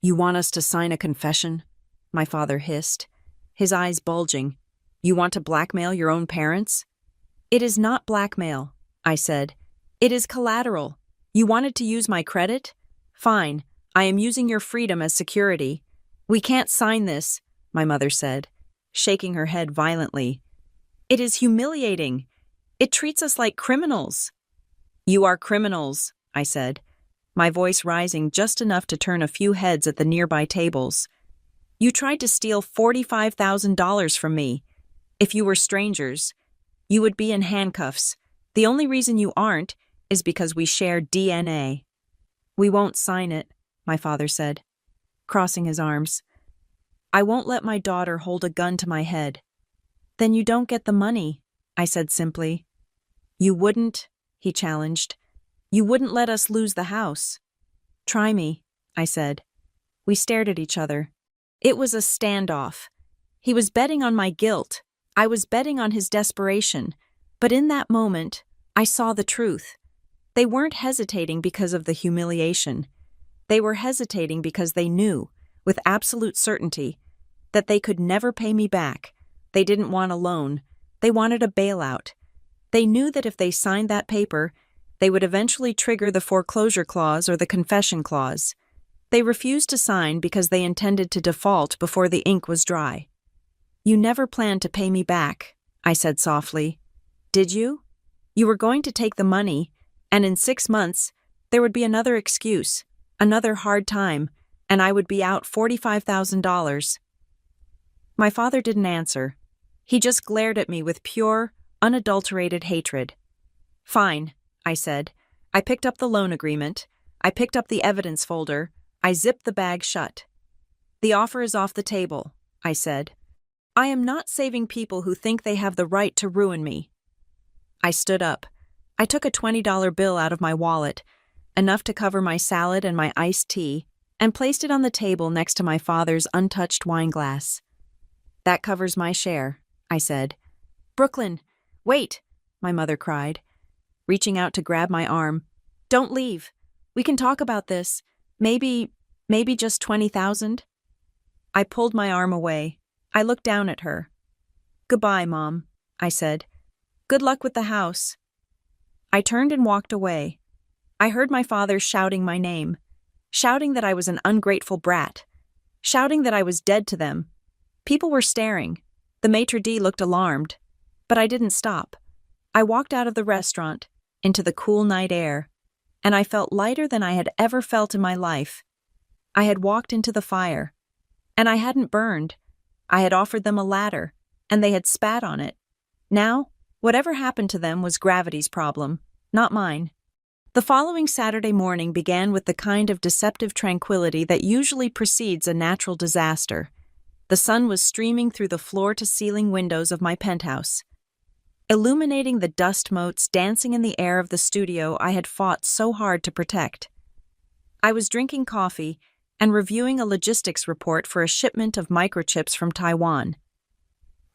You want us to sign a confession? My father hissed, his eyes bulging. You want to blackmail your own parents? It is not blackmail, I said. It is collateral. You wanted to use my credit? Fine, I am using your freedom as security. We can't sign this, my mother said, shaking her head violently. It is humiliating. It treats us like criminals. You are criminals, I said, my voice rising just enough to turn a few heads at the nearby tables. You tried to steal $45,000 from me. If you were strangers, you would be in handcuffs. The only reason you aren't is because we share DNA. We won't sign it, my father said, crossing his arms. I won't let my daughter hold a gun to my head. Then you don't get the money, I said simply. You wouldn't, he challenged. You wouldn't let us lose the house. Try me, I said. We stared at each other. It was a standoff. He was betting on my guilt. I was betting on his desperation. But in that moment, I saw the truth. They weren't hesitating because of the humiliation. They were hesitating because they knew, with absolute certainty, that they could never pay me back. They didn't want a loan. They wanted a bailout. They knew that if they signed that paper, they would eventually trigger the foreclosure clause or the confession clause. They refused to sign because they intended to default before the ink was dry. You never planned to pay me back, I said softly. Did you? You were going to take the money, and in 6 months, there would be another excuse, another hard time, and I would be out $45,000. My father didn't answer. He just glared at me with pure, unadulterated hatred. Fine, I said. I picked up the loan agreement. I picked up the evidence folder. I zipped the bag shut. The offer is off the table, I said. I am not saving people who think they have the right to ruin me. I stood up. I took a $20 bill out of my wallet, enough to cover my salad and my iced tea, and placed it on the table next to my father's untouched wine glass. That covers my share, I said. Brooklyn, wait, my mother cried, reaching out to grab my arm. Don't leave. We can talk about this. Maybe just 20,000? I pulled my arm away. I looked down at her. Goodbye, Mom, I said. Good luck with the house. I turned and walked away. I heard my father shouting my name, shouting that I was an ungrateful brat, shouting that I was dead to them. People were staring. The maitre d' looked alarmed, but I didn't stop. I walked out of the restaurant, into the cool night air, and I felt lighter than I had ever felt in my life. I had walked into the fire, and I hadn't burned. I had offered them a ladder, and they had spat on it. Now, whatever happened to them was gravity's problem, not mine. The following Saturday morning began with the kind of deceptive tranquility that usually precedes a natural disaster. The sun was streaming through the floor-to-ceiling windows of my penthouse, illuminating the dust motes dancing in the air of the studio I had fought so hard to protect. I was drinking coffee and reviewing a logistics report for a shipment of microchips from Taiwan.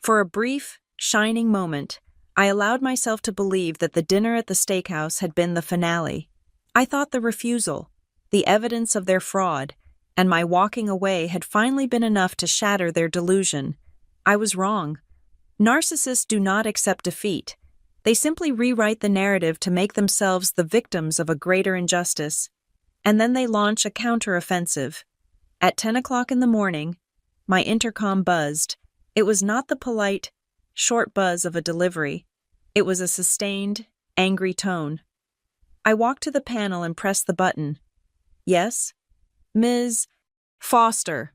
For a brief, shining moment, I allowed myself to believe that the dinner at the steakhouse had been the finale. I thought the refusal, the evidence of their fraud, and my walking away had finally been enough to shatter their delusion. I was wrong. Narcissists do not accept defeat. They simply rewrite the narrative to make themselves the victims of a greater injustice. And then they launch a counter-offensive. At 10 o'clock in the morning, my intercom buzzed. It was not the polite, short buzz of a delivery. It was a sustained, angry tone. I walked to the panel and pressed the button. Yes? Ms. Foster.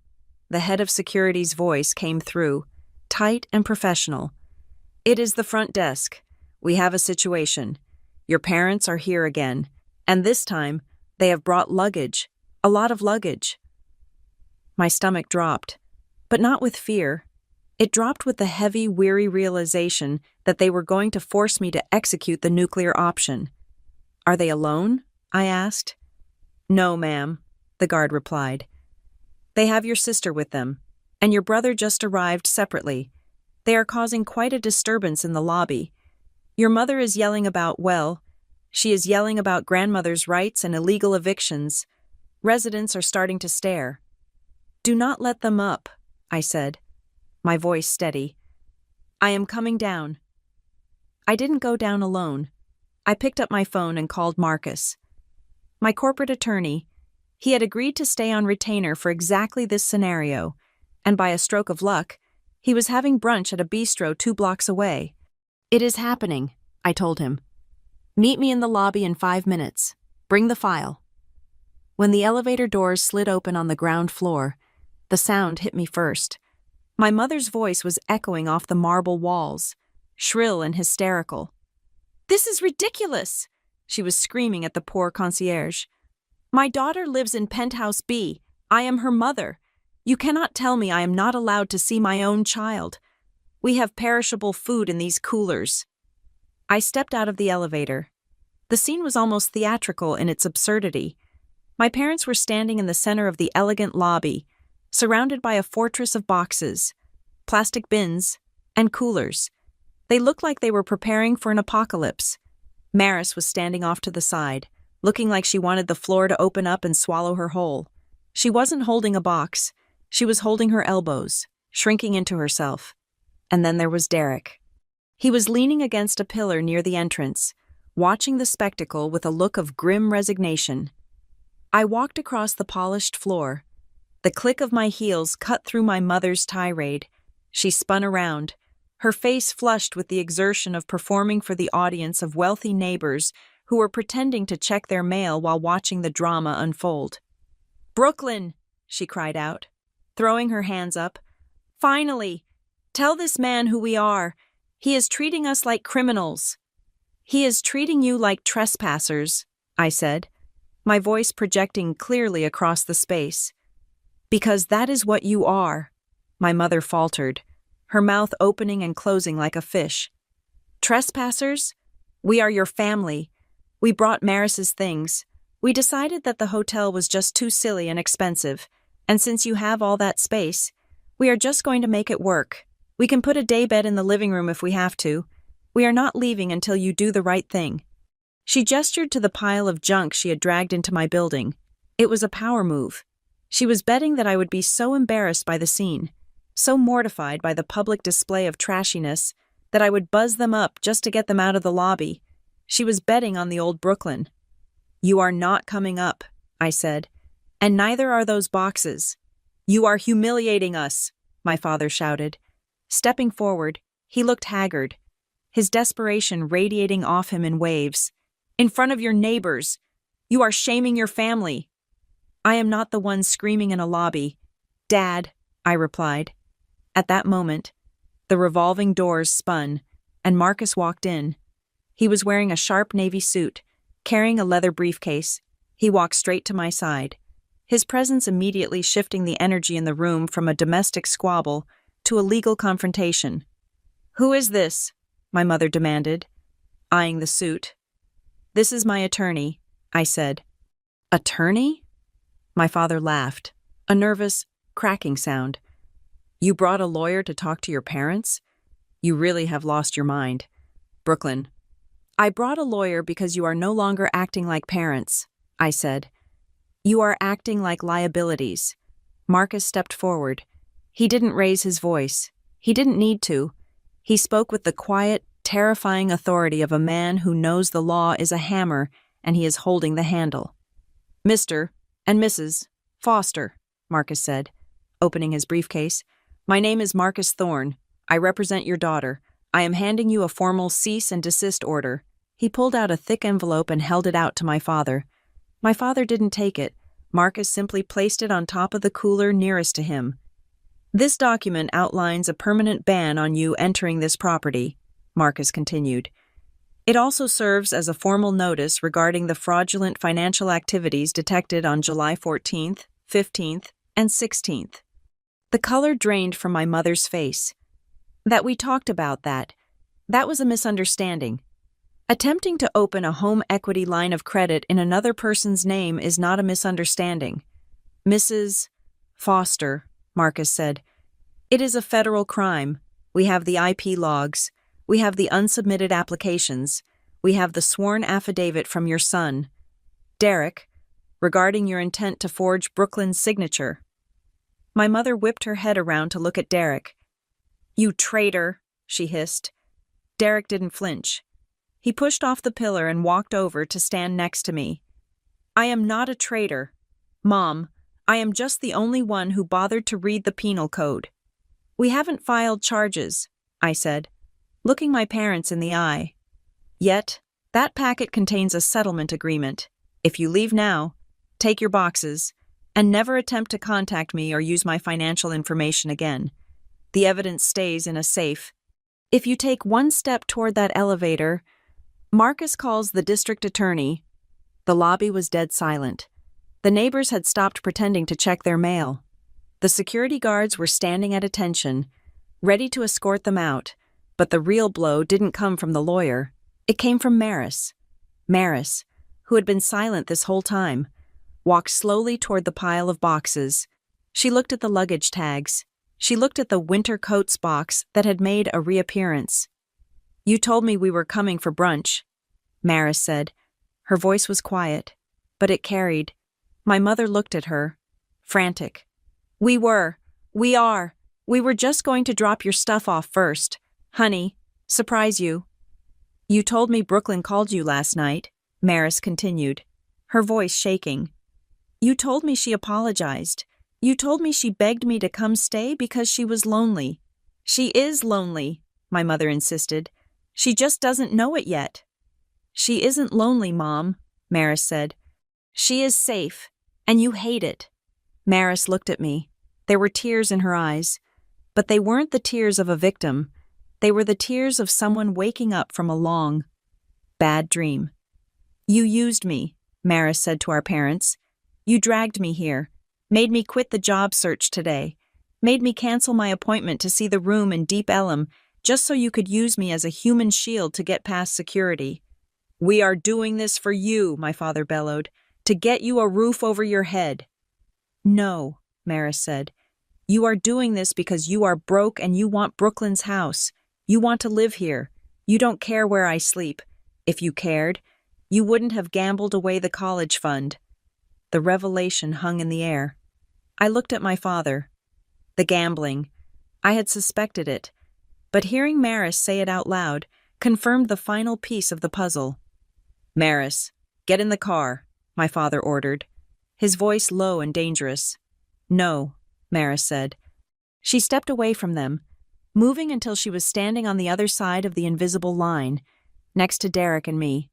The head of security's voice came through, tight and professional. It is the front desk. We have a situation. Your parents are here again, and this time, they have brought luggage, a lot of luggage. My stomach dropped, but not with fear. It dropped with the heavy, weary realization that they were going to force me to execute the nuclear option. Are they alone? I asked. No, ma'am, the guard replied. They have your sister with them, and your brother just arrived separately. They are causing quite a disturbance in the lobby. Your mother is yelling about, well, she is yelling about grandmother's rights and illegal evictions. Residents are starting to stare. Do not let them up, I said, my voice steady. I am coming down. I didn't go down alone. I picked up my phone and called Marcus, my corporate attorney. He had agreed to stay on retainer for exactly this scenario, and by a stroke of luck, he was having brunch at a bistro 2 blocks away. It is happening, I told him. Meet me in the lobby in 5 minutes. Bring the file. When the elevator doors slid open on the ground floor, the sound hit me first. My mother's voice was echoing off the marble walls, shrill and hysterical. This is ridiculous, she was screaming at the poor concierge. My daughter lives in Penthouse B. I am her mother. You cannot tell me I am not allowed to see my own child. We have perishable food in these coolers. I stepped out of the elevator. The scene was almost theatrical in its absurdity. My parents were standing in the center of the elegant lobby, surrounded by a fortress of boxes, plastic bins, and coolers. They looked like they were preparing for an apocalypse. Maris was standing off to the side, looking like she wanted the floor to open up and swallow her whole. She wasn't holding a box. She was holding her elbows, shrinking into herself. And then there was Derek. He was leaning against a pillar near the entrance, watching the spectacle with a look of grim resignation. I walked across the polished floor. The click of my heels cut through my mother's tirade. She spun around, her face flushed with the exertion of performing for the audience of wealthy neighbors who were pretending to check their mail while watching the drama unfold. Brooklyn, she cried out, throwing her hands up. Finally, tell this man who we are. He is treating us like criminals. He is treating you like trespassers, I said, my voice projecting clearly across the space. Because that is what you are, my mother faltered, her mouth opening and closing like a fish. Trespassers? We are your family. We brought Maris's things. We decided that the hotel was just too silly and expensive, and since you have all that space, we are just going to make it work. We can put a daybed in the living room if we have to. We are not leaving until you do the right thing. She gestured to the pile of junk she had dragged into my building. It was a power move. She was betting that I would be so embarrassed by the scene, so mortified by the public display of trashiness, that I would buzz them up just to get them out of the lobby. She was betting on the old Brooklyn. You are not coming up, I said, and neither are those boxes. You are humiliating us, my father shouted. Stepping forward, he looked haggard, his desperation radiating off him in waves. In front of your neighbors, you are shaming your family. I am not the one screaming in a lobby. Dad, I replied. At that moment, the revolving doors spun, and Marcus walked in. He was wearing a sharp navy suit, carrying a leather briefcase. He walked straight to my side, his presence immediately shifting the energy in the room from a domestic squabble to a legal confrontation. "Who is this?" my mother demanded, eyeing the suit. "This is my attorney," I said. "Attorney?" My father laughed, a nervous, cracking sound. "You brought a lawyer to talk to your parents? You really have lost your mind. Brooklyn." "I brought a lawyer because you are no longer acting like parents," I said. "You are acting like liabilities." Marcus stepped forward. He didn't raise his voice. He didn't need to. He spoke with the quiet, terrifying authority of a man who knows the law is a hammer and he is holding the handle. "Mr. and Mrs. Foster," Marcus said, opening his briefcase. "My name is Marcus Thorne. I represent your daughter. I am handing you a formal cease and desist order." He pulled out a thick envelope and held it out to my father. My father didn't take it. Marcus simply placed it on top of the cooler nearest to him. "This document outlines a permanent ban on you entering this property," Marcus continued. "It also serves as a formal notice regarding the fraudulent financial activities detected on July 14th, 15th, and 16th. The color drained from my mother's face. "That we talked about that. That was a misunderstanding. Attempting to open a home equity line of credit in another person's name is not a misunderstanding. Mrs. Foster," Marcus said, "it is a federal crime. We have the IP logs. We have the unsubmitted applications. We have the sworn affidavit from your son, Derek, regarding your intent to forge Brooklyn's signature." My mother whipped her head around to look at Derek. "You traitor," she hissed. Derek didn't flinch. He pushed off the pillar and walked over to stand next to me. "I am not a traitor. Mom, I am just the only one who bothered to read the penal code." "We haven't filed charges," I said, looking my parents in the eye. "Yet, that packet contains a settlement agreement. If you leave now, take your boxes, and never attempt to contact me or use my financial information again. The evidence stays in a safe. If you take one step toward that elevator..." Marcus calls the district attorney. The lobby was dead silent. The neighbors had stopped pretending to check their mail. The security guards were standing at attention, ready to escort them out, but the real blow didn't come from the lawyer. It came from Maris. Maris, who had been silent this whole time, walked slowly toward the pile of boxes. She looked at the luggage tags. She looked at the winter coats box that had made a reappearance. "You told me we were coming for brunch," Maris said. Her voice was quiet, but it carried. My mother looked at her, frantic. We were just going to drop your stuff off first. Honey, surprise you." "You told me Brooklyn called you last night," Maris continued, her voice shaking. "You told me she apologized. You told me she begged me to come stay because she was lonely." "She is lonely," my mother insisted. "She just doesn't know it yet." "She isn't lonely, Mom," Maris said. "She is safe, and you hate it." Maris looked at me. There were tears in her eyes, but they weren't the tears of a victim. They were the tears of someone waking up from a long, bad dream. "You used me," Maris said to our parents. "You dragged me here, made me quit the job search today, made me cancel my appointment to see the room in Deep Ellum just so you could use me as a human shield to get past security." "We are doing this for you," my father bellowed, "to get you a roof over your head." "No," Maris said. "You are doing this because you are broke and you want Brooklyn's house. You want to live here. You don't care where I sleep. If you cared, you wouldn't have gambled away the college fund." The revelation hung in the air. I looked at my father. The gambling. I had suspected it, but hearing Maris say it out loud confirmed the final piece of the puzzle. "Maris, get in the car," my father ordered, his voice low and dangerous. "No," Maris said. She stepped away from them, moving until she was standing on the other side of the invisible line, next to Derek and me.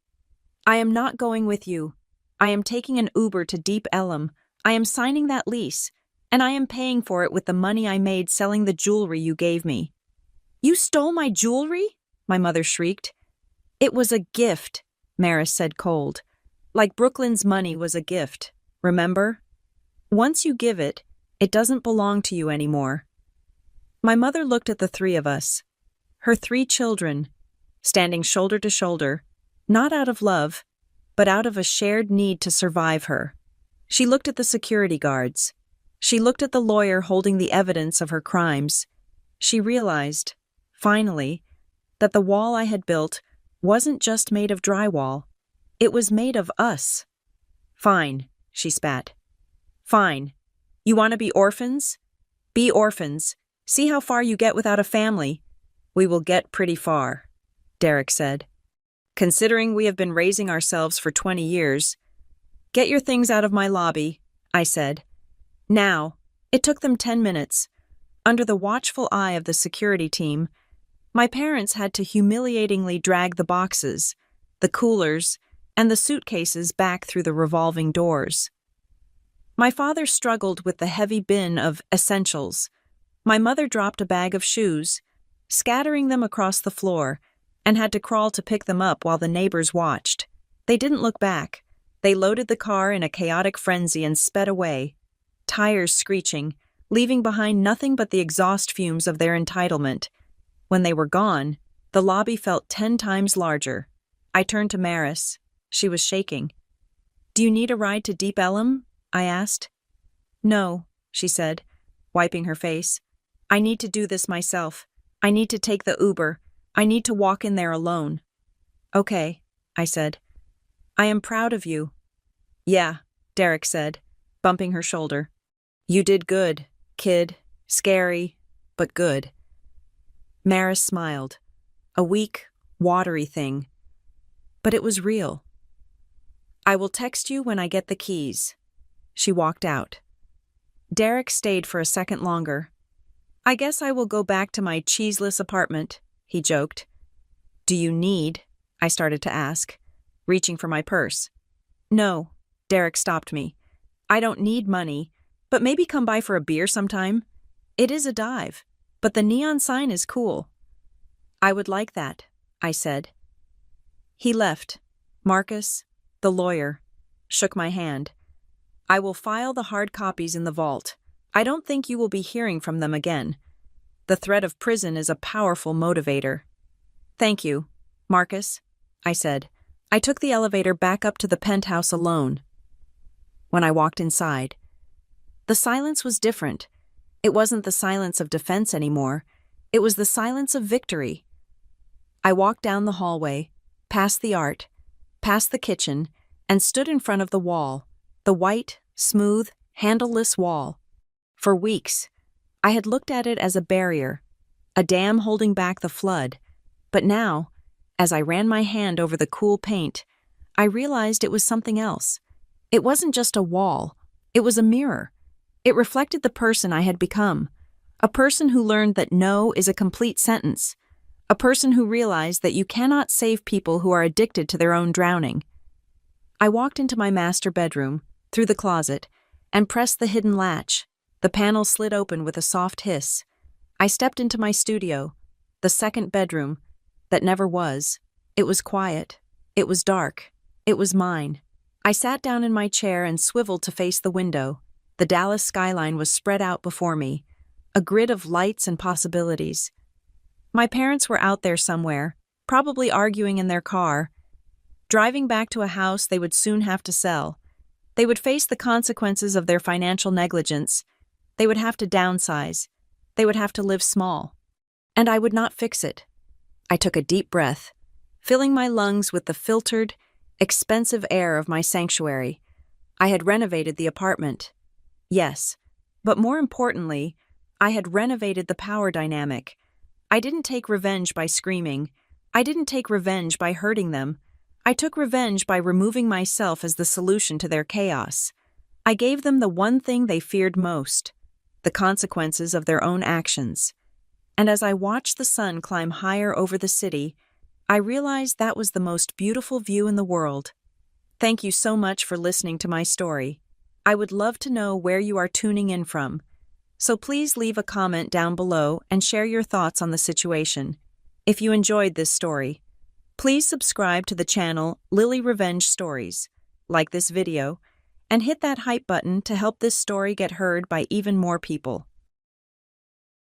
"I am not going with you. I am taking an Uber to Deep Ellum. I am signing that lease. And I am paying for it with the money I made selling the jewelry you gave me." "You stole my jewelry?" my mother shrieked. "It was a gift," Maris said cold. "Like Brooklyn's money was a gift, remember? Once you give it, it doesn't belong to you anymore." My mother looked at the three of us, her 3 children, standing shoulder to shoulder, not out of love, but out of a shared need to survive her. She looked at the security guards. She looked at the lawyer holding the evidence of her crimes. She realized, finally, that the wall I had built wasn't just made of drywall. It was made of us. "Fine," she spat. "Fine. You want to be orphans? Be orphans. See how far you get without a family." "We will get pretty far," Derek said. "Considering we have been raising ourselves for 20 years. Get your things out of my lobby," I said. Now, it took them 10 minutes. Under the watchful eye of the security team, my parents had to humiliatingly drag the boxes, the coolers, and the suitcases back through the revolving doors. My father struggled with the heavy bin of essentials. My mother dropped a bag of shoes, scattering them across the floor, and had to crawl to pick them up while the neighbors watched. They didn't look back. They loaded the car in a chaotic frenzy and sped away, tires screeching, leaving behind nothing but the exhaust fumes of their entitlement. When they were gone, the lobby felt 10 times larger. I turned to Maris. She was shaking. "Do you need a ride to Deep Ellum?" I asked. "No," she said, wiping her face. "I need to do this myself. I need to take the Uber. I need to walk in there alone." "Okay," I said. "I am proud of you." "Yeah," Derek said, bumping her shoulder. "You did good, kid. Scary, but good." Maris smiled. A weak, watery thing. But it was real. "I will text you when I get the keys." She walked out. Derek stayed for a second longer. "I guess I will go back to my cheeseless apartment," he joked. "Do you need?" I started to ask, reaching for my purse. "No," Derek stopped me. "I don't need money, but maybe come by for a beer sometime. It is a dive, but the neon sign is cool." "I would like that," I said. He left. Marcus, the lawyer, shook my hand. "I will file the hard copies in the vault. I don't think you will be hearing from them again. The threat of prison is a powerful motivator." "Thank you, Marcus," I said. I took the elevator back up to the penthouse alone. When I walked inside, the silence was different. It wasn't the silence of defense anymore. It was the silence of victory. I walked down the hallway, past the art, past the kitchen, and stood in front of the wall, the white, smooth, handleless wall. For weeks, I had looked at it as a barrier, a dam holding back the flood. But now, as I ran my hand over the cool paint, I realized it was something else. It wasn't just a wall. It was a mirror. It reflected the person I had become, a person who learned that no is a complete sentence, a person who realized that you cannot save people who are addicted to their own drowning. I walked into my master bedroom, through the closet, and pressed the hidden latch. The panel slid open with a soft hiss. I stepped into my studio, the second bedroom, that never was. It was quiet. It was dark. It was mine. I sat down in my chair and swiveled to face the window. The Dallas skyline was spread out before me, a grid of lights and possibilities. My parents were out there somewhere, probably arguing in their car, driving back to a house they would soon have to sell. They would face the consequences of their financial negligence. They would have to downsize. They would have to live small. And I would not fix it. I took a deep breath, filling my lungs with the filtered, expensive air of my sanctuary. I had renovated the apartment. Yes, but more importantly, I had renovated the power dynamic. I didn't take revenge by screaming. I didn't take revenge by hurting them. I took revenge by removing myself as the solution to their chaos. I gave them the one thing they feared most, the consequences of their own actions. And as I watched the sun climb higher over the city, I realized that was the most beautiful view in the world. Thank you so much for listening to my story. I would love to know where you are tuning in from, so please leave a comment down below and share your thoughts on the situation. If you enjoyed this story, please subscribe to the channel Lily Revenge Stories, like this video, and hit that hype button to help this story get heard by even more people.